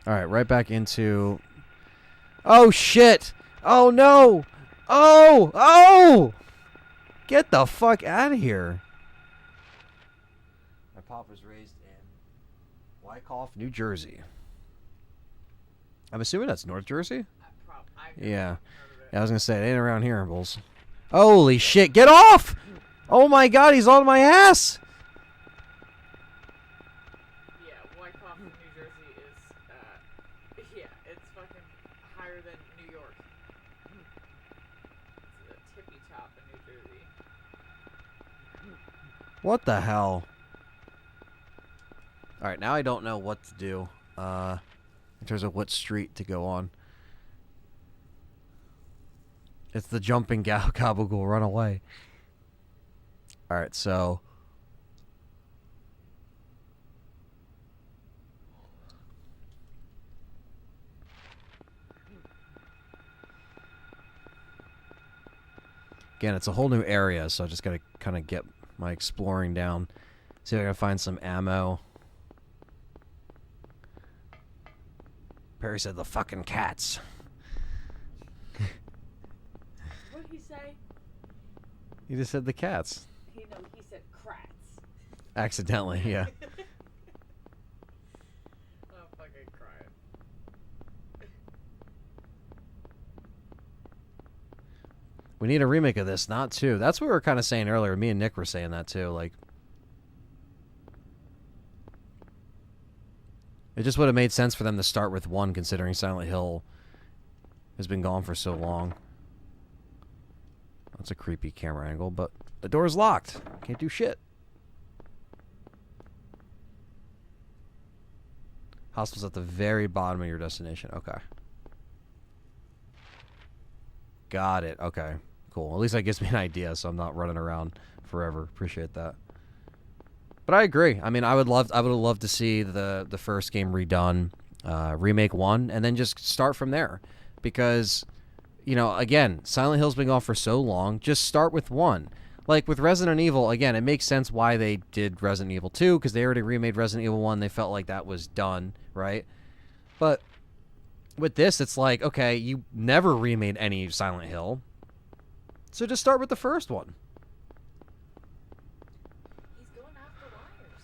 S1: All right, right back into... Oh, shit! Oh, no! Oh! Oh! Get the fuck out of here. My pop was raised in Wyckoff, New Jersey. I'm assuming that's North Jersey? Yeah. I was going to say, it ain't around here, Bulls. Holy shit, get off! Oh my god, he's on my ass!
S2: Yeah, Wyckoff, New Jersey is, yeah, it's fucking higher than New York. It's the tippy top of New Jersey.
S1: What the hell? Alright, now I don't know what to do, in terms of what street to go on. It's the jumping gabagool, run away. Alright, so... Again, it's a whole new area, so I just gotta kind of get my exploring down. See if I can find some ammo. Perry said the fucking cats.
S2: What'd he say?
S1: He just said the cats.
S2: He said crats.
S1: Accidentally, yeah.
S2: I'm fucking crying.
S1: We need a remake of this, not two. That's what we were kind of saying earlier. Me and Nick were saying that too. Like, it just would have made sense for them to start with one, considering Silent Hill has been gone for so long. That's a creepy camera angle, but the door's locked. Can't do shit. Hospital's at the very bottom of your destination. Okay. Got it. Okay. Cool. At least that gives me an idea, so I'm not running around forever. Appreciate that. But I agree. I mean, I would have loved to see the first game redone, remake 1, and then just start from there. Because, you know, again, Silent Hill's been gone for so long. Just start with 1. Like with Resident Evil, again, it makes sense why they did Resident Evil 2, because they already remade Resident Evil 1. They felt like that was done, right? But with this, it's like, okay, you never remade any Silent Hill, so just start with the first one.
S2: He's going after wires.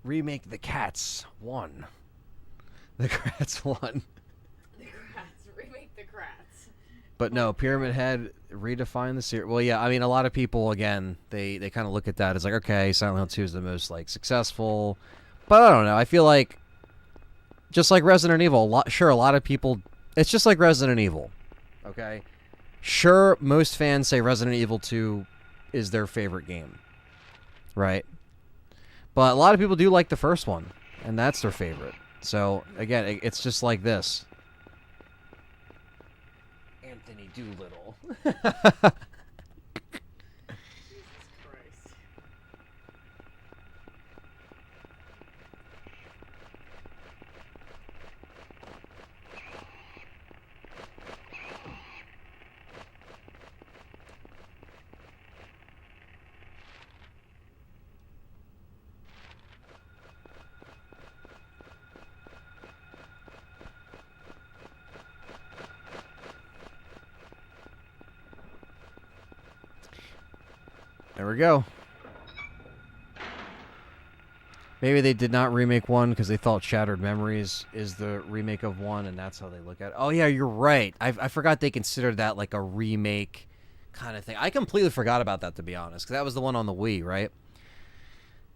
S1: Remake The Cats 1. The Cats 1.
S2: The Kratts. Remake the Kratts.
S1: But no, Pyramid Head redefined the series. Well, yeah, I mean, a lot of people, again, they kind of look at that as like, okay, Silent Hill 2 is the most, like, successful. But I don't know. I feel like, just like Resident Evil, a lot of people, it's just like Resident Evil, okay? Sure, most fans say Resident Evil 2 is their favorite game, right? But a lot of people do like the first one, and that's their favorite. So, again, it's just like this. Anthony Doolittle.
S2: Jesus Christ.
S1: There we go. Maybe they did not remake 1 because they thought Shattered Memories is the remake of 1, and that's how they look at it. Oh, yeah, you're right. I forgot they considered that like a remake kind of thing. I completely forgot about that, to be honest, because that was the one on the Wii, right?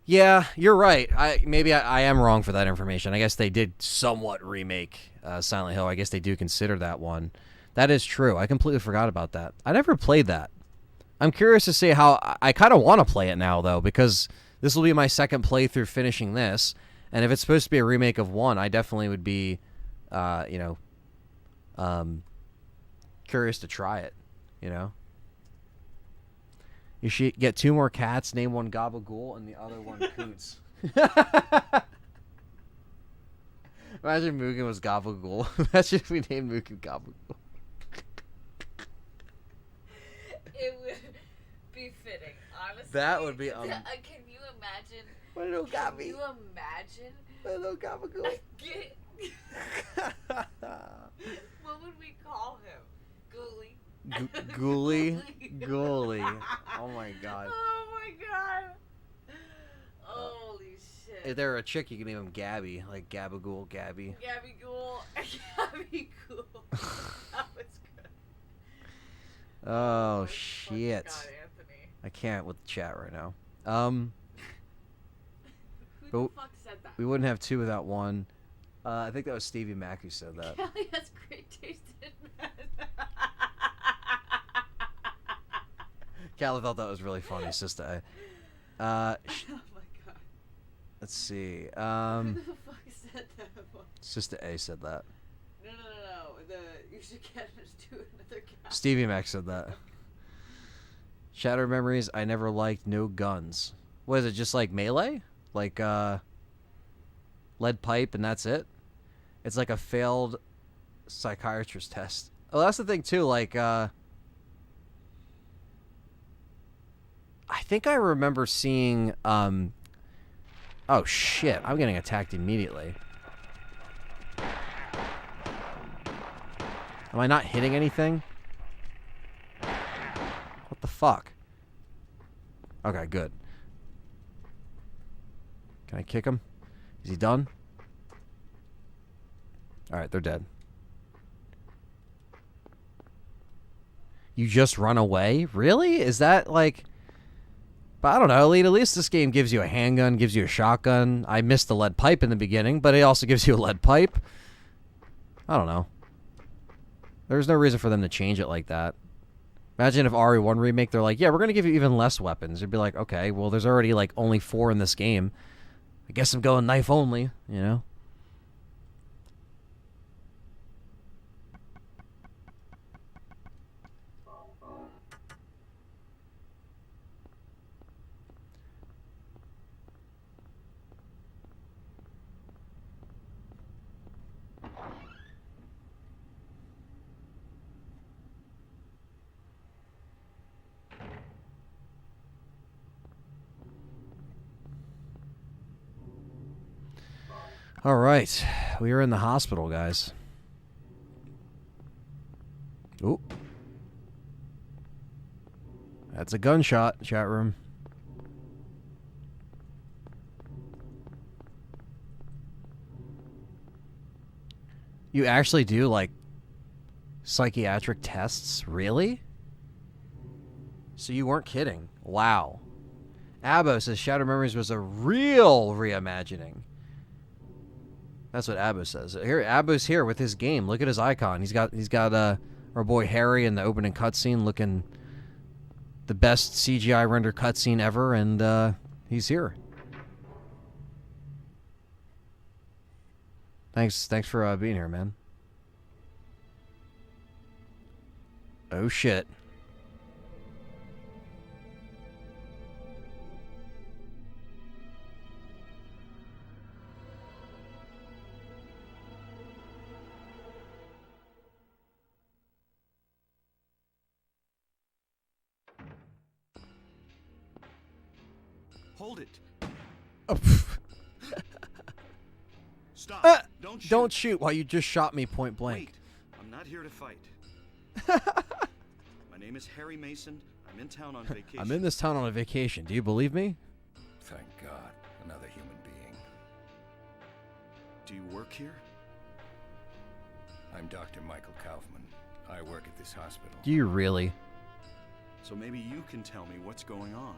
S1: Yeah, you're right. Maybe I am wrong for that information. I guess they did somewhat remake Silent Hill. I guess they do consider that one. That is true. I completely forgot about that. I never played that. I'm curious to see how... I kind of want to play it now, though, because this will be my second playthrough finishing this, and if it's supposed to be a remake of 1, I definitely would be, curious to try it, you know? You should get 2 more cats, name one Gabagool, and the other one Coots. Imagine Mugen was Gabagool. Imagine if we named Mugen Gabagool.
S2: It would be fitting, honestly.
S1: That would be
S2: Can you imagine?
S1: Little
S2: Can
S1: Gabi.
S2: you imagine?
S1: Little Gabagool.
S2: What would we call him? Ghoulie.
S1: Ghoulie. Oh my god.
S2: Oh my god. Holy shit.
S1: If they're a chick, you can name him Gabby, like Gabagool, Gabby.
S2: Gabby Ghoul. Gabby Ghoul. That was good.
S1: Oh
S2: my
S1: shit.
S2: God, Anthony.
S1: I can't with the chat right now.
S2: Who
S1: But
S2: the fuck said that?
S1: we wouldn't have 2 without 1. I think that was Stevie Mac who said that.
S2: Kelly has great taste in men.
S1: Callie thought that was really funny, Sister A.
S2: Oh my god.
S1: Let's see.
S2: Who the fuck said that one?
S1: Sister A said that.
S2: No. You should get him to do another guy.
S1: Stevie Mac said that. Shattered Memories, I never liked no guns. What is it, just like melee? Like, lead pipe and that's it? It's like a failed psychiatrist test. Oh, that's the thing too, like, I think I remember seeing, oh shit, I'm getting attacked immediately. Am I not hitting anything? What the fuck? Okay, good. Can I kick him? Is he done? Alright, they're dead. You just run away? Really? Is that like... But I don't know, at least this game gives you a handgun, gives you a shotgun. I missed the lead pipe in the beginning, but it also gives you a lead pipe. I don't know. There's no reason for them to change it like that. Imagine if RE1 Remake, they're like, yeah, we're going to give you even less weapons. You'd be like, okay, well, there's already like only 4 in this game. I guess I'm going knife only, you know? All right, we are in the hospital, guys. Ooh. That's a gunshot, chat room. You actually do, like, psychiatric tests? Really? So you weren't kidding. Wow. Abo says Shattered Memories was a real reimagining. That's what Abo says. Here, Abo's here with his game. Look at his icon. He's got our boy Harry in the opening cutscene looking the best CGI render cutscene ever, and he's here. Thanks for being here, man. Oh shit.
S3: Hold it.
S1: Oh,
S3: Stop. Don't shoot.
S1: don't shoot while you just shot me point blank.
S3: Wait. I'm not here to fight. My name is Harry Mason. I'm in town on vacation.
S1: I'm in this town on a vacation. Do you believe me?
S5: Thank God. Another human being.
S3: Do you work here?
S5: I'm Dr. Michael Kaufman. I work at this hospital.
S1: Do you really?
S3: So maybe you can tell me what's going on.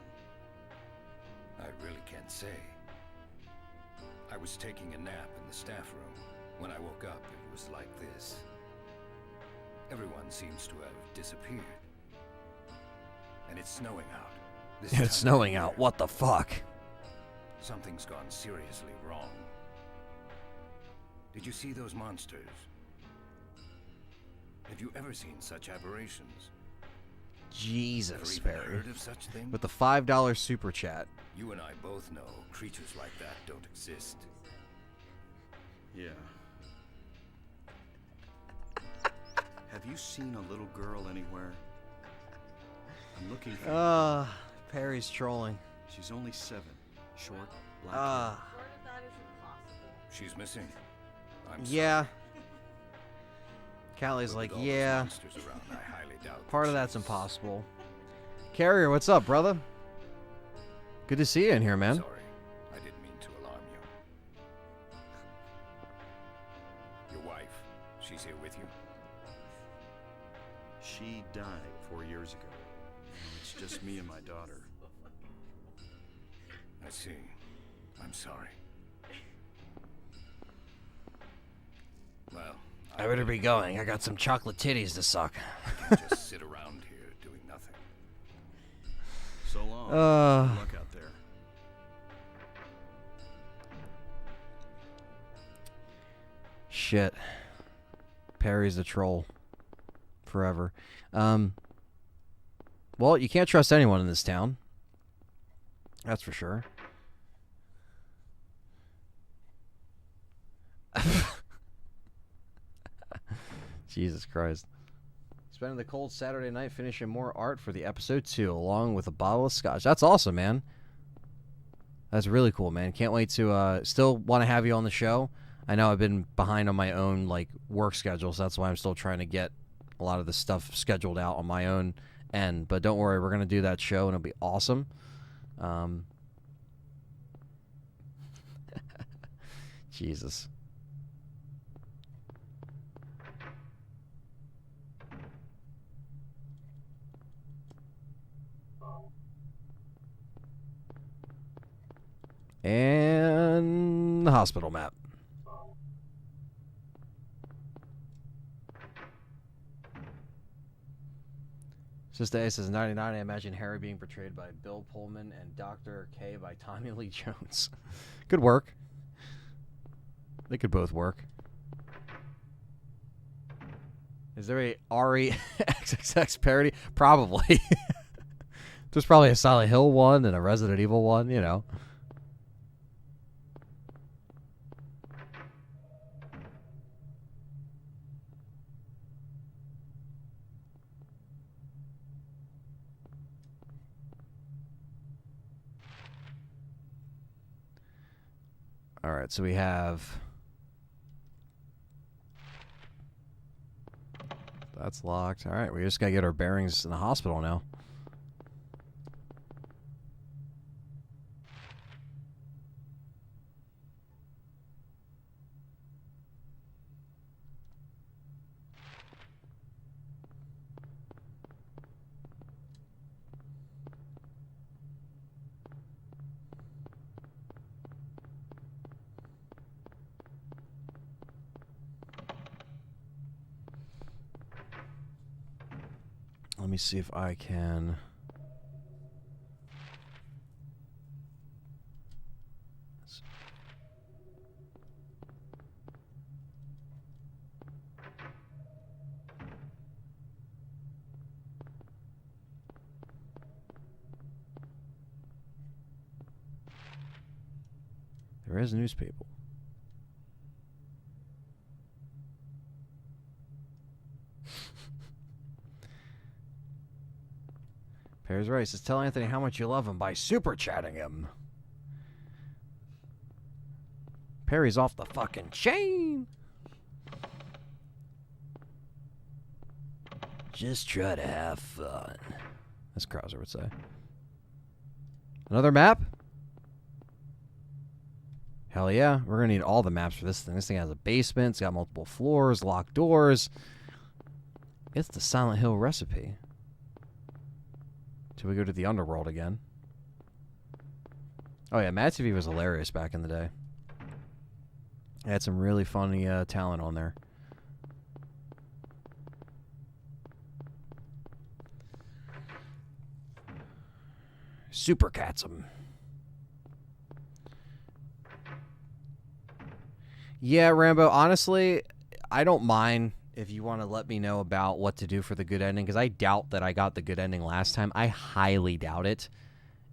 S5: I really can't say. I was taking a nap in the staff room. When I woke up, it was like this. Everyone seems to have disappeared. And it's snowing out. This
S1: It's snowing out. What the fuck?
S5: Something's gone seriously wrong. Did you see those monsters? Have you ever seen such aberrations?
S1: Jesus,
S5: Ever even
S1: Barry.
S5: heard of such things?
S1: With the $5 super chat.
S5: You and I both know creatures like that don't exist.
S3: Yeah. Have you seen a little girl anywhere? I'm looking for her.
S1: Perry's trolling.
S3: She's only 7. Short, black
S2: Part of that is impossible.
S5: She's missing. I'm sorry.
S1: Yeah. Callie's
S5: But
S1: like,
S5: with all those
S1: yeah.
S5: monsters around, I highly doubt
S1: Part of
S5: that
S1: that's
S5: she's-
S1: impossible. Carrier, what's up, brother? Good to see you in here, man.
S5: Sorry, I didn't mean to alarm you. Your wife, she's here with you?
S3: She died 4 years ago. It's just me and my daughter.
S5: I see. I'm sorry. Well,
S1: I better be going. I got some chocolate titties to suck.
S5: can't just sit around here doing nothing.
S3: So long.
S1: Uh.
S3: Good luck out there.
S1: Shit. Perry's the troll. Forever. Well, you can't trust anyone in this town. That's for sure. Jesus Christ. Spending the cold Saturday night finishing more art for the episode 2, along with a bottle of scotch. That's awesome, man. That's really cool, man. Can't wait to still want to have you on the show. I know I've been behind on my own like work schedule, so that's why I'm still trying to get a lot of the stuff scheduled out on my own end. But don't worry, we're gonna do that show and it'll be awesome. Jesus. And the hospital map. Sister A says, 99, I imagine Harry being portrayed by Bill Pullman and Dr. K by Tommy Lee Jones. Could work. They could both work. Is there a RE XXX parody? Probably. There's probably a Silent Hill one and a Resident Evil one, you know. All right, so we have... That's locked. All right, we just got to get our bearings in the hospital now. Let me see if I can... There is newspaper. Perry's right. He says, tell Anthony how much you love him by super chatting him. Perry's off the fucking chain. Just try to have fun. As Krauser would say. Another map? Hell yeah. We're going to need all the maps for this thing. This thing has a basement. It's got multiple floors, locked doors. It's the Silent Hill recipe. Till we go to the underworld again. Oh yeah, Mad TV was hilarious back in the day. It had some really funny talent on there. Super Catsum. Yeah, Rambo, honestly, I don't mind if you want to let me know about what to do for the good ending, because I doubt that I got the good ending last time. I highly doubt it.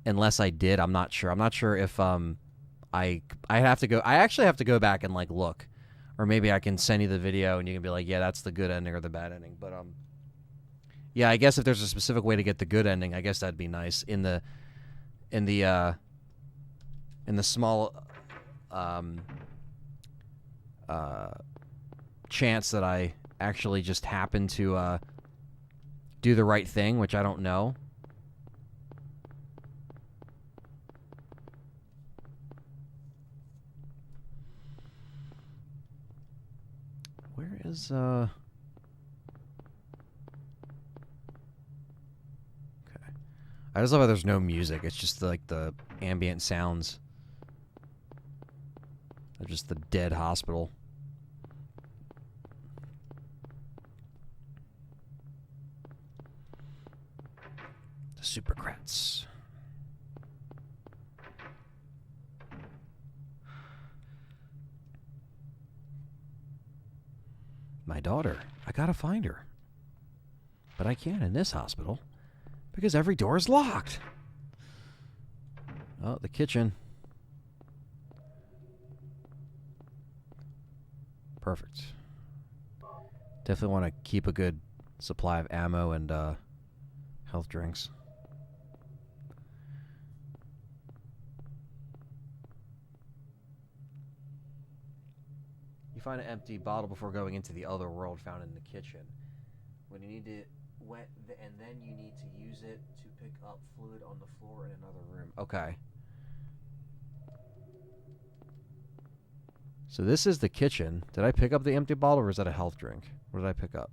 S1: Unless I did, I'm not sure. I'm not sure if I have to go. I actually have to go back and like look, or maybe I can send you the video and you can be like, yeah, that's the good ending or the bad ending. But yeah, I guess if there's a specific way to get the good ending, I guess that'd be nice in the small chance that I actually just happen to do the right thing, which I don't know. Where is okay. I just love how there's no music. It's just like the ambient sounds of just the dead hospital. The Supercrats. My daughter. I gotta find her. But I can't in this hospital because every door is locked. Oh, the kitchen. Perfect. Definitely want to keep a good supply of ammo and health drinks. You find an empty bottle before going into the other world found in the kitchen. When you need to and then you need to use it to pick up fluid on the floor in another room. Okay. So this is the kitchen. Did I pick up the empty bottle, or is that a health drink? What did I pick up?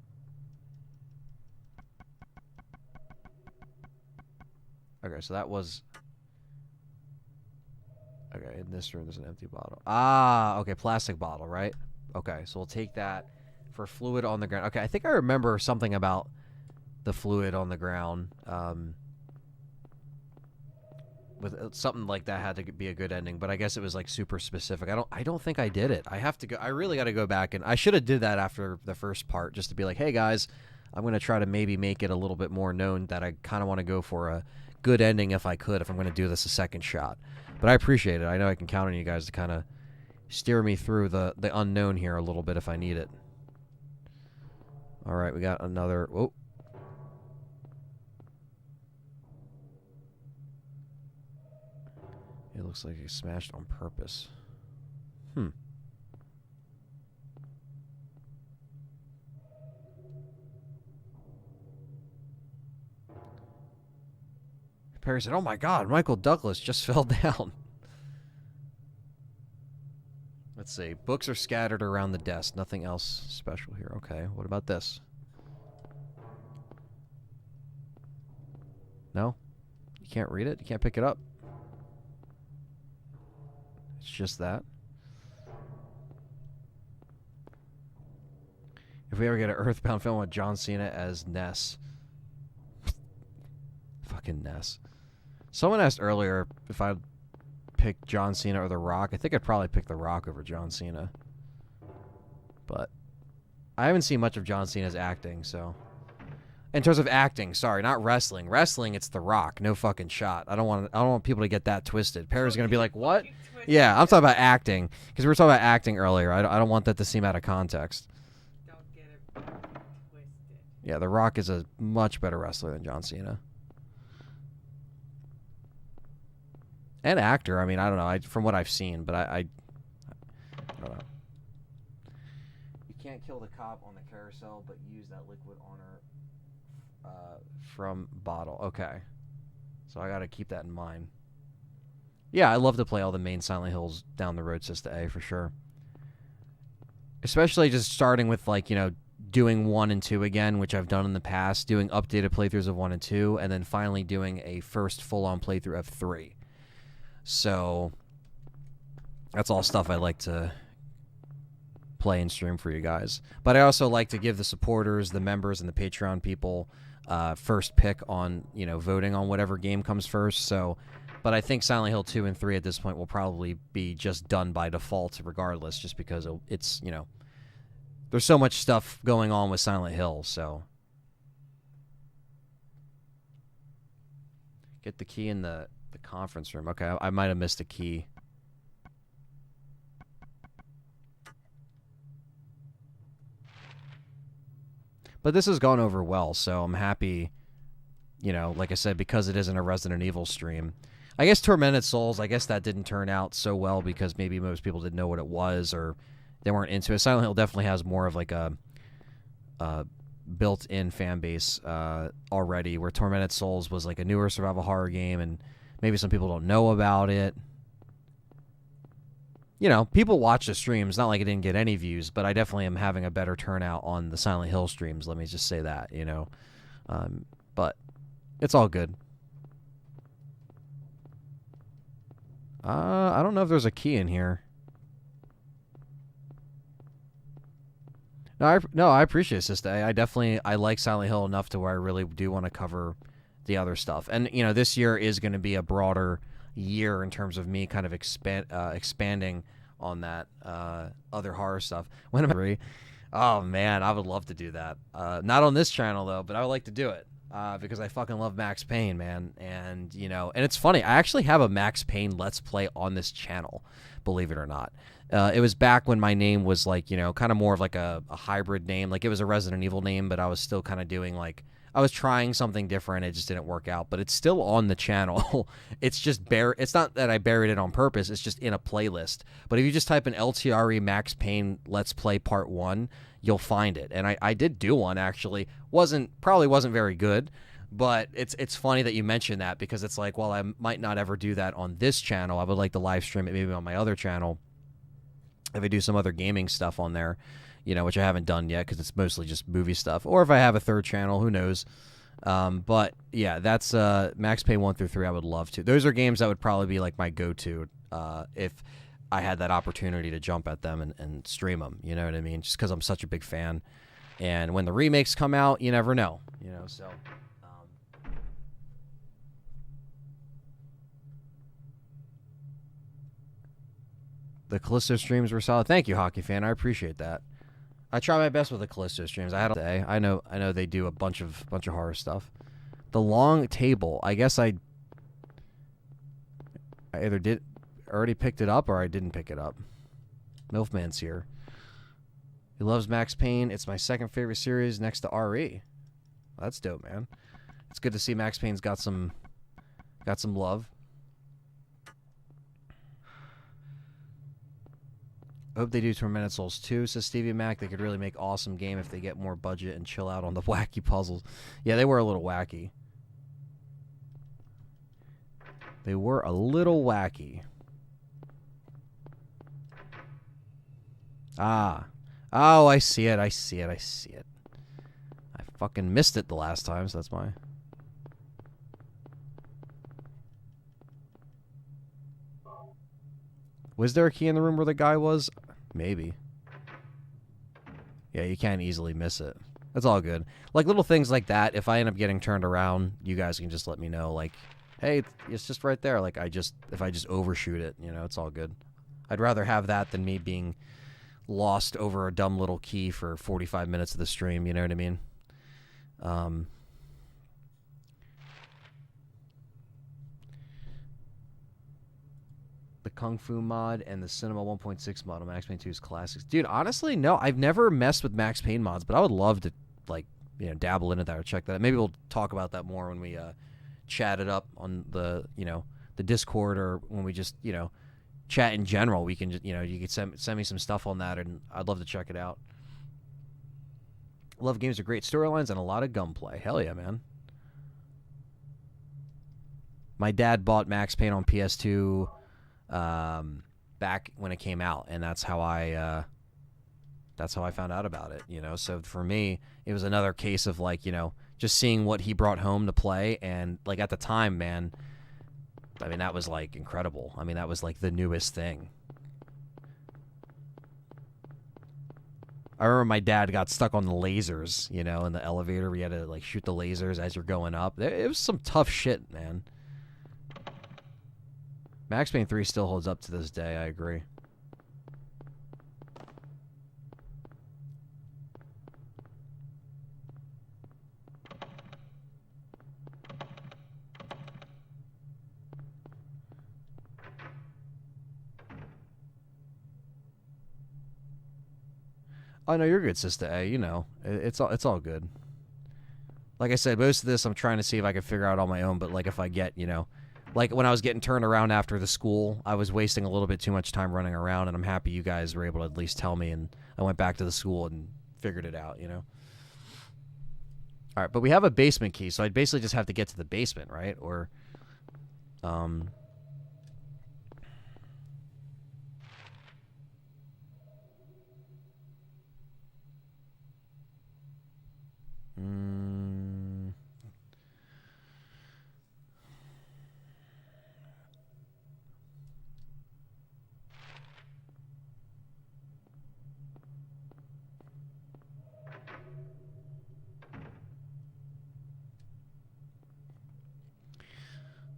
S1: Okay, so that was... Okay, in this room there's an empty bottle. Ah, okay, plastic bottle, right? Okay, so we'll take that for fluid on the ground. Okay, I think I remember something about the fluid on the ground. With something like that had to be a good ending, but I guess it was like super specific. I don't think I did it. I have to go. I really got to go back, and I should have did that after the first part, just to be like, hey guys, I'm gonna try to maybe make it a little bit more known that I kind of want to go for a good ending if I could, if I'm gonna do this a second shot. But I appreciate it. I know I can count on you guys to kind of steer me through the unknown here a little bit if I need it. All right, we got another. Whoa. It looks like he smashed on purpose. Perry said, oh my god, Michael Douglas just fell down. Let's see. Books are scattered around the desk. Nothing else special here. Okay, what about this? No? You can't read it? You can't pick it up? It's just that. If we ever get an Earthbound film with John Cena as Ness. Fucking Ness. Someone asked earlier if I'd pick John Cena or The Rock. I think I'd probably pick The Rock over John Cena. But I haven't seen much of John Cena's acting, so... In terms of acting, sorry, not wrestling. Wrestling, it's The Rock. No fucking shot. I don't want people to get that twisted. Perry's gonna be like, what? Yeah, I'm talking about acting. Because we were talking about acting earlier. I don't want that to seem out of context.
S2: Don't get it twisted.
S1: Yeah, The Rock is a much better wrestler than John Cena. And actor. I mean, I don't know. From what I've seen, but I don't know. You can't kill the cop on the carousel, but use that liquid on her from bottle. Okay. So I got to keep that in mind. Yeah, I love to play all the main Silent Hills down the road, S.T.A.R.S, for sure. Especially just starting with, like, you know, doing 1 and 2 again, which I've done in the past, doing updated playthroughs of 1 and 2, and then finally doing a first full-on playthrough of 3. So that's all stuff I like to play and stream for you guys. But I also like to give the supporters, the members, and the Patreon people first pick on, you know, voting on whatever game comes first. So, but I think Silent Hill 2 and 3 at this point will probably be just done by default regardless, just because it's, you know, there's so much stuff going on with Silent Hill, so. Get the key in the conference room. Okay, I might have missed a key. But this has gone over well, so I'm happy, you know, like I said, because it isn't a Resident Evil stream. I guess Tormented Souls, I guess that didn't turn out so well because maybe most people didn't know what it was or they weren't into it. Silent Hill definitely has more of like a built-in fan base already, where Tormented Souls was like a newer survival horror game and maybe some people don't know about it. You know, people watch the streams. Not like it didn't get any views, but I definitely am having a better turnout on the Silent Hill streams. Let me just say that, you know. But it's all good. I don't know if there's a key in here. No, I appreciate it, Sister. I like Silent Hill enough to where I really do want to cover the other stuff. And, you know, this year is going to be a broader year in terms of me kind of expanding on that other horror stuff. When am I? Oh, man, I would love to do that. Not on this channel, though, but I would like to do it because I fucking love Max Payne, man. And, you know, and it's funny. I actually have a Max Payne Let's Play on this channel, believe it or not. It was back when my name was, like, you know, kind of more of like a hybrid name. Like, it was a Resident Evil name, but I was still kind of doing, like, I was trying something different. It just didn't work out, but it's still on the channel. It's just it's not that I buried it on purpose. It's just in a playlist. But if you just type in LTRE Max Payne Let's Play Part 1, you'll find it. And I did do one, actually. Probably wasn't very good, But it's funny that you mention that, because it's like, well, I might not ever do that on this channel. I would like to live stream it maybe on my other channel if I do some other gaming stuff on there, which I haven't done yet because it's mostly just movie stuff. Or if I have a third channel, who knows? But yeah, that's Max Payne 1 through 3. I would love to. Those are games that would probably be like my go-to if I had that opportunity to jump at them and stream them. You know what I mean? Just because I'm such a big fan. And when the remakes come out, you never know. So. The Callisto streams were solid. Thank you, Hockey Fan. I appreciate that. I try my best with the Callisto streams. I had a day. I know they do a bunch of horror stuff. The long table. I guess I either already picked it up or I didn't pick it up. Milfman's here. He loves Max Payne. It's my second favorite series next to RE. That's dope, man. It's good to see Max Payne's got some love. I hope they do Tormented Souls 2, says Stevie Mac. They could really make awesome game if they get more budget and chill out on the wacky puzzles. Yeah, they were a little wacky. They were a little wacky. Ah. Oh, I see it. I fucking missed it the last time, so that's why. Was there a key in the room where the guy was? Maybe. Yeah, you can't easily miss it. That's all good. Like, little things like that, if I end up getting turned around, you guys can just let me know, like, hey, it's just right there. Like, if I just overshoot it, it's all good. I'd rather have that than me being lost over a dumb little key for 45 minutes of the stream, you know what I mean? The Kung Fu mod and the Cinema 1.6 mod on Max Payne 2's classics. Dude, honestly, no. I've never messed with Max Payne mods, but I would love to, like, dabble into that or check that out. Maybe we'll talk about that more when we chat it up on the, the Discord, or when we just, chat in general. We can just, you could send me some stuff on that, and I'd love to check it out. Love games with great storylines and a lot of gunplay. Hell yeah, man. My dad bought Max Payne on PS2 back when it came out, and that's how I found out about it, So for me, it was another case of, like, just seeing what he brought home to play, and, like, at the time, man, I mean, that was, like, incredible. I mean, that was, like, the newest thing. I remember my dad got stuck on the lasers, in the elevator. We had to, like, shoot the lasers as you're going up. It was some tough shit, man. Max Payne 3 still holds up to this day, I agree. Oh, no, you're good, Sister A. It's all good. Like I said, most of this I'm trying to see if I can figure out on my own, but, like, if I get, like, when I was getting turned around after the school, I was wasting a little bit too much time running around, and I'm happy you guys were able to at least tell me, and I went back to the school and figured it out, All right, but we have a basement key, so I'd basically just have to get to the basement, right? Or,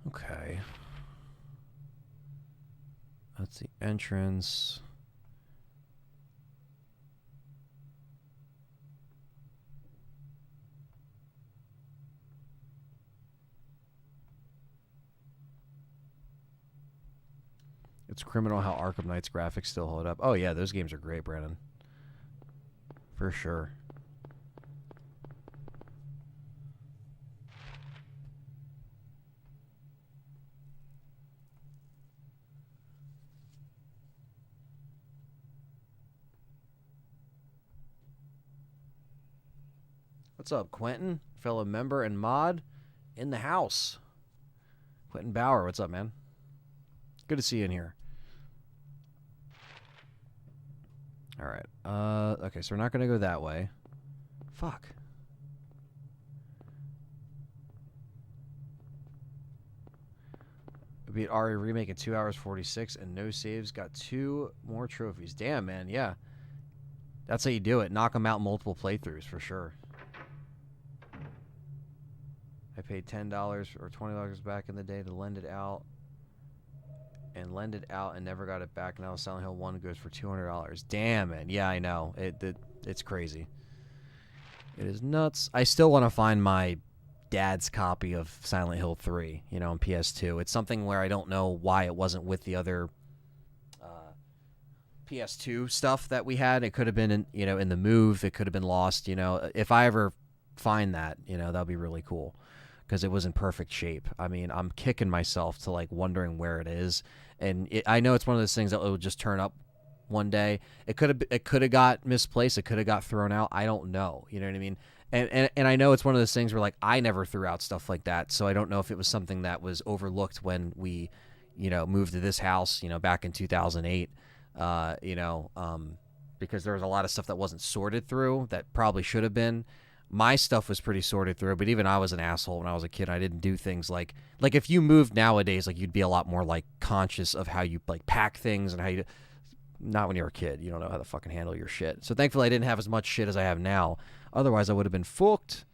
S1: okay. That's the entrance. It's criminal how Arkham Knight's graphics still hold up. Oh, yeah, those games are great, Brandon. For sure. What's up, Quentin? Fellow member and mod. in the house. Quentin Bauer, what's up, man? Good to see you in here. All right. Okay, so we're not going to go that way. Fuck. Beat RE Remake in 2 hours 46 and no saves. Got 2 more trophies. Damn, man. Yeah. That's how you do it. Knock them out multiple playthroughs for sure. I paid $10 or $20 back in the day to lend it out. And lend it out and never got it back. Now Silent Hill 1 goes for $200. Damn, man. Yeah, I know. It's crazy. It is nuts. I still want to find my dad's copy of Silent Hill 3, you know, on PS2. It's something where I don't know why it wasn't with the other PS2 stuff that we had. It could have been in the move. It could have been lost, you know. If I ever find that, you know, that'll be really cool because it was in perfect shape. I mean, I'm kicking myself to like wondering where it is. And I know it's one of those things that will just turn up one day. It could have got misplaced. It could have got thrown out. I don't know. You know what I mean? And I know it's one of those things where like I never threw out stuff like that. So I don't know if it was something that was overlooked when we, you know, moved to this house, you know, back in 2008. Because there was a lot of stuff that wasn't sorted through that probably should have been. My stuff was pretty sorted through, but even I was an asshole when I was a kid. I didn't do things like if you moved nowadays, like you'd be a lot more like conscious of how you like pack things and how you. Not when you're a kid. You don't know how to fucking handle your shit. So thankfully I didn't have as much shit as I have now. Otherwise I would have been fucked.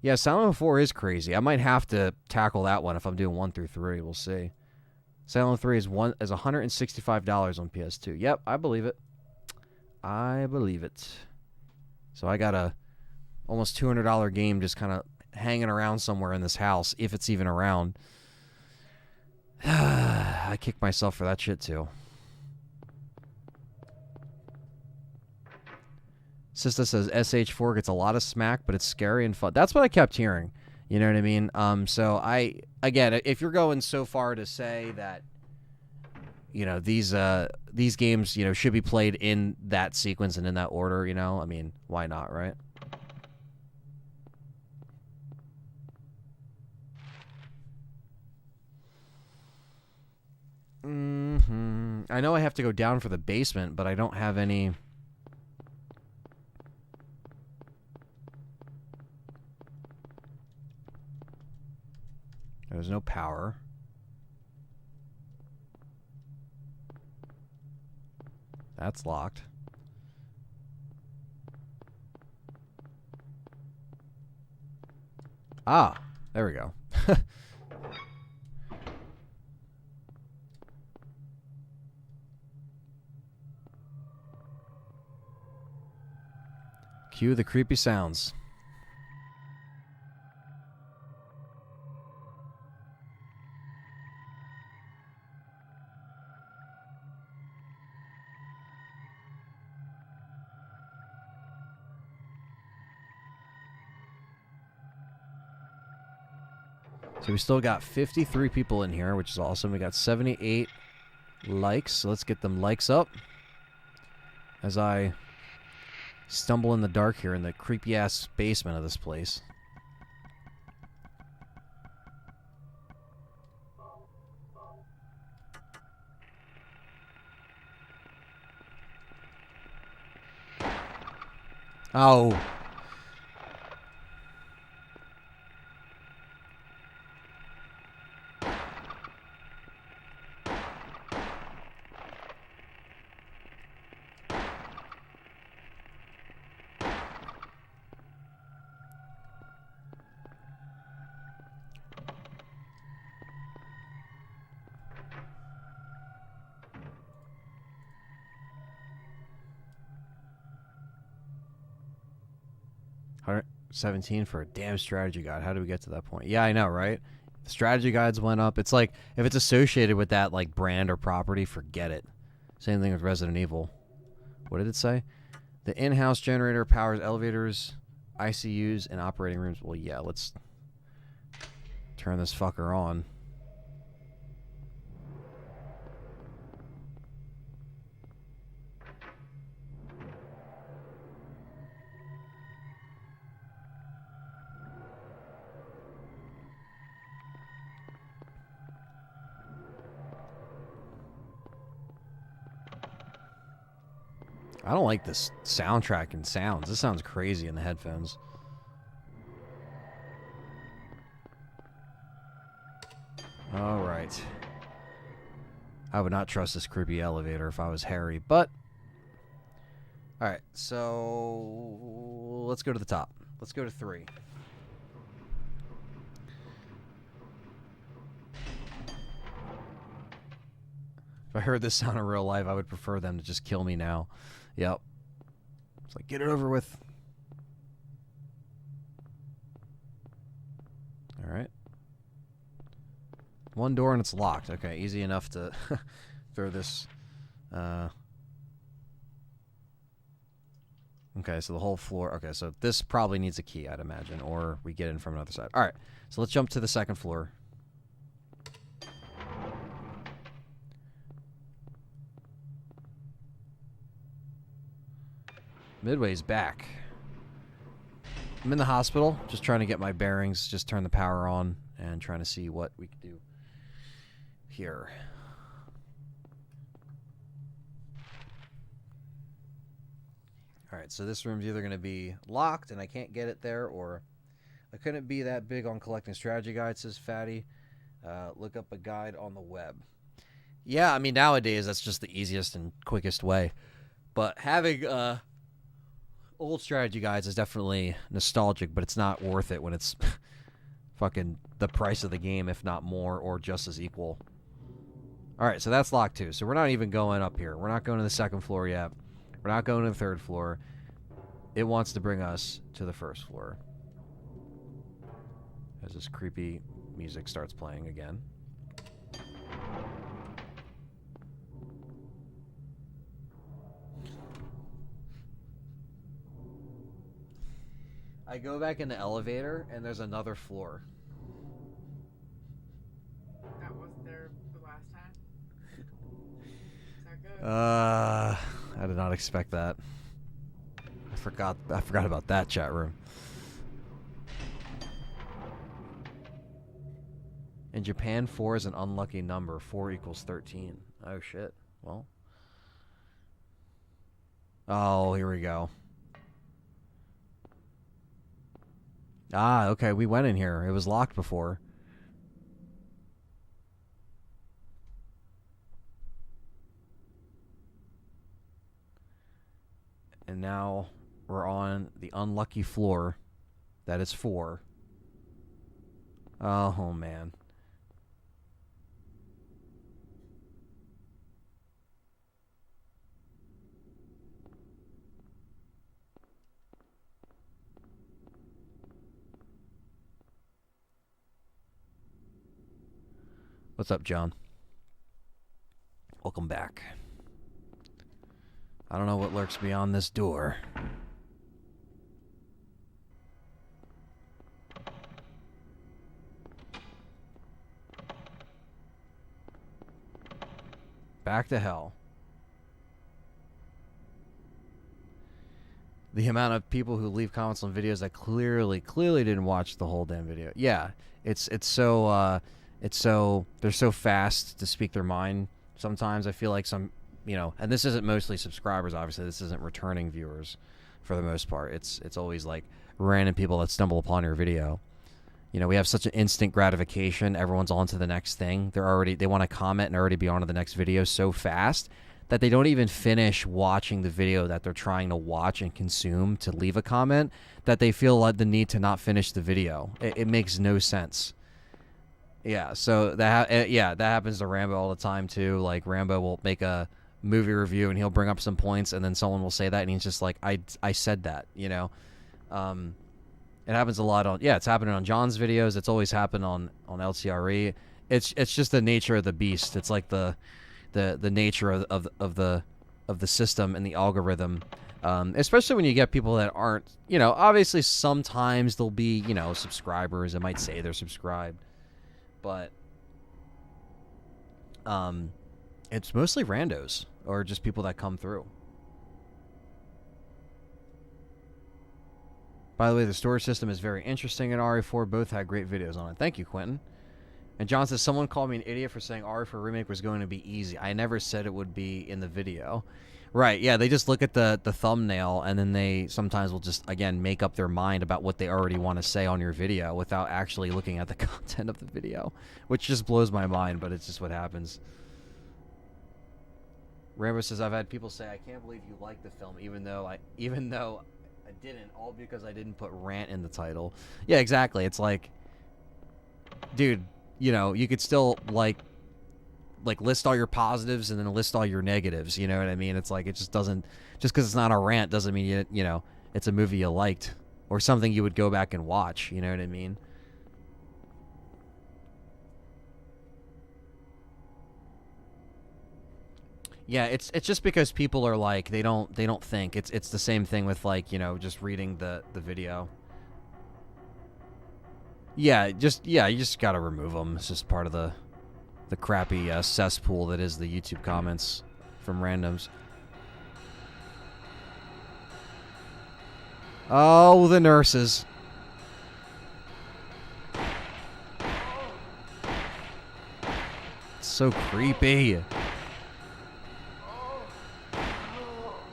S1: Yeah, Silent Hill 4 is crazy. I might have to tackle that one if I'm doing 1 through 3. We'll see. Silent Hill 3 is $165 on PS2. Yep, I believe it. I believe it. So I got a almost $200 game just kind of hanging around somewhere in this house, if it's even around. I kick myself for that shit too. Sista says SH4 gets a lot of smack, but it's scary and fun. That's what I kept hearing. You know what I mean? So again, if you're going so far to say that, you know, these games, you know, should be played in that sequence and in that order, you know, I mean, why not, right? I know I have to go down for the basement, but I don't have any. There's no power. That's locked. Ah, there we go. Cue the creepy sounds. So we still got 53 people in here, which is awesome. We got 78 likes. So let's get them likes up as I stumble in the dark here in the creepy-ass basement of this place. Oh. $117 for a damn strategy guide. How do we get to that point? Yeah, I know, right? The strategy guides went up. It's like, if it's associated with that like brand or property, forget it. Same thing with Resident Evil. What did it say? The in-house generator powers elevators, ICUs, and operating rooms. Well, yeah, let's turn this fucker on. I don't like this soundtrack and sounds. This sounds crazy in the headphones. All right. I would not trust this creepy elevator if I was Harry, but... All right, so let's go to the top. Let's go to 3. If I heard this sound in real life, I would prefer them to just kill me now. Yep. It's like, get it over with. All right. One door and it's locked. Okay, easy enough to throw this. Okay, so the whole floor. Okay, so this probably needs a key, I'd imagine, or we get in from another side. All right, so let's jump to the second floor. Midway's back. I'm in the hospital, just trying to get my bearings, just turn the power on, and trying to see what we can do here. Alright, so this room's either going to be locked and I can't get it there, or I couldn't be that big on collecting strategy guides, says Fatty. Look up a guide on the web. Yeah, I mean, nowadays that's just the easiest and quickest way. But having old strategy guides is definitely nostalgic, but it's not worth it when it's fucking the price of the game, if not more, or just as equal. Alright, so that's locked too. So we're not even going up here. We're not going to the second floor yet. We're not going to the third floor. It wants to bring us to the first floor. As this creepy music starts playing again. I go back in the elevator and there's another floor.
S2: That wasn't there the last time? Is that good?
S1: I did not expect that. I forgot about that chat room. In Japan, 4 is an unlucky number. 4 equals 13. Oh shit. Well. Oh, here we go. Ah, okay, we went in here. It was locked before. And now we're on the unlucky floor that is 4. Oh, man. What's up, John? Welcome back. I don't know what lurks beyond this door. Back to hell. The amount of people who leave comments on videos that clearly didn't watch the whole damn video. Yeah, it's so they're so fast to speak their mind. Sometimes I feel like some, and this isn't mostly subscribers, obviously. This isn't returning viewers for the most part. It's always like random people that stumble upon your video. We have such an instant gratification. Everyone's on to the next thing. They want to comment and already be on to the next video so fast that they don't even finish watching the video that they're trying to watch and consume to leave a comment, that they feel like the need to not finish the video. It makes no sense. Yeah, so that happens to Rambo all the time too. Like, Rambo will make a movie review and he'll bring up some points and then someone will say that and he's just like, I said that, It happens a lot it's happening on John's videos. It's always happened on LTRE. It's just the nature of the beast. It's like the nature of the system and the algorithm. Especially when you get people that aren't, obviously sometimes there'll be, subscribers that might say they're subscribed. But it's mostly randos or just people that come through. By the way, the storage system is very interesting in RE4. Both had great videos on it. Thank you, Quentin. And John says, someone called me an idiot for saying RE4 Remake was going to be easy. I never said it would be in the video. Right, yeah, they just look at the thumbnail and then they sometimes will just, again, make up their mind about what they already want to say on your video without actually looking at the content of the video, which just blows my mind, but it's just what happens. Rambo says, I've had people say, I can't believe you like the film, even though I didn't, all because I didn't put rant in the title. Yeah, exactly. It's like, dude, you know, you could still, like list all your positives and then list all your negatives, you know what I mean? It's like, it just doesn't, just because it's not a rant doesn't mean, you know, it's a movie you liked or something you would go back and watch, you know what I mean? Yeah, it's just because people are like, they don't think. It's the same thing with, like, you know, just reading the video. Yeah, you just gotta remove them. It's just part of the crappy cesspool that is the YouTube comments from randoms. Oh, the nurses. It's so creepy.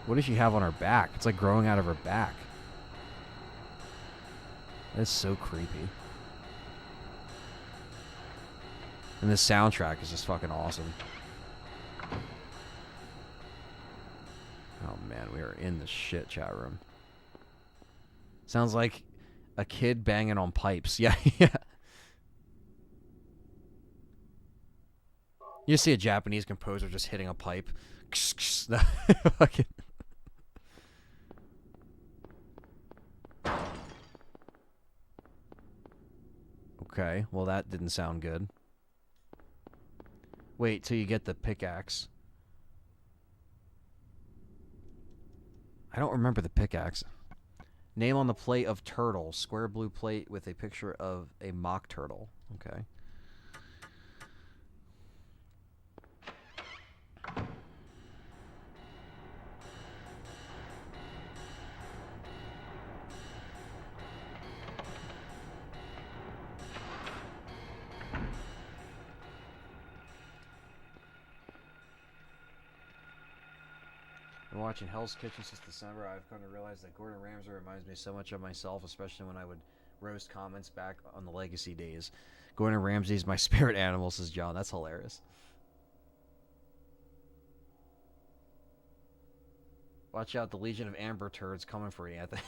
S1: What does she have on her back? It's like growing out of her back. That's so creepy. And the soundtrack is just fucking awesome. Oh man, we are in the shit chat room. Sounds like a kid banging on pipes. Yeah, yeah. You see a Japanese composer just hitting a pipe. Fucking. Okay, well that didn't sound good. Wait till you get the pickaxe. I don't remember the pickaxe. Name on the plate of turtle. Square blue plate with a picture of a mock turtle. Okay. Been watching Hell's Kitchen since December. I've come to realize that Gordon Ramsay reminds me so much of myself, especially when I would roast comments back on the Legacy days. Gordon Ramsay's my spirit animal, says John. That's hilarious. Watch out, the Legion of Amber Turds coming for you, Anthony.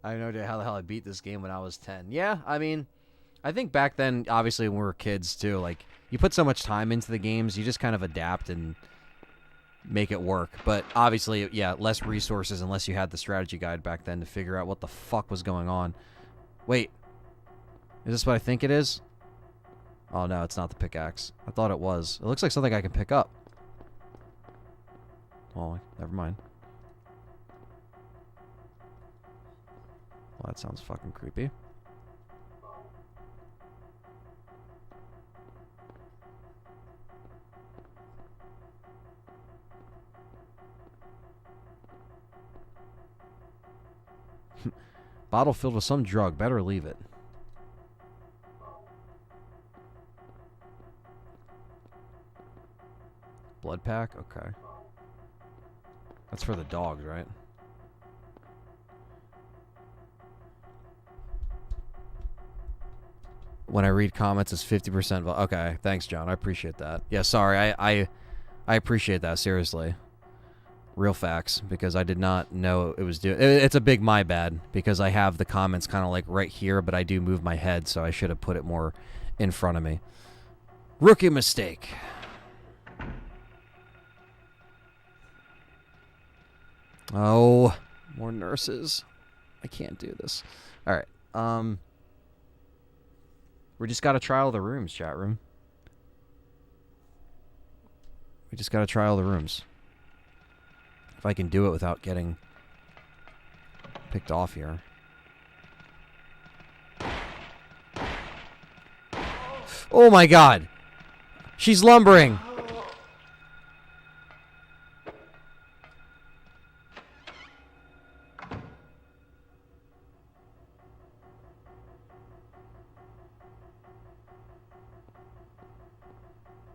S1: I have no idea how the hell I beat this game when I was 10. Yeah, I mean, I think back then, obviously when we were kids too, like, you put so much time into the games, you just kind of adapt and make it work. But obviously, yeah, less resources unless you had the strategy guide back then to figure out what the fuck was going on. Wait, is this what I think it is? Oh no, it's not the pickaxe. I thought it was. It looks like something I can pick up. Oh, never mind. Well, that sounds fucking creepy. Bottle filled with some drug. Better leave it. Blood pack? Okay. That's for the dogs, right? When I read comments, it's 50%. Okay, thanks, John. I appreciate that. Yeah, sorry. I appreciate that, seriously. Real facts, because I did not know it was doing. It's a big my bad, because I have the comments kind of like right here, but I do move my head, so I should have put it more in front of me. Rookie mistake. Oh, more nurses. I can't do this. All right. We just got to try all the rooms, chat room. We just got to try all the rooms. If I can do it without getting picked off here. Oh my god! She's lumbering!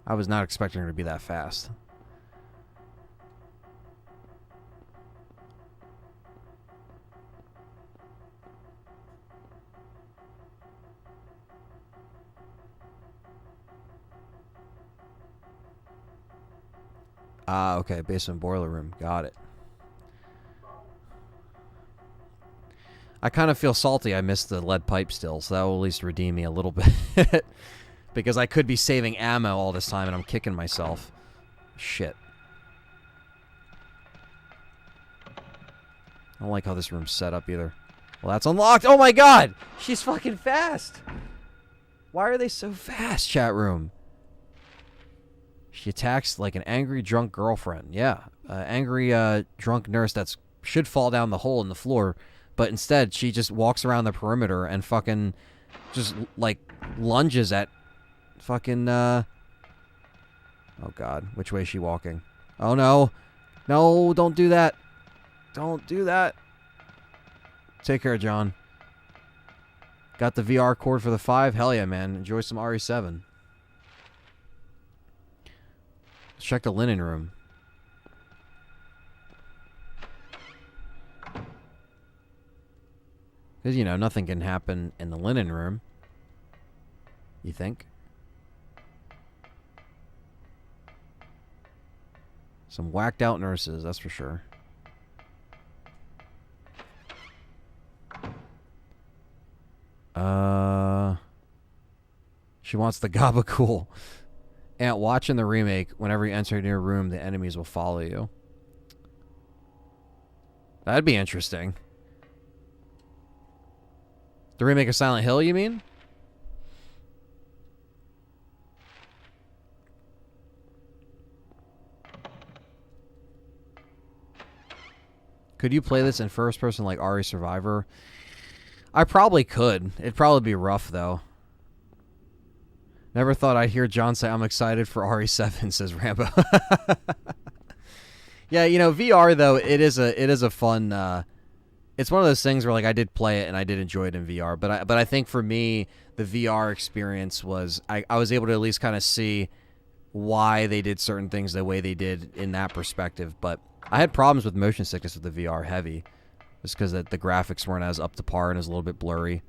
S1: I was not expecting her to be that fast. Ah, okay. Basement boiler room. Got it. I kind of feel salty I missed the lead pipe still, so that will at least redeem me a little bit. Because I could be saving ammo all this time and I'm kicking myself. Shit. I don't like how this room's set up either. Well, that's unlocked. Oh my god! She's fucking fast! Why are they so fast, chat room? She attacks like an angry drunk girlfriend. Yeah. Angry drunk nurse that should fall down the hole in the floor. But instead, she just walks around the perimeter and fucking just, like, lunges at fucking, Oh, God. Which way is she walking? Oh, no. No, don't do that. Don't do that. Take care, John. Got the VR cord for the 5? Hell yeah, man. Enjoy some RE7. Let's check the linen room. Because, you know, nothing can happen in the linen room. You think? Some whacked out nurses, that's for sure. She wants the gabagool. Aunt, watch in the remake. Whenever you enter a new room, the enemies will follow you. That'd be interesting. The remake of Silent Hill, you mean? Could you play this in first person like RE Survivor? I probably could. It'd probably be rough, though. Never thought I'd hear John say, I'm excited for RE7, says Rambo. Yeah, you know, VR, though, it is a fun... it's one of those things where, like, I did play it and I did enjoy it in VR. But I think for me, the VR experience was... I was able to at least kind of see why they did certain things the way they did in that perspective. But I had problems with motion sickness with the VR heavy. Just because the graphics weren't as up to par and it was a little bit blurry.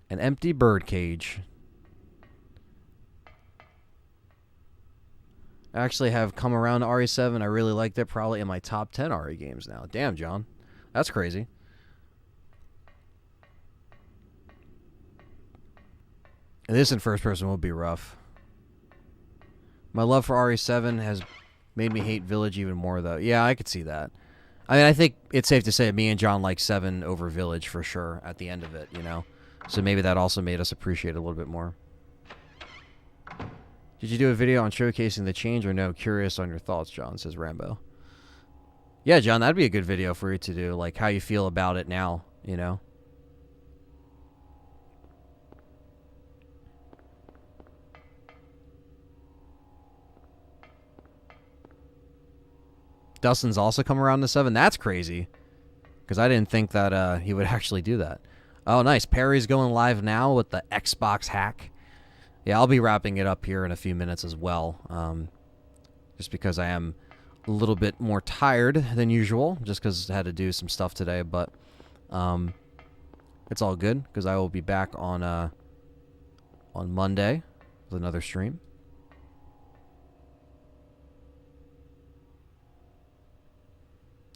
S1: An empty bird cage. I actually have come around to RE7. I really liked it. Probably in my top 10 RE games now. Damn, John. That's crazy. This in first person will be rough. My love for RE7 has made me hate Village even more, though. Yeah, I could see that. I mean, I think it's safe to say me and John like 7 over Village for sure at the end of it, you know? So maybe that also made us appreciate it a little bit more. Did you do a video on showcasing the change or no? Curious on your thoughts, John, says Rambo. Yeah, John, that'd be a good video for you to do, like how you feel about it now, you know? Dustin's also come around to 7. That's crazy. Because I didn't think that he would actually do that. Oh, nice. Perry's going live now with the Xbox hack. Yeah, I'll be wrapping it up here in a few minutes as well. Just because I am a little bit more tired than usual. Just because I had to do some stuff today. But it's all good. Because I will be back on Monday with another stream.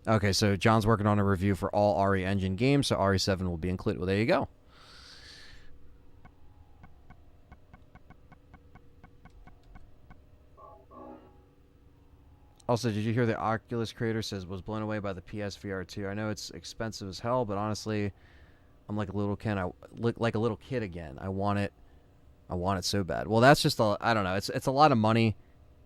S1: Okay, so John's working on a review for all RE Engine games, so RE7 will be included. Well, there you go. Also, did you hear the Oculus creator says was blown away by the PSVR 2? I know it's expensive as hell, but honestly, I'm like a little kid. I look like a little kid again. I want it so bad. Well, that's just I don't know. It's a lot of money,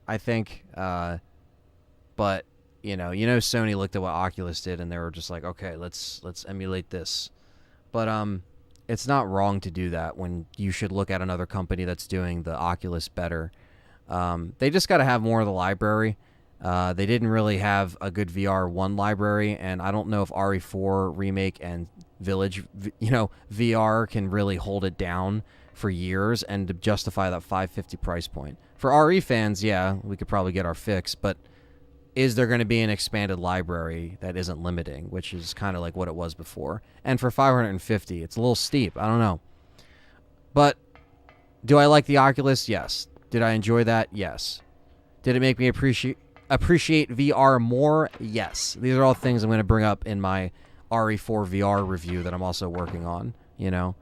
S1: I think. But you know, Sony looked at what Oculus did, and they were just like, okay, let's emulate this. But it's not wrong to do that when you should look at another company that's doing the Oculus better. They just got to have more of the library. They didn't really have a good VR 1 library, and I don't know if RE4 Remake and Village, VR can really hold it down for years and to justify that $550 price point. For RE fans, yeah, we could probably get our fix, but is there going to be an expanded library that isn't limiting, which is kind of like what it was before? And for $550, it's a little steep. I don't know. But do I like the Oculus? Yes. Did I enjoy that? Yes. Did it make me appreciate VR more? Yes. These are all things I'm going to bring up in my RE4 VR review that I'm also working on, you know.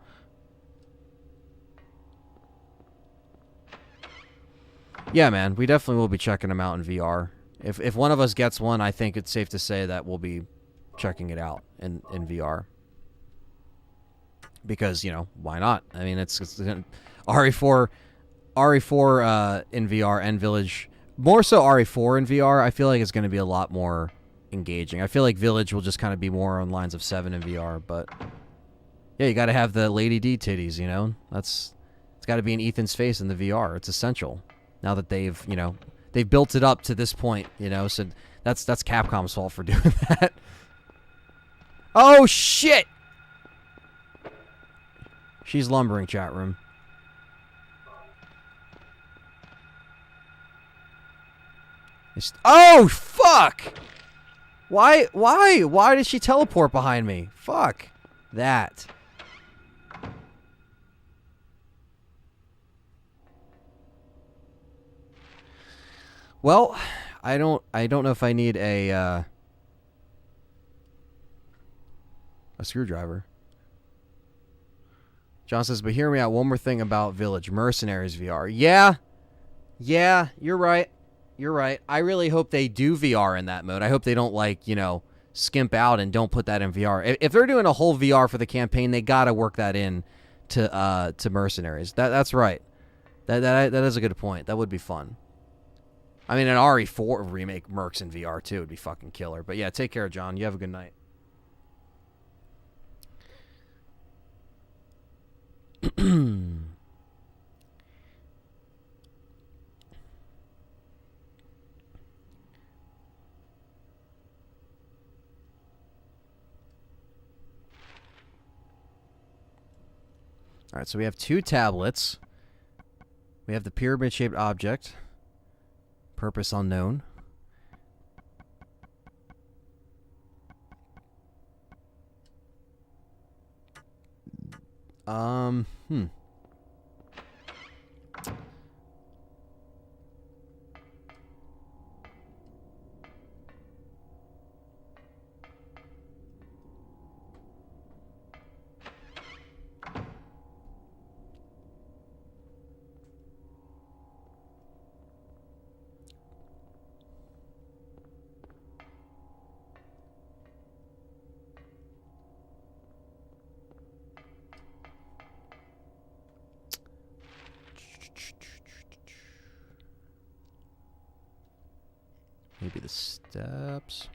S1: Yeah, man, we definitely will be checking them out in VR. If one of us gets one, I think it's safe to say that we'll be checking it out in VR. Because, you know, why not? I mean, it's RE4 in VR and Village, more so RE4 in VR, I feel like it's going to be a lot more engaging. I feel like Village will just kind of be more on lines of 7 in VR, but yeah, you got to have the Lady D titties, you know? It's got to be in Ethan's face in the VR. It's essential. Now that they've, you know, they've built it up to this point, you know, so that's Capcom's fault for doing that. Oh, shit! She's lumbering, chat room. Oh, fuck! Why did she teleport behind me? Fuck that. Well, I don't know if I need a screwdriver. John says, but hear me out. One more thing about Village Mercenaries VR. Yeah, you're right. You're right. I really hope they do VR in that mode. I hope they don't, like, you know, skimp out and don't put that in VR. If they're doing a whole VR for the campaign, they gotta work that in to Mercenaries. That's right. That is a good point. That would be fun. I mean, an RE4 remake Mercs in VR too would be fucking killer. But yeah, take care, John. You have a good night. All right, so we have 2 tablets. We have the pyramid-shaped object. Purpose unknown. Maybe the steps.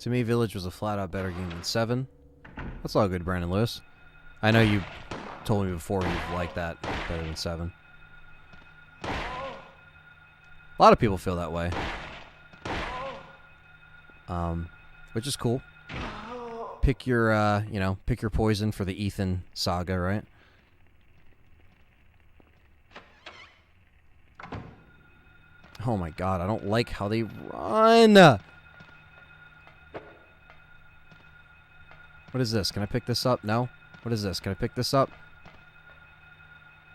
S1: To me, Village was a flat-out better game than 7. That's all good, Brandon Lewis. I know you told me before you liked that better than 7. A lot of people feel that way. Which is cool. Pick your, pick your poison for the Ethan saga, right? Oh my god, I don't like how they run! What is this? Can I pick this up? No? What is this? Can I pick this up?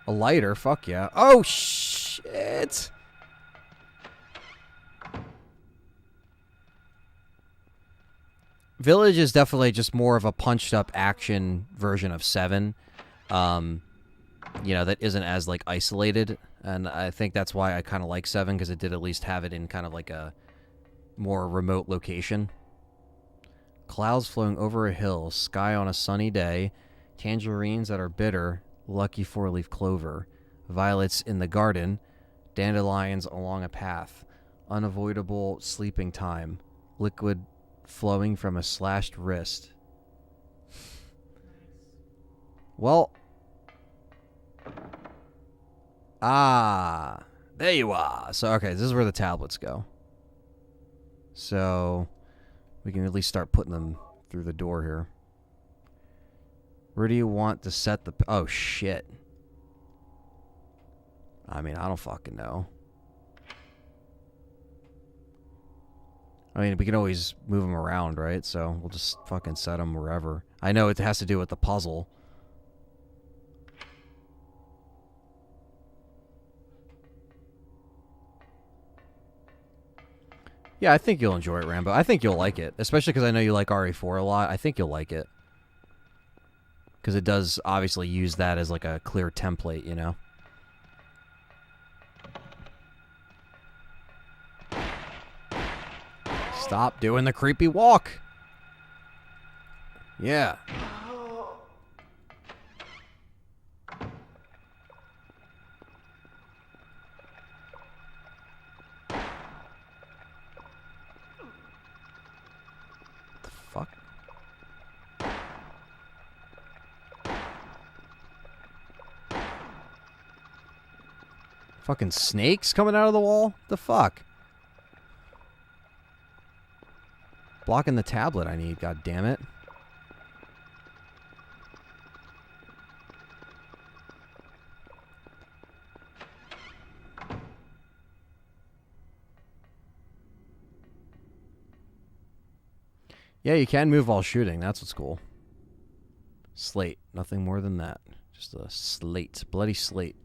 S1: A lighter? Fuck yeah. Oh, shit! Village is definitely just more of a punched-up action version of 7. That isn't as, like, isolated. And I think that's why I kind of like 7, because it did at least have it in kind of like a more remote location. Clouds flowing over a hill, sky on a sunny day, tangerines that are bitter, lucky 4-leaf clover, violets in the garden, dandelions along a path, unavoidable sleeping time, liquid flowing from a slashed wrist. Well, there you are. So, okay, this is where the tablets go. So we can at least start putting them through the door here. Where do you want to set the... Oh, shit. I mean, I don't fucking know. I mean, we can always move them around, right? So we'll just fucking set them wherever. I know it has to do with the puzzle. Yeah, I think you'll enjoy it, Rambo. I think you'll like it. Especially because I know you like RE4 a lot. I think you'll like it. Because it does obviously use that as like a clear template, you know? Stop doing the creepy walk. Yeah. The fuck? Fucking snakes coming out of the wall? The fuck? Blocking the tablet I need, god damn it. Yeah, you can move while shooting. That's what's cool. Slate. Nothing more than that. Just a slate. Bloody slate.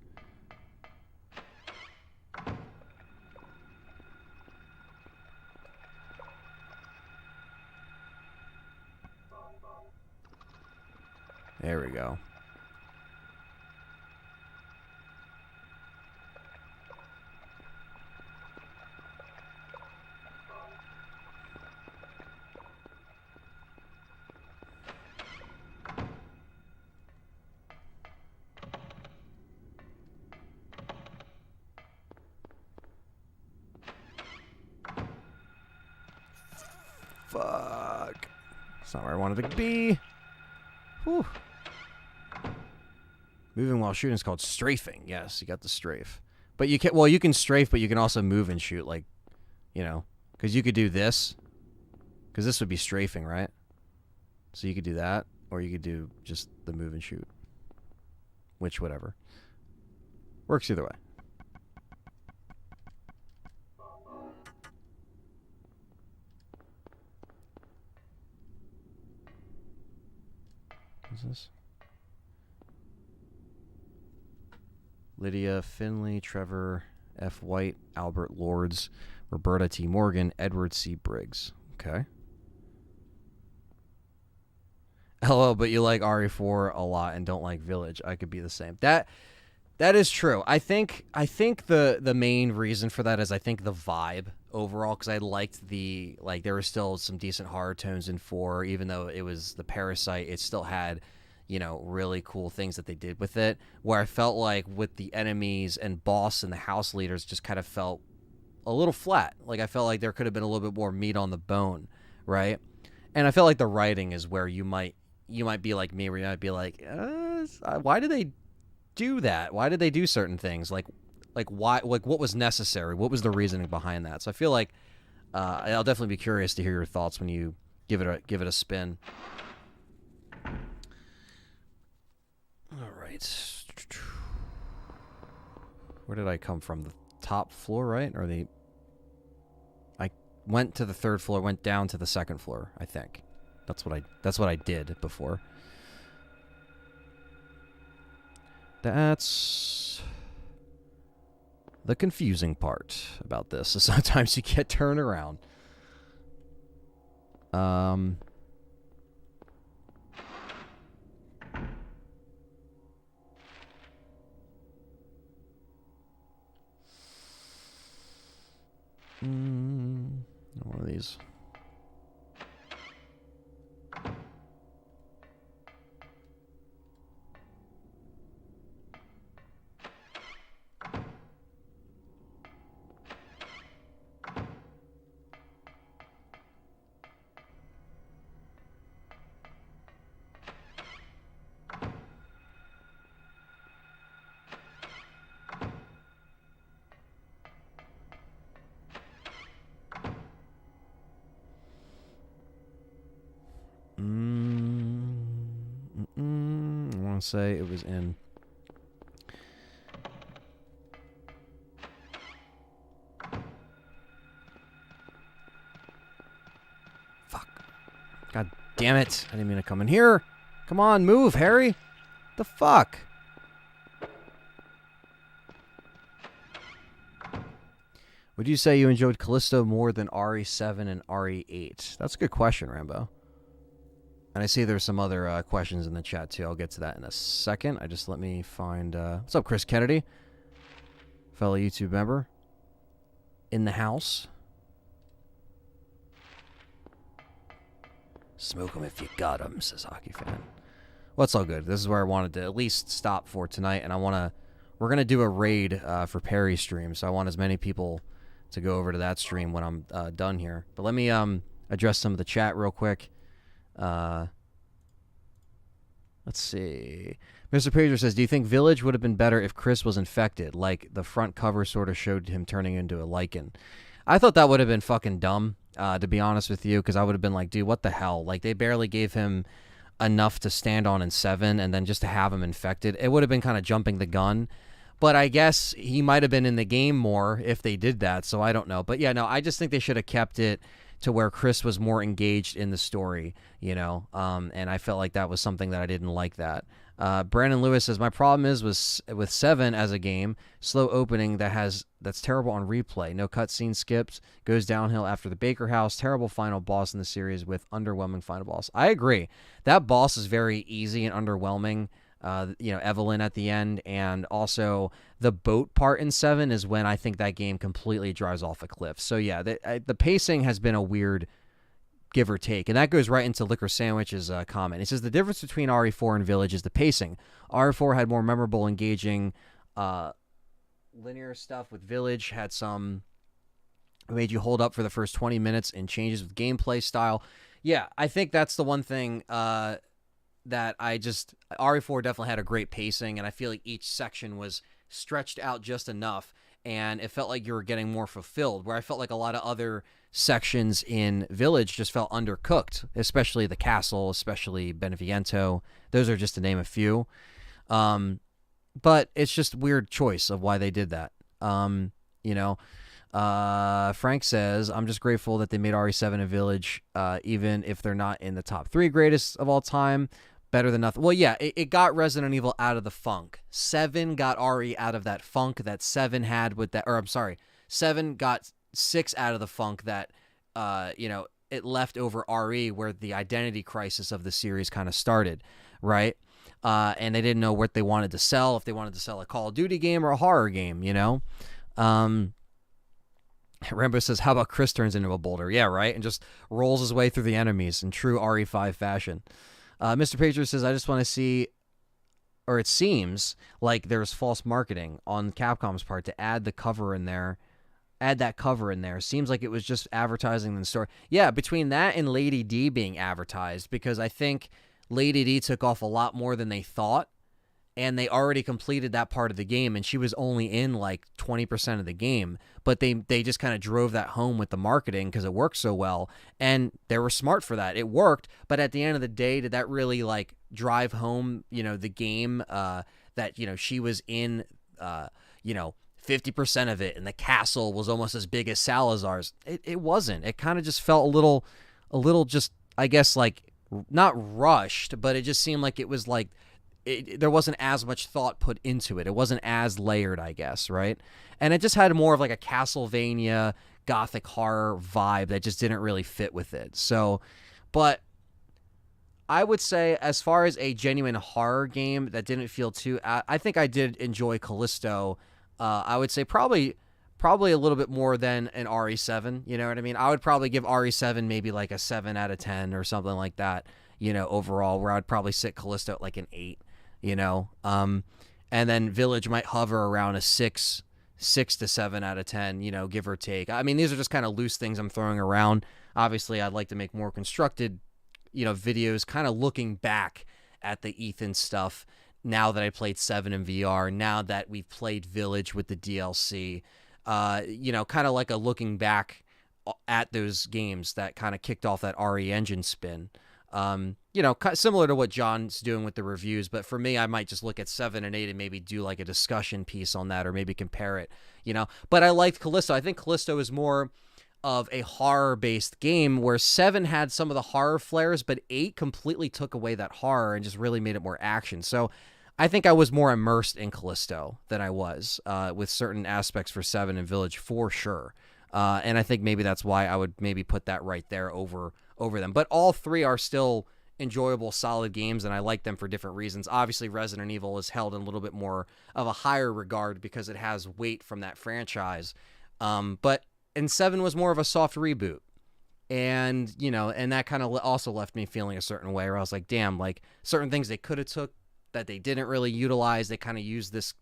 S1: There we go. Fuck. That's not where I wanted to be. Whew. Moving while shooting is called strafing. Yes, you got the strafe. But you can, well, you can strafe, but you can also move and shoot, like, you know, because you could do this. Because this would be strafing, right? So you could do that, or you could do just the move and shoot. Which, whatever. Works either way. What's this? Lydia Finley, Trevor F. White, Albert Lords, Roberta T. Morgan, Edward C. Briggs. Okay. Hello, but you like RE4 a lot and don't like Village. I could be the same. That is true. I think the main reason for that is I think the vibe overall, because I liked the, like, there were still some decent horror tones in 4, even though it was the Parasite, it still had, you know, really cool things that they did with it, where I felt like with the enemies and boss and the house leaders just kind of felt a little flat. Like, I felt like there could have been a little bit more meat on the bone, right? And I felt like the writing is where you might be like me, where you might be like, why did they do that? Why did they do certain things? Like why? Like, what was necessary? What was the reasoning behind that? So I feel like I'll definitely be curious to hear your thoughts when you give it a spin. All right. Where did I come from? The top floor, right? Or I went to the 3rd floor, went down to the 2nd floor, I think. That's what I did before. That's the confusing part about this. So sometimes you get turned around. One of these. want to say it was in. Fuck. God damn it. I didn't mean to come in here. Come on, move, Harry. The fuck? Would you say you enjoyed Callisto more than RE7 and RE8? That's a good question, Rambo. And I see there's some other questions in the chat, too. I'll get to that in a second. Let me find... what's up, Chris Kennedy? Fellow YouTube member. In the house. Smoke 'em if you got 'em, says Hockey Fan. Well, it's all good. This is where I wanted to at least stop for tonight. And we're going to do a raid for Perry's stream. So I want as many people to go over to that stream when I'm done here. But let me address some of the chat real quick. Let's see. Mr. Pager says, do you think Village would have been better if Chris was infected? Like the front cover sort of showed him turning into a lichen. I thought that would have been fucking dumb, to be honest with you, because I would have been like, dude, what the hell? Like, they barely gave him enough to stand on in 7, and then just to have him infected, it would have been kind of jumping the gun. But I guess he might have been in the game more if they did that, so I don't know. But yeah, no, I just think they should have kept it to where Chris was more engaged in the story, you know, and I felt like that was something that I didn't like that. Brandon Lewis says, my problem is with 7 as a game, slow opening that's terrible on replay. No cutscene skips, goes downhill after the Baker House, terrible final boss in the series with underwhelming final boss. I agree. That boss is very easy and underwhelming. Evelyn at the end, and also the boat part in 7 is when I think that game completely drives off a cliff. So yeah, the pacing has been a weird give or take, and that goes right into Liquor Sandwich's comment. He says the difference between RE4 and Village is the pacing. RE4 had more memorable, engaging, linear stuff. With Village had some made you hold up for the first 20 minutes and changes with gameplay style. Yeah, I think that's the one thing that RE4 definitely had a great pacing, and I feel like each section was stretched out just enough, and it felt like you were getting more fulfilled, where I felt like a lot of other sections in Village just felt undercooked, especially the castle, especially Beneviento. Those are just to name a few. But it's just a weird choice of why they did that. Frank says, I'm just grateful that they made RE7 and Village, even if they're not in the top 3 greatest of all time. Better than nothing. Well, yeah, it got Resident Evil out of the funk. 7 got RE out of that funk that 7 had with that, 7 got 6 out of the funk that, it left over RE, where the identity crisis of the series kind of started, right? And they didn't know what they wanted to sell, if they wanted to sell a Call of Duty game or a horror game, you know? Rambo says, how about Chris turns into a boulder? Yeah, right? And just rolls his way through the enemies in true RE5 fashion. Mr. Pager says, I just want to see, or it seems like there's false marketing on Capcom's part to add that cover in there. Seems like it was just advertising in the store. Yeah, between that and Lady D being advertised, because I think Lady D took off a lot more than they thought, and they already completed that part of the game, and she was only in like 20% of the game, but they just kind of drove that home with the marketing because it worked so well, and they were smart for that. It worked, but at the end of the day, did that really like drive home, the game that, she was in, 50% of it, and the castle was almost as big as Salazar's? It wasn't. It kind of just felt a little just, I guess, like, not rushed, but it just seemed like it was like, there wasn't as much thought put into it. It wasn't as layered, I guess, right? And it just had more of like a Castlevania gothic horror vibe that just didn't really fit with it. So, but I would say as far as a genuine horror game that didn't feel too, I think I did enjoy Callisto. I would say probably a little bit more than an RE7, you know what I mean? I would probably give RE7 maybe like a 7 out of 10 or something like that, overall, where I'd probably sit Callisto at like an 8. And then Village might hover around a 6 to 7 out of 10, give or take. I mean, these are just kind of loose things I'm throwing around. Obviously, I'd like to make more constructed, videos, kind of looking back at the Ethan stuff now that I played 7 in VR, now that we've played Village with the DLC, kind of like a looking back at those games that kind of kicked off that RE engine spin. Similar to what John's doing with the reviews, but for me, I might just look at 7 and 8 and maybe do like a discussion piece on that, or maybe compare it, But I liked Callisto. I think Callisto is more of a horror-based game, where 7 had some of the horror flares, but 8 completely took away that horror and just really made it more action. So I think I was more immersed in Callisto than I was with certain aspects for 7 and Village, for sure. And I think maybe that's why I would maybe put that right there over them. But all three are still enjoyable, solid games, and I like them for different reasons. Obviously, Resident Evil is held in a little bit more of a higher regard because it has weight from that franchise. And 7 was more of a soft reboot. And, and that kind of also left me feeling a certain way, where I was like, damn, like certain things they could have took that they didn't really utilize. They kind of used this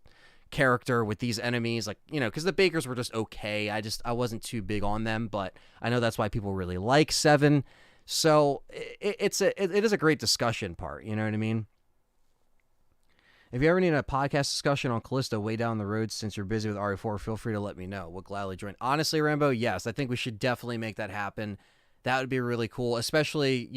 S1: character with these enemies, like, because the Bakers were just okay. I wasn't too big on them, but I know that's why people really like 7. So it is a great discussion part, you know what I mean? If you ever need a podcast discussion on Callisto way down the road, since you're busy with RE4, feel free to let me know. We'll gladly join. Honestly, Rambo, yes, I think we should definitely make that happen. That would be really cool, especially,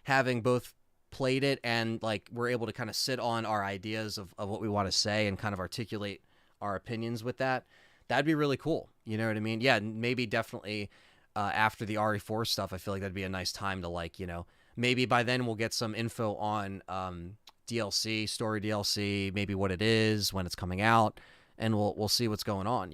S1: having both played it and like we're able to kind of sit on our ideas of what we want to say and kind of articulate our opinions with that. That'd be really cool. You know what I mean? Yeah, maybe definitely after the RE4 stuff, I feel like that'd be a nice time to like, maybe by then we'll get some info on DLC, story DLC, maybe what it is, when it's coming out, and we'll see what's going on,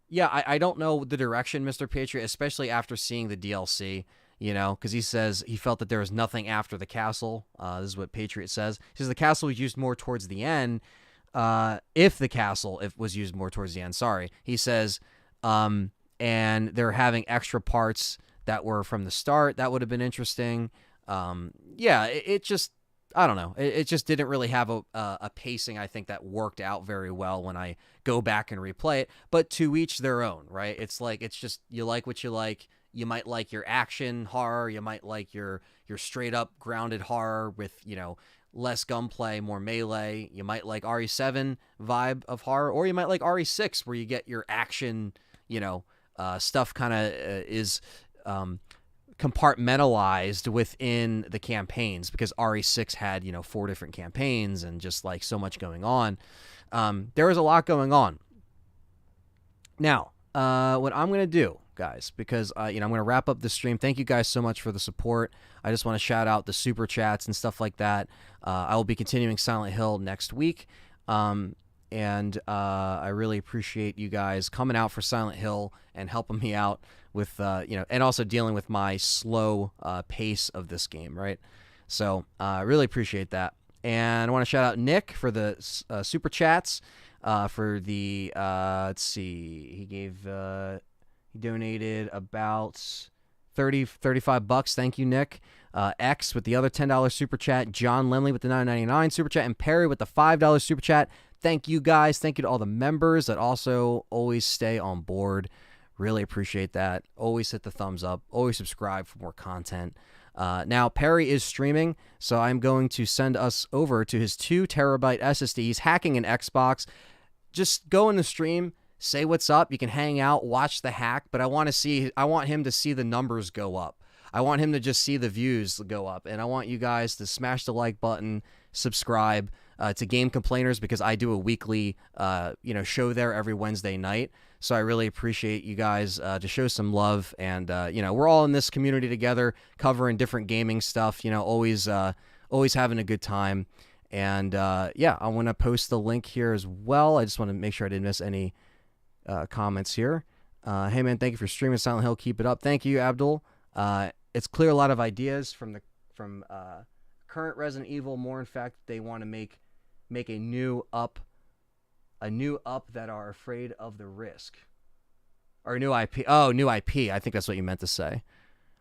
S1: Yeah, I don't know the direction, Mr. Patriot, especially after seeing the DLC, because he says he felt that there was nothing after the castle. This is what Patriot says. He says the castle was used more towards the end. If the castle was used more towards the end, sorry. He says, and they're having extra parts that were from the start. That would have been interesting. Yeah, it just, I don't know. It just didn't really have a pacing, I think, that worked out very well when I go back and replay it. But to each their own, right? It's like, it's just, you like what you like. You might like your action horror. You might like your straight up grounded horror with, less gunplay, more melee. You might like RE7 vibe of horror, or you might like RE6 where you get your action, stuff kind of is compartmentalized within the campaigns, because RE6 had 4 different campaigns and just like so much going on. There was a lot going on. Now, what I'm gonna do, guys, because I'm gonna wrap up the stream. Thank you guys so much for the support. I just want to shout out the super chats and stuff like that. I will be continuing Silent Hill next week, and I really appreciate you guys coming out for Silent Hill and helping me out with, and also dealing with my slow pace of this game, right? So I really appreciate that. And I want to shout out Nick for the super chats, for the, let's see, he donated about 35 bucks. Thank you, Nick. X with the other $10 super chat, John Lemley with the $9.99 super chat, and Perry with the $5 super chat. Thank you, guys. Thank you to all the members that also always stay on board. Really appreciate that. Always hit the thumbs up. Always subscribe for more content. Now, Perry is streaming, so I'm going to send us over to his 2 terabyte SSD. He's hacking an Xbox. Just go in the stream, say what's up. You can hang out, watch the hack, but I want him to see the numbers go up. I want him to just see the views go up, and I want you guys to smash the like button, subscribe to Game Complainers, because I do a weekly show there every Wednesday night. So I really appreciate you guys to show some love, and we're all in this community together, covering different gaming stuff. Always having a good time. And yeah, I want to post the link here as well. I just want to make sure I didn't miss any comments here. Hey man, thank you for streaming Silent Hill. Keep it up. Thank you, Abdul. It's clear a lot of ideas from current Resident Evil. More, in fact, they want to make a new up that are afraid of the risk, or new IP. Oh, new IP. I think that's what you meant to say.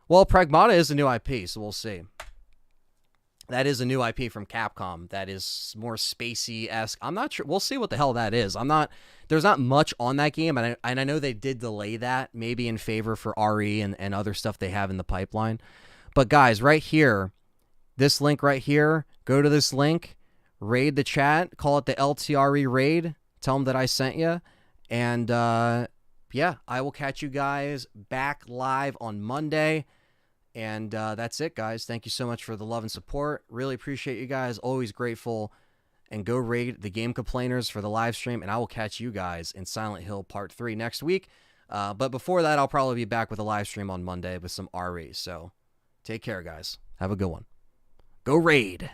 S1: Well, Pragmata is a new IP, so we'll see. That is a new IP from Capcom. That is more spacey-esque. I'm not sure. We'll see what the hell that is. There's not much on that game, and I know they did delay that, maybe in favor for RE and other stuff they have in the pipeline. But guys, right here, this link right here, go to this link, raid the chat, call it the LTRE raid, tell them that I sent you, and yeah, I will catch you guys back live on Monday. And that's it, guys. Thank you so much for the love and support. Really appreciate you guys. Always grateful. And go raid the Game Complainers for the live stream. And I will catch you guys in Silent Hill Part 3 next week. But before that, I'll probably be back with a live stream on Monday with some RE. So take care, guys. Have a good one. Go raid.